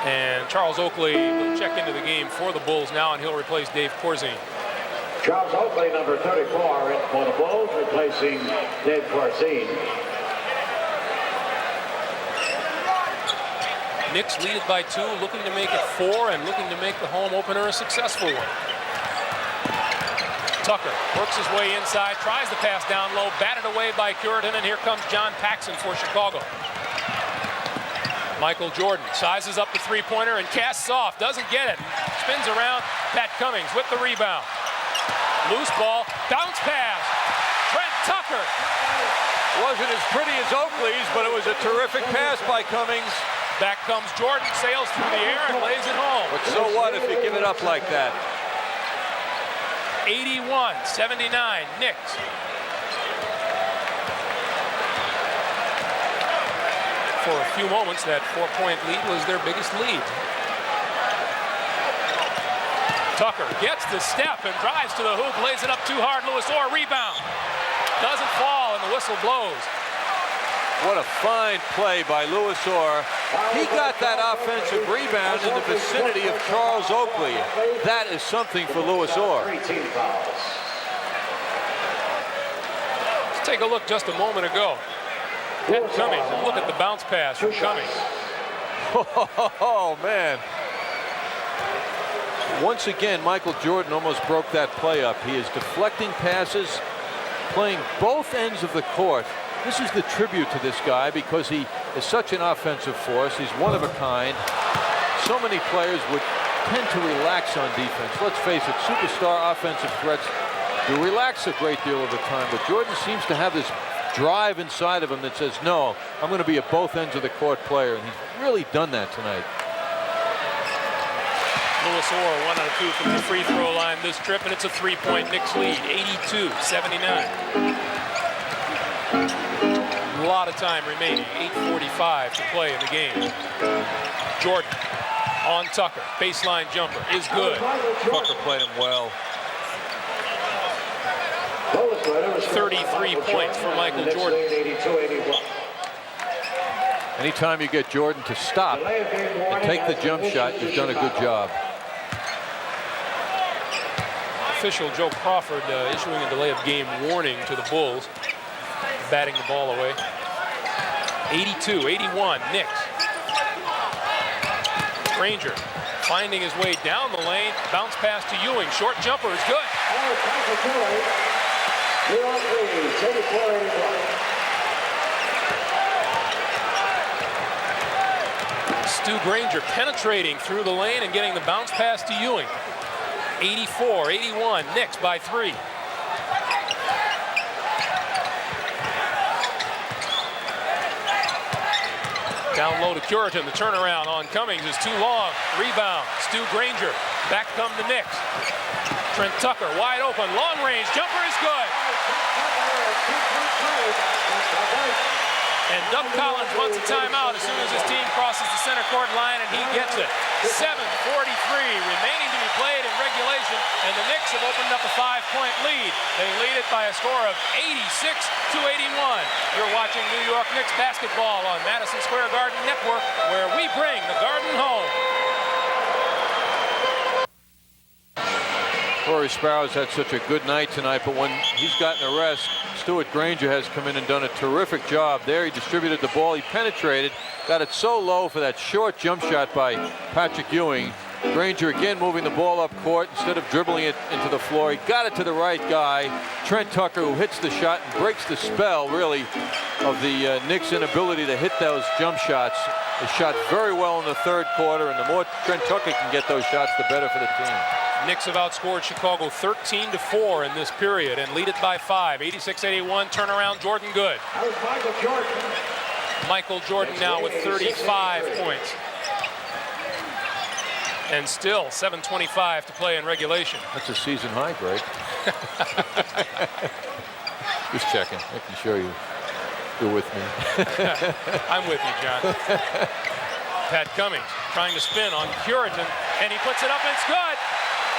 And Charles Oakley will check into the game for the Bulls now, and he'll replace Dave Corzine. Charles Oakley, number 34, in for the Bulls, replacing Dave Corzine. Knicks lead it by 2, looking to make it 4, and looking to make the home opener a successful one. Tucker works his way inside, tries the pass down low, batted away by Curitan, and here comes John Paxson for Chicago. Michael Jordan sizes up the three-pointer and casts off, doesn't get it. Spins around, Pat Cummings with the rebound. Loose ball, bounce pass. Trent Tucker. Wasn't as pretty as Oakley's, but it was a terrific pass by Cummings. Back comes Jordan, sails through the air and lays it home. But so what if you give it up like that? 81-79, Knicks. For a few moments, that 4-point lead was their biggest lead. Tucker gets the step and drives to the hoop, lays it up too hard. Louis Orr, rebound. Doesn't fall, and the whistle blows. What a fine play by Louis Orr. He got that offensive rebound in the vicinity of Charles Oakley. That is something for Louis Orr. Let's take a look just a moment ago. Pat Cummings, and look at the bounce pass from Cummings. Oh, man. Once again, Michael Jordan almost broke that play up. He is deflecting passes, playing both ends of the court. This is the tribute to this guy because he is such an offensive force. He's one of a kind. So many players would tend to relax on defense. Let's face it, superstar offensive threats do relax a great deal of the time, but Jordan seems to have this drive inside of him that says, no, I'm going to be a both ends of the court player, and he's really done that tonight. Louis Orr, 1 out of 2 from the free throw line this trip, and it's a 3-point Knicks lead, 82-79. A lot of time remaining, 8:45 to play in the game. Jordan on Tucker, baseline jumper is good. Tucker played him well. 33 points for Michael Jordan. Anytime you get Jordan to stop and take the jump shot, you've done a good job. Official Joe Crawford issuing a delay of game warning to the Bulls, batting the ball away. 82-81 Knicks. Granger finding his way down the lane, bounce pass to Ewing, short jumper is good. Stu Granger penetrating through the lane and getting the bounce pass to Ewing. 84-81, Knicks by 3. Down low to Curitan, the turnaround on Cummings is too long. Rebound, Stu Granger, back come the Knicks. Trent Tucker wide open, long range, jumper is good. And Doug Collins wants a timeout as soon as his team crosses the center court line, and he gets it. 7:43 remaining to be played in regulation, and the Knicks have opened up a 5-point lead. They lead it by a score of 86-81. You're watching New York Knicks basketball on Madison Square Garden Network, where we bring the Garden home. Corey Sparrows had such a good night tonight, but when he's gotten a rest, Stuart Granger has come in and done a terrific job there. He distributed the ball, he penetrated, got it so low for that short jump shot by Patrick Ewing. Granger again moving the ball up court instead of dribbling it into the floor. He got it to the right guy, Trent Tucker, who hits the shot and breaks the spell, really, of the Knicks' inability to hit those jump shots. They shot very well in the third quarter, and the more Trent Tucker can get those shots, the better for the team. Knicks have outscored Chicago 13-4 in this period and lead it by 5. 86-81, turnaround, Jordan good. Michael Jordan now with 35 points. And still 7:25 to play in regulation. That's a season high, Greg. Just checking, making sure you're with me. I'm with you, John. Pat Cummings trying to spin on Curitan, and he puts it up, and it's good.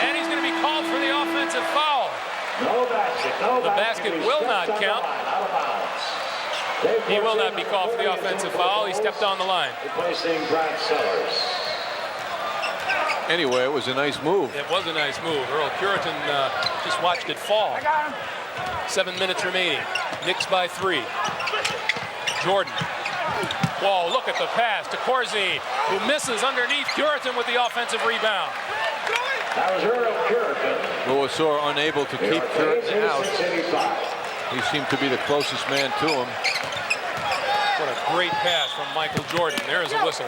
And he's going to be called for the offensive foul. The basket will not count. He will not be called for the offensive foul. He stepped on the line. Anyway, it was a nice move. It was a nice move. Earl Curitan just watched it fall. 7 minutes remaining. Knicks by 3. Jordan. Whoa, look at the pass to Corzine, who misses underneath Curitan with the offensive rebound. That was Earl Curitan. Louis Orr unable to keep Curitan out. He seemed to be the closest man to him. What a great pass from Michael Jordan. There's a whistle.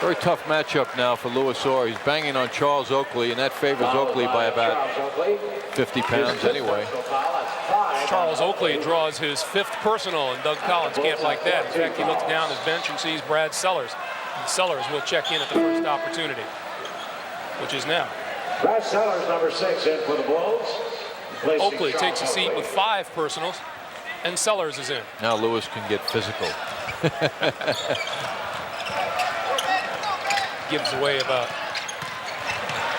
Very tough matchup now for Louis Orr. He's banging on Charles Oakley, and that favors Oakley by about 50 pounds anyway. Charles Oakley draws his 5th personal, and Doug Collins can't like that. In fact, he looks down his bench and sees Brad Sellers. And Sellers will check in at the first opportunity, which is now. Brad Sellers, number 6, in for the Bulls. Oakley takes a seat with 5 personals, and Sellers is in. Now Lewis can get physical. Gives away about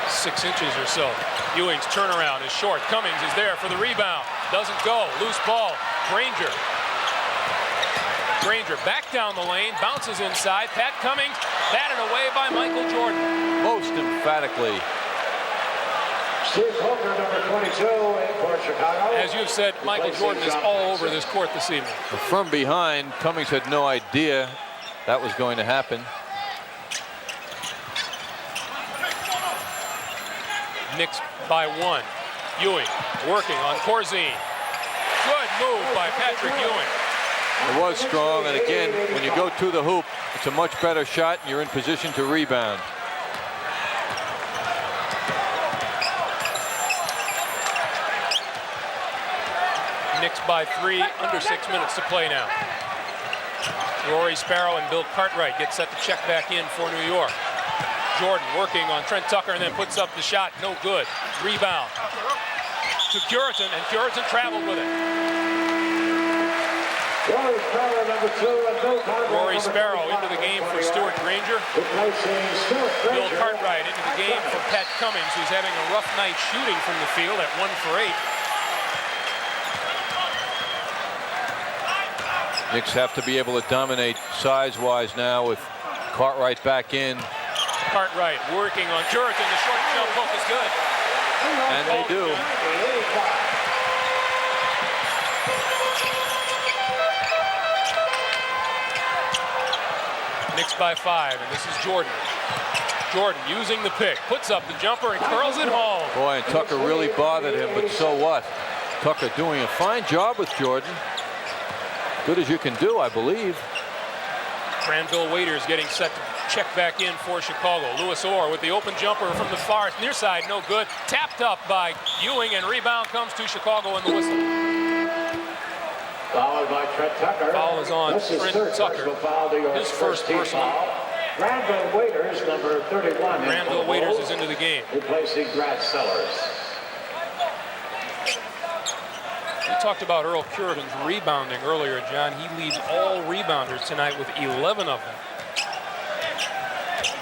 6 inches or so. Ewing's turnaround is short. Cummings is there for the rebound. Doesn't go. Loose ball. Granger. Granger back down the lane, bounces inside. Pat Cummings batted away by Michael Jordan. Most emphatically. Steve Coulter, number 22, in for Chicago. As you've said, Michael Jordan is all over this court this evening. From behind, Cummings had no idea that was going to happen. Knicks by 1. Ewing working on Corzine. Good move by Patrick Ewing. It was strong, and again, when you go to the hoop, it's a much better shot, and you're in position to rebound. Knicks by 3, under 6 minutes to play now. Rory Sparrow and Bill Cartwright get set to check back in for New York. Jordan working on Trent Tucker and then puts up the shot. No good. Rebound to Curitan, and Curitan traveled with it. Rory Sparrow, number 2, and Bill Cartwright. Rory Sparrow into the game for Stuart Granger. Bill Cartwright into the game for Pat Cummings, who's having a rough night shooting from the field at 1 for 8. Knicks have to be able to dominate size-wise now with Cartwright back in. Cartwright working on Curitan. The short jump hook is good. And they do. Knicks by 5, and this is Jordan. Jordan using the pick, puts up the jumper and curls it home. Boy, and Tucker really bothered him, but so what? Tucker doing a fine job with Jordan. Good as you can do, I believe. Granville Waiters getting set to check back in for Chicago. Louis Orr with the open jumper from the far near side, no good. Tapped up by Ewing, and rebound comes to Chicago in the whistle. Fouled by Trent Tucker. Foul is on Trent Tucker. His first personal. Granville Waiters, number 31. Granville Waiters is into the game. Replacing Brad Sellers. We talked about Earl Curitan's rebounding earlier, John. He leads all rebounders tonight with 11 of them.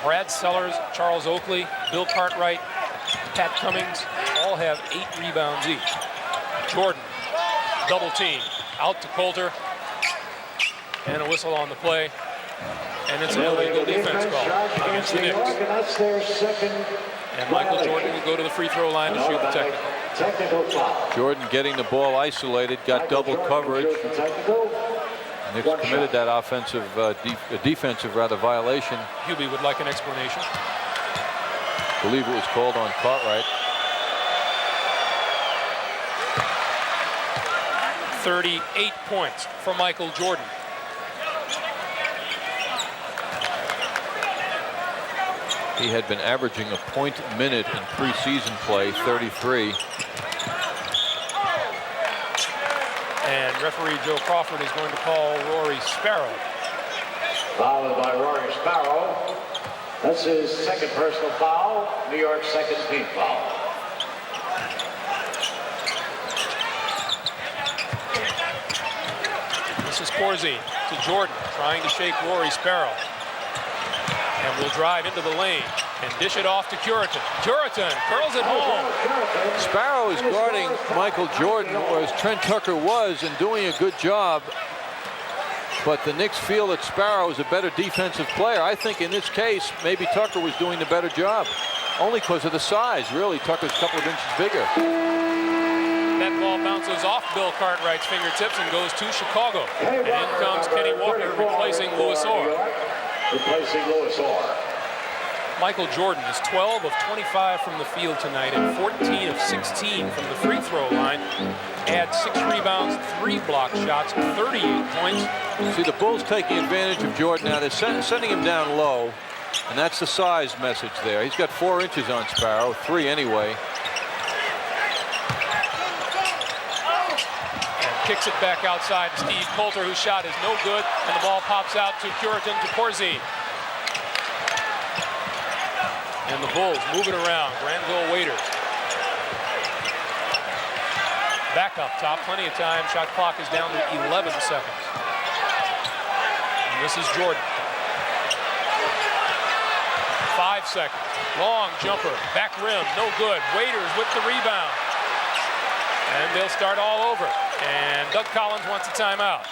Brad Sellers, Charles Oakley, Bill Cartwright, Pat Cummings all have 8 rebounds each. Jordan, double team, out to Coulter, and a whistle on the play. And it's an illegal defense call against the Knicks. And Michael Jordan will go to the free throw line to shoot the technical. Jordan getting the ball isolated, got double coverage. Knicks committed that offensive, defensive violation. Hubie would like an explanation. I believe it was called on Cartwright. 38 points for Michael Jordan. He had been averaging a point a minute in preseason play, 33. And referee Joe Crawford is going to call Rory Sparrow. Fouled by Rory Sparrow. That's his second personal foul. New York's second team foul. This is Corzine to Jordan, trying to shake Rory Sparrow. And will drive into the lane and dish it off to Curitan. Curitan curls it home. Sparrow is guarding Michael Jordan, whereas Trent Tucker was, and doing a good job. But the Knicks feel that Sparrow is a better defensive player. I think in this case, maybe Tucker was doing the better job. Only because of the size, really. Tucker's a couple of inches bigger. That ball bounces off Bill Cartwright's fingertips and goes to Chicago. And in comes Kenny Walker replacing Louis Orr. Replacing Louis Orr. Michael Jordan is 12 of 25 from the field tonight and 14 of 16 from the free throw line. Adds 6 rebounds, 3 block shots, 38 points. See, the Bulls taking advantage of Jordan now. They're sending him down low, and that's the size message there. He's got 4 inches on Sparrow, 3 anyway. And kicks it back outside to Steve Coulter, whose shot is no good, and the ball pops out to Curitan to Corzine. And the Bulls moving around. Granville Waiters. Back up top, plenty of time. Shot clock is down to 11 seconds. And this is Jordan. 5 seconds. Long jumper, back rim, no good. Waiters with the rebound. And they'll start all over. And Doug Collins wants a timeout.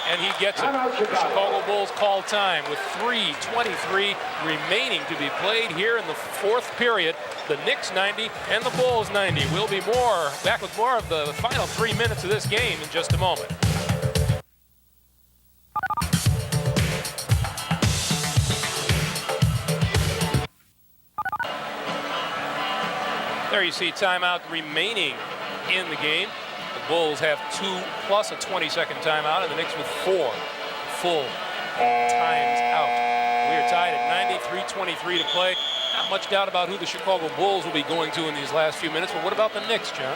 and he gets it. The Chicago Bulls call time with 3:23 remaining to be played here in the fourth period. The Knicks 90 and the Bulls 90. We'll be back with more of the final 3 minutes of this game in just a moment. There you see timeout remaining in the game. The Bulls have 2 plus a 20-second timeout, and the Knicks with 4 full times out. We are tied at 93:23 to play. Not much doubt about who the Chicago Bulls will be going to in these last few minutes, but what about the Knicks, John?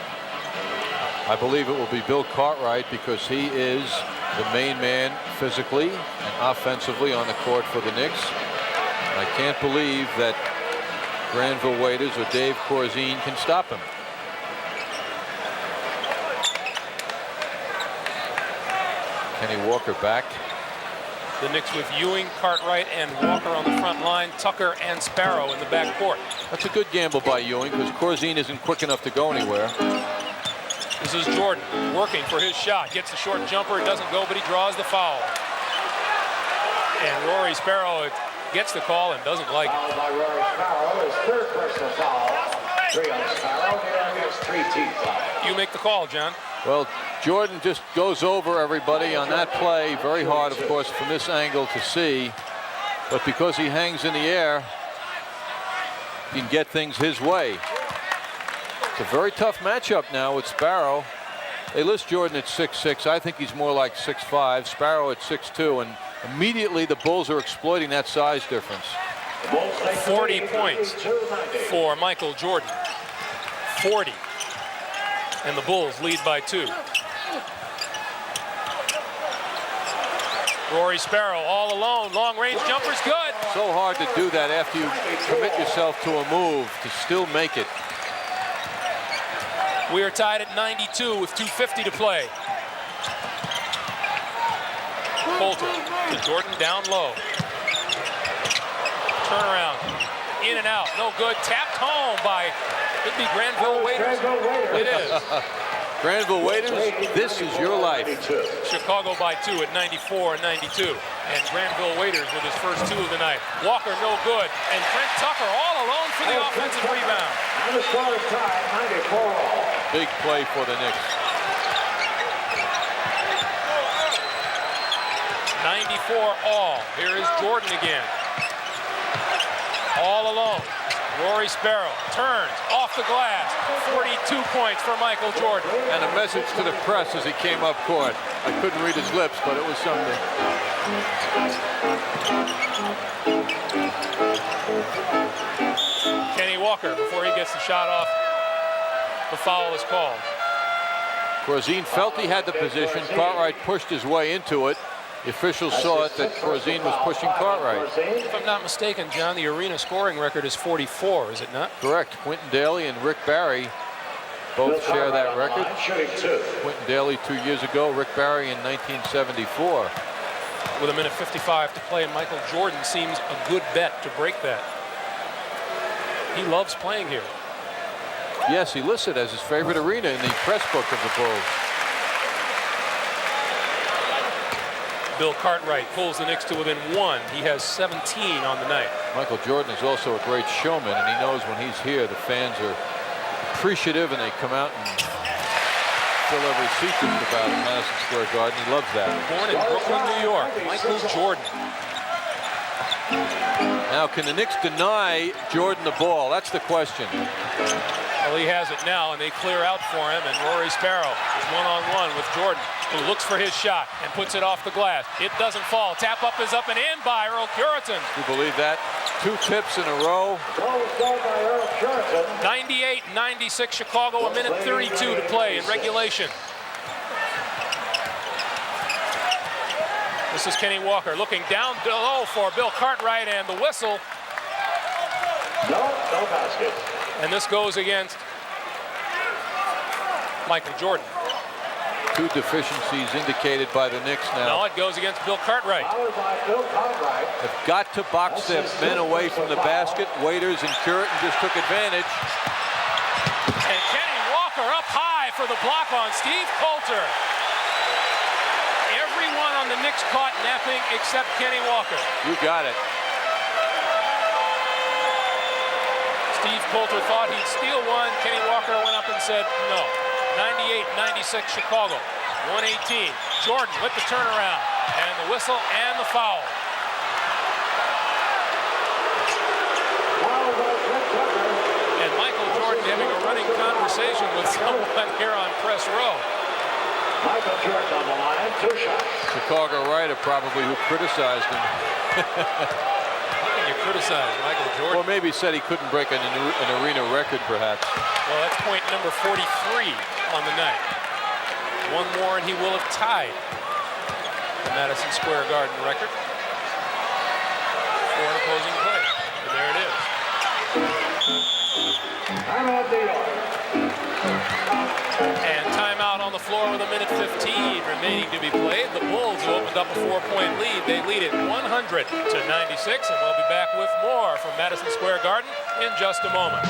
I believe it will be Bill Cartwright because he is the main man physically and offensively on the court for the Knicks. I can't believe that Granville Waiters or Dave Corzine can stop him. Kenny Walker back. The Knicks with Ewing, Cartwright, and Walker on the front line. Tucker and Sparrow in the back court. That's a good gamble by Ewing because Corzine isn't quick enough to go anywhere. This is Jordan working for his shot. Gets the short jumper. It doesn't go, but he draws the foul. And Rory Sparrow gets the call and doesn't like it. Foul by Rory Sparrow, his third personal foul. 3 on Sparrow, here against 3 team foul. You make the call, John. Well, Jordan just goes over everybody on that play. Very hard, of course, from this angle to see. But because he hangs in the air, he can get things his way. It's a very tough matchup now with Sparrow. They list Jordan at 6'6". I think he's more like 6'5". Sparrow at 6'2". And immediately the Bulls are exploiting that size difference. 40 points for Michael Jordan. 40. And the Bulls lead by 2. Rory Sparrow all alone. Long-range jumper's good. So hard to do that after you commit yourself to a move to still make it. We are tied at 92 with 2:50 to play. Coulter to Jordan down low. Turnaround. In and out. No good. Tapped home by, could be Granville Waiters. It is. Granville Waiters, this is your life. Chicago by 2 at 94-92. And Granville Waiters with his first 2 of the night. Walker no good. And Trent Tucker all alone for the offensive rebound. And the score is tied, 94. Big play for the Knicks. 94 all. Here is Jordan again. All alone. Rory Sparrow turns off the glass. 42 points for Michael Jordan. And a message to the press as he came up court. I couldn't read his lips, but it was something. Kenny Walker, before he gets the shot off, the foul is called. Corzine felt he had the position. Cartwright pushed his way into it. The officials saw it that Corzine was pushing Cartwright. If I'm not mistaken, John, the arena scoring record is 44, is it not? Correct. Quentin Daly and Rick Barry both share that record. Quentin Daly 2 years ago, Rick Barry in 1974. With a minute 55 to play, and Michael Jordan seems a good bet to break that. He loves playing here. Yes, he listed as his favorite arena in the press book of the Bulls. Bill Cartwright pulls the Knicks to within 1. He has 17 on the night. Michael Jordan is also a great showman, and he knows when he's here, the fans are appreciative, and they come out and fill every seat just about at Madison Square Garden. He loves that. Born in Brooklyn, New York, Michael Jordan. Now, can the Knicks deny Jordan the ball? That's the question. Well, he has it now, and they clear out for him, and Rory Sparrow is one-on-one with Jordan, who looks for his shot and puts it off the glass. It doesn't fall. Tap up is up and in by Earl Curitan. You believe that? 2 tips in a row. 98-96 Chicago, a minute 32 to play in regulation. This is Kenny Walker looking down low for Bill Cartwright, and the whistle. No basket. And this goes against Michael Jordan. 2 deficiencies indicated by the Knicks now. No, it goes against Bill Cartwright. They've got to box their men away from the basket. Waiters and Curitan just took advantage. And Kenny Walker up high for the block on Steve Coulter. Everyone found the Knicks caught napping except Kenny Walker. You got it. Steve Coulter thought he'd steal one. Kenny Walker went up and said no. 98-96 Chicago. 118. Jordan with the turnaround and the whistle and the foul. And Michael Jordan having a running conversation with someone here on press row. Michael Jordan on the line, 2 shots. Chicago writer probably who criticized him. How can you criticize Michael Jordan? Or maybe said he couldn't break an arena record, perhaps. Well, that's point number 43 on the night. One more and he will have tied the Madison Square Garden record for an opposing play. And there it is. Timeout, New York. And timeout on the floor with 1:15 remaining to be played. The Bulls have opened up a 4-point lead. They lead it 100-96, and we'll be back with more from Madison Square Garden in just a moment.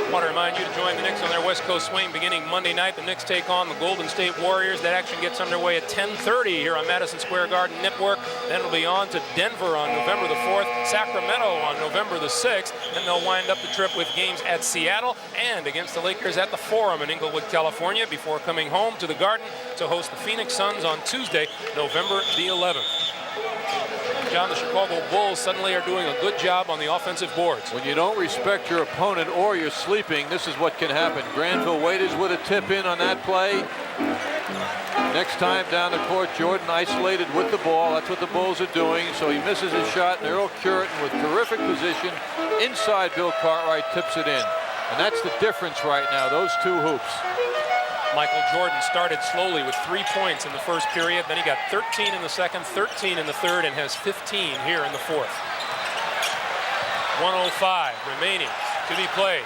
I want to remind you to join the Knicks on their West Coast swing beginning Monday night. The Knicks take on the Golden State Warriors. That action gets underway at 10:30 here on Madison Square Garden Network. Then it'll be on to Denver on November the 4th, Sacramento on November the 6th, and they'll wind up the trip with games at Seattle and against the Lakers at the Forum in Inglewood, California, before coming home to the Garden to host the Phoenix Suns on Tuesday, November the 11th. John, the Chicago Bulls suddenly are doing a good job on the offensive boards. When you don't respect your opponent or you're sleeping, this is what can happen. Granville Waiters with a tip in on that play. Next time down the court, Jordan isolated with the ball. That's what the Bulls are doing. So he misses his shot, and Earl Curitin with terrific position inside Bill Cartwright tips it in. And that's the difference right now, those two hoops. Michael Jordan started slowly with 3 points in the first period. Then he got 13 in the second, 13 in the third, and has 15 here in the fourth. 1:05 remaining to be played.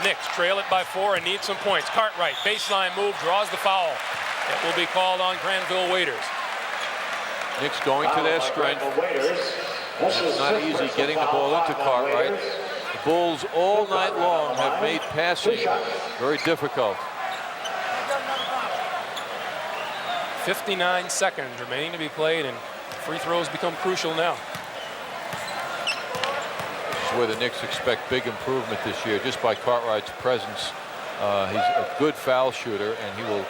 Knicks trail it by 4 and need some points. Cartwright, baseline move, draws the foul. It will be called on Granville Waiters. Knicks going to their strength. It's not easy getting the ball into Cartwright. The Bulls all night long have made passing very difficult. 59 seconds remaining to be played, and free throws become crucial now. This is where the Knicks expect big improvement this year, just by Cartwright's presence. He's a good foul shooter, and he will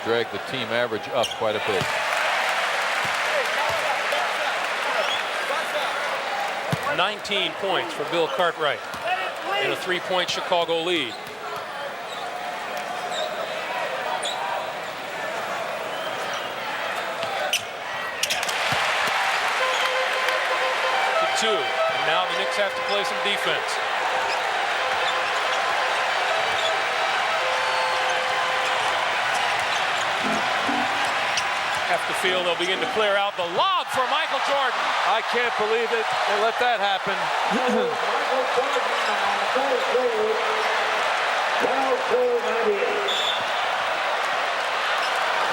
drag the team average up quite a bit. $19 points for Bill Cartwright in a 3-point Chicago lead. Two. And now the Knicks have to play some defense. Have to feel they'll begin to clear out. The lob for Michael Jordan. I can't believe it. They let that happen.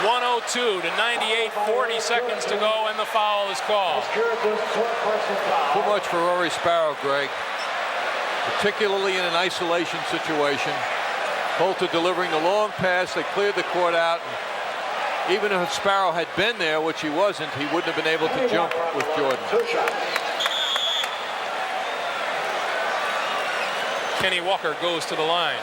102-98, 40 seconds to go, and the foul is called. Too much for Rory Sparrow, Greg, particularly in an isolation situation. Coulter delivering the long pass. They cleared the court out. Even if Sparrow had been there, which he wasn't, he wouldn't have been able to jump with Jordan. Kenny Walker goes to the line.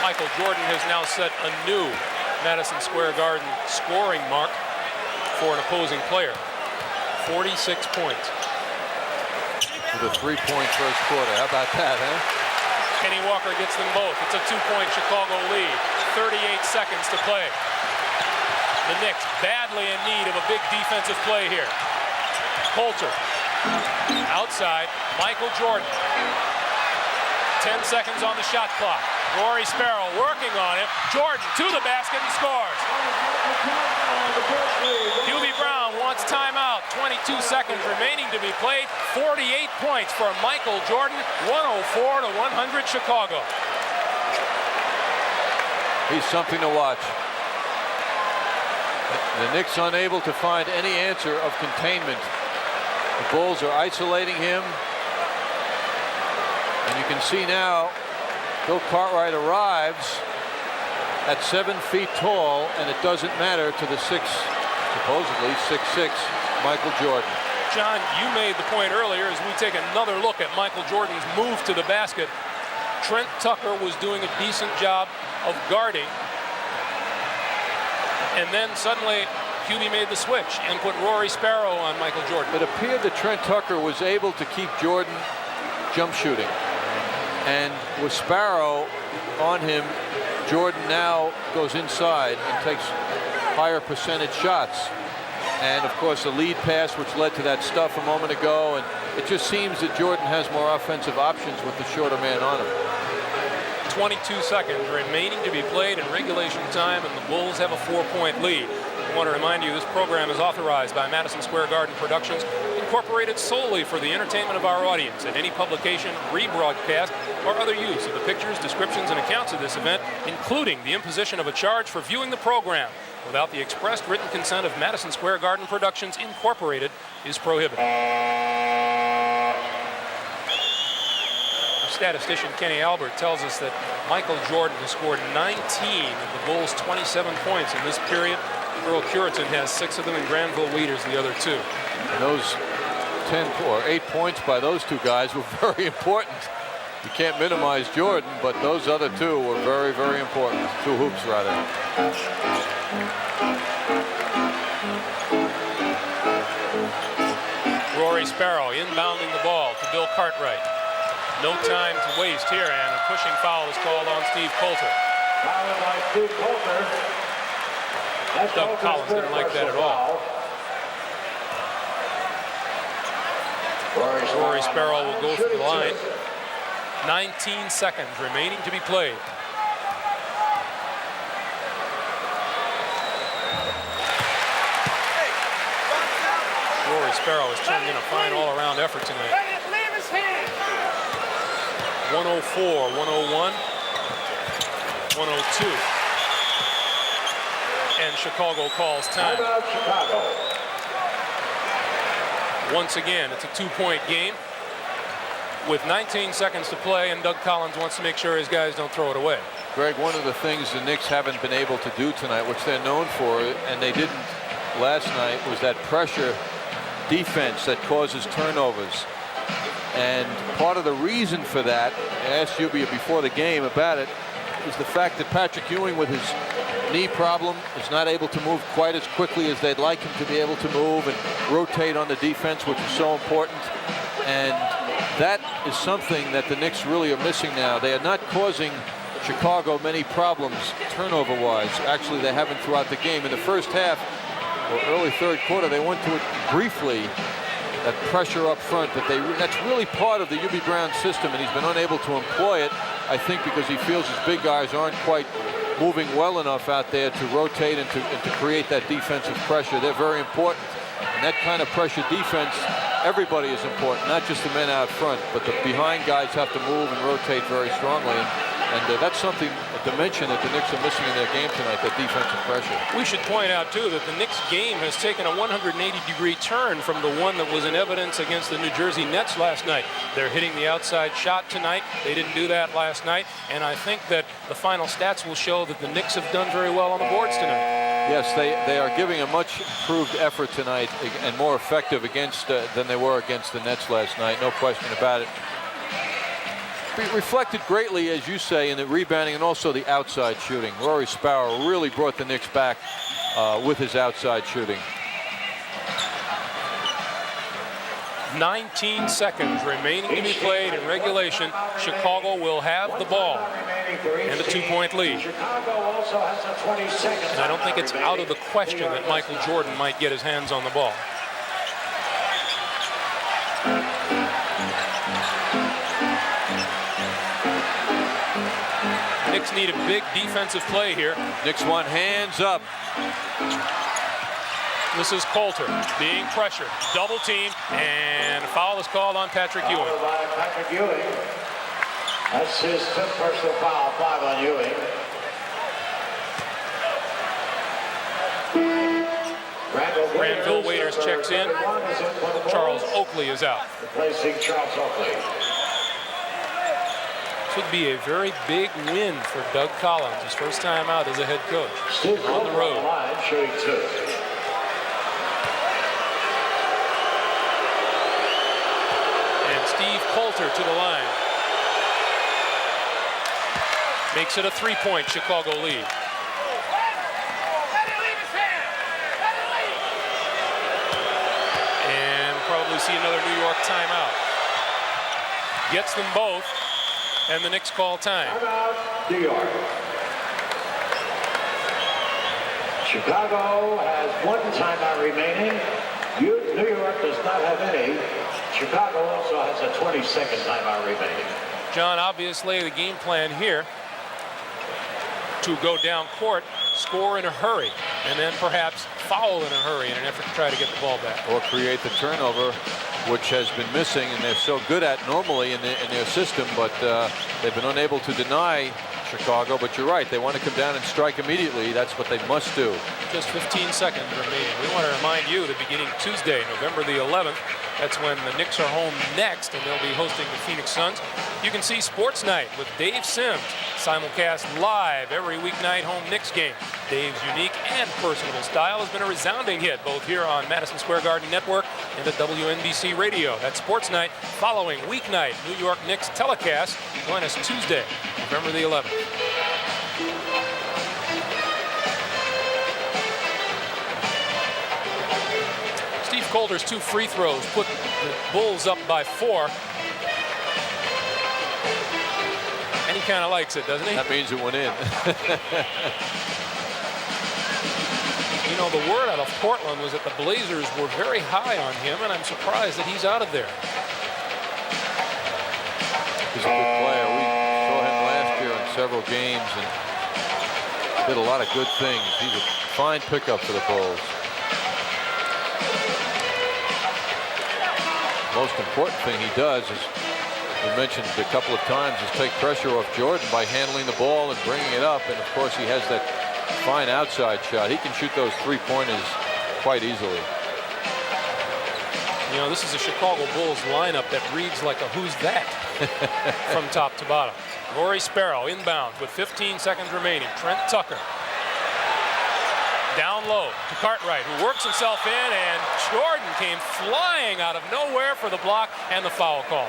Michael Jordan has now set a new Madison Square Garden scoring mark for an opposing player. 46 points. With a 3-point first quarter. How about that, huh? Kenny Walker gets them both. It's a 2-point Chicago lead. 38 seconds to play. The Knicks badly in need of a big defensive play here. Coulter. Outside. Michael Jordan. 10 seconds on the shot clock. Rory Sparrow working on it. Jordan to the basket and scores. Hubie Brown wants timeout. 22 seconds remaining to be played. 48 points for Michael Jordan. 104-100 Chicago. He's something to watch. The Knicks unable to find any answer of containment. The Bulls are isolating him. And you can see now Bill Cartwright arrives at 7 feet tall, and it doesn't matter to the supposedly 6'6" Michael Jordan. John, you made the point earlier as we take another look at Michael Jordan's move to the basket. Trent Tucker was doing a decent job of guarding. And then suddenly Hubie made the switch and put Rory Sparrow on Michael Jordan. It appeared that Trent Tucker was able to keep Jordan jump shooting. And with Sparrow on him, Jordan now goes inside and takes higher percentage shots. And of course the lead pass, which led to that stuff a moment ago, and it just seems that Jordan has more offensive options with the shorter man on him. 22 seconds remaining to be played in regulation time, and the Bulls have a 4-point lead. I want to remind you this program is authorized by Madison Square Garden Productions, incorporated solely for the entertainment of our audience, and any publication, rebroadcast, or other use of the pictures, descriptions, and accounts of this event, including the imposition of a charge for viewing the program without the expressed written consent of Madison Square Garden Productions, Incorporated, is prohibited. Statistician Kenny Albert tells us that Michael Jordan has scored 19 of the Bulls' 27 points in this period. Earl Curitan has 6 of them, and Granville Wieters the other 2. And those 10 or 8 points by those two guys were very important. You can't minimize Jordan, but those other 2 were very, very important. 2 hoops, rather. Rory Sparrow inbounding the ball to Bill Cartwright. No time to waste here, and a pushing foul is called on Steve Coulter. Foul by Steve Coulter. Doug Collins didn't like that at all. Rory Sparrow will go for the line. 19 seconds remaining to be played. Rory Sparrow has turned in a fine all-around effort tonight. 104, 101, 102. And Chicago calls time. Once again, it's a 2-point game with 19 seconds to play, and Doug Collins wants to make sure his guys don't throw it away. Greg, one of the things the Knicks haven't been able to do tonight, which they're known for, and they didn't last night, was that pressure defense that causes turnovers. And part of the reason for that, I asked you before the game about it, is the fact that Patrick Ewing, with his knee problem, is not able to move quite as quickly as they'd like him to be able to move and rotate on the defense, which is so important. And that is something that the Knicks really are missing now. They are not causing Chicago many problems turnover-wise. Actually, they haven't throughout the game. In the first half, or early third quarter, they went to it briefly, that pressure up front, but that's really part of the Hubie Brown system, and he's been unable to employ it, I think, because he feels his big guys aren't quite moving well enough out there to rotate and to create that defensive pressure. They're very important. And that kind of pressure defense, everybody is important, not just the men out front, but the behind guys have to move and rotate very strongly. And that's something, a dimension that the Knicks are missing in their game tonight, that defensive pressure. We should point out, too, that the Knicks game has taken a 180-degree turn from the one that was in evidence against the New Jersey Nets last night. They're hitting the outside shot tonight. They didn't do that last night. And I think that the final stats will show that the Knicks have done very well on the boards tonight. Yes, they are giving a much improved effort tonight and more effective against than they were against the Nets last night. No question about it. Reflected greatly, as you say, in the rebounding and also the outside shooting. Rory Sparrow really brought the Knicks back with his outside shooting. 19 seconds remaining to be played in regulation. Chicago will have the ball and a 2-point lead. And I don't think it's out of the question that Michael Jordan might get his hands on the ball. Knicks need a big defensive play here. Knicks want hands up. This is Coulter being pressured, double team, and a foul is called on Patrick Ewing. Patrick Ewing. That's his 5th personal foul, 5 on Ewing. Granville Waiters checks in. Charles Oakley is out. Replacing Charles Oakley. This would be a very big win for Doug Collins, his first time out as a head coach on the road. Shooting 2. And Steve Coulter to the line. Makes it a 3-point Chicago lead. And probably see another New York timeout. Gets them both, and the Knicks call time. Timeout, New York. Chicago has 1 timeout remaining. New York does not have any. Chicago also has a 22nd timeout remaining. John, obviously the game plan here to go down court, score in a hurry, and then perhaps foul in a hurry in an effort to try to get the ball back. Or create the turnover, which has been missing, and they're so good at normally in their system, but they've been unable to deny Chicago. But you're right, they want to come down and strike immediately. That's what they must do. Just 15 seconds remaining. We want to remind you that beginning Tuesday, November the 11th, that's when the Knicks are home next, and they'll be hosting the Phoenix Suns. You can see Sports Night with Dave Sims, simulcast live every weeknight home Knicks game. Dave's unique and personable style has been a resounding hit both here on Madison Square Garden Network and at WNBC Radio. That's Sports Night following weeknight New York Knicks telecast. Join us Tuesday, November the 11th. Steve Coulter's 2 free throws put the Bulls up by 4. And he kind of likes it, doesn't he? That means it went in. You know, the word out of Portland was that the Blazers were very high on him, and I'm surprised that he's out of there. He's a good player. We saw him last year in several games and did a lot of good things. He's a fine pickup for the Bulls. Most important thing he does is, we mentioned a couple of times, is take pressure off Jordan by handling the ball and bringing it up. And of course, he has that fine outside shot. He can shoot those 3-pointers quite easily. You know, this is a Chicago Bulls lineup that reads like a who's that from top to bottom. Rory Sparrow inbound with 15 seconds remaining. Trent Tucker down low to Cartwright, who works himself in, and Jordan came flying out of nowhere for the block and the foul call.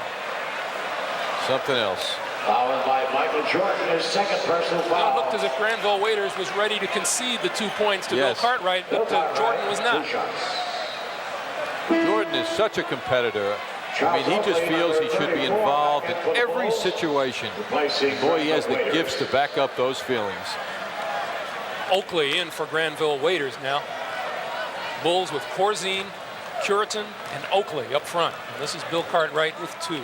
Something else. Fouled by Michael Jordan, his second personal foul. It looked as if Granville Waiters was ready to concede the 2 points to Bill Cartwright, but Jordan was not. Jordan is such a competitor. I mean, he just feels he should be involved in every situation. Boy, he has the gifts to back up those feelings. Oakley in for Granville Waiters now. Bulls with Corzine, Curitan, and Oakley up front. And this is Bill Cartwright with 2.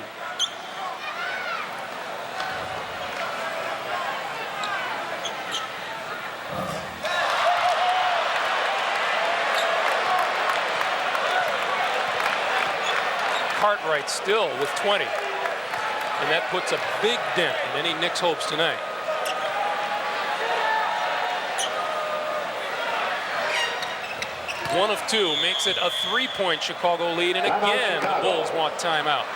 Cartwright still with 20. And that puts a big dent in any Knicks hopes tonight. One of 2 makes it a 3-point Chicago lead, and again the Bulls want timeout.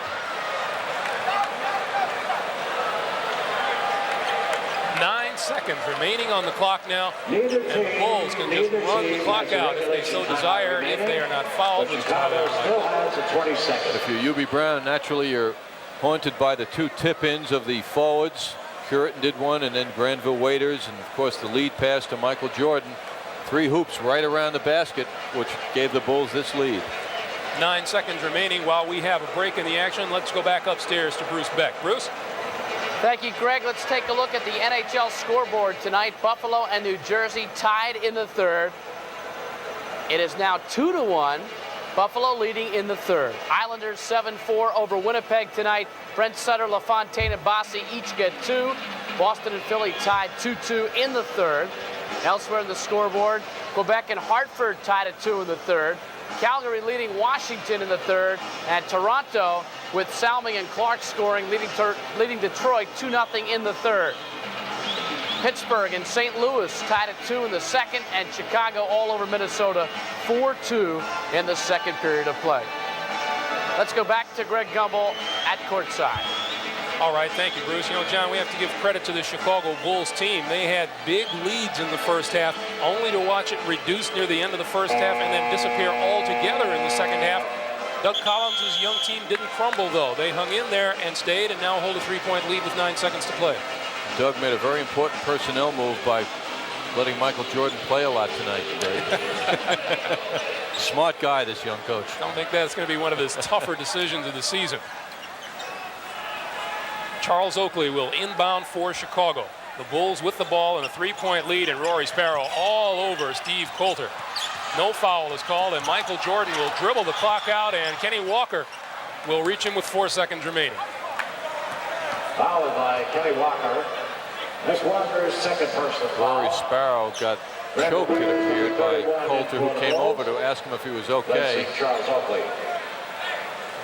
Seconds remaining on the clock now, and the Bulls can just run the clock out if they so desire, if they are not fouled. Still has a 20 seconds. If you're UB Brown, naturally you're haunted by the 2 tip-ins of the forwards. Curitan did one, and then Granville Waiters, and of course the lead pass to Michael Jordan. 3 hoops right around the basket, which gave the Bulls this lead. 9 seconds remaining while we have a break in the action. Let's go back upstairs to Bruce Beck. Bruce? Thank you, Greg. Let's take a look at the NHL scoreboard tonight. Buffalo and New Jersey tied in the 3rd. It is now 2-1. Buffalo leading in the 3rd. Islanders 7-4 over Winnipeg tonight. Brent Sutter, LaFontaine, and Bossy each get 2. Boston and Philly tied 2-2 in the 3rd. Elsewhere in the scoreboard, Quebec and Hartford tied at 2 in the 3rd. Calgary leading Washington in the 3rd, and Toronto with Salming and Clark scoring, leading Detroit 2-0 in the 3rd. Pittsburgh and St. Louis tied at 2 in the 2nd, and Chicago all over Minnesota 4-2 in the second period of play. Let's go back to Greg Gumbel at courtside. All right, thank you, Bruce. You know, John, we have to give credit to the Chicago Bulls team. They had big leads in the first half, only to watch it reduce near the end of the first half and then disappear altogether in the second half. Doug Collins' young team didn't crumble, though. They hung in there and stayed and now hold a 3-point lead with 9 seconds to play. Doug made a very important personnel move by letting Michael Jordan play a lot tonight. Smart guy, this young coach. Don't think that's going to be one of his tougher decisions of the season. Charles Oakley will inbound for Chicago. The Bulls with the ball in a 3-point lead, and Rory Sparrow all over Steve Coulter. No foul is called, and Michael Jordan will dribble the clock out, and Kenny Walker will reach him with 4 seconds remaining. Fouled by Kenny Walker. That's Walker's second personal foul. Rory Sparrow got choked, it appeared, by Coulter, who came over to ask him if he was okay. Charles Oakley.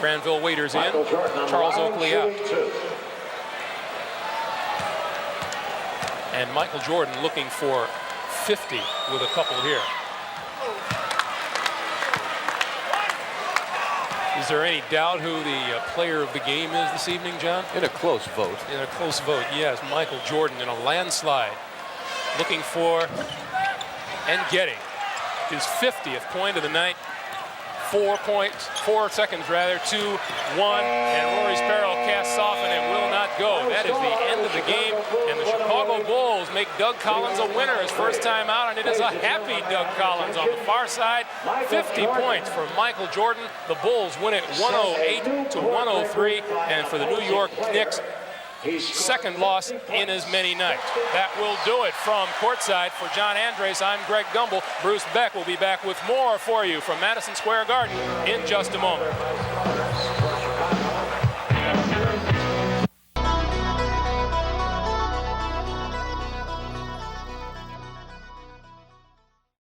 Granville Waiters in, Charles Oakley out. And Michael Jordan looking for 50 with a couple here. Is there any doubt who the player of the game is this evening, John? In a close vote. In a close vote, yes. Michael Jordan in a landslide. Looking for and getting his 50th point of the night. 4 seconds, 2-1, and Rory Sparrow casts off and it will not go. That is the end of the game, and the Chicago Bulls make Doug Collins a winner his first time out, and it is a happy Doug Collins on the far side. 50 points for Michael Jordan. The Bulls win it 108-103, and for the New York Knicks, second loss in as many nights. That will do it from courtside. For John Andres, I'm Greg Gumbel. Bruce Beck will be back with more for you from Madison Square Garden in just a moment.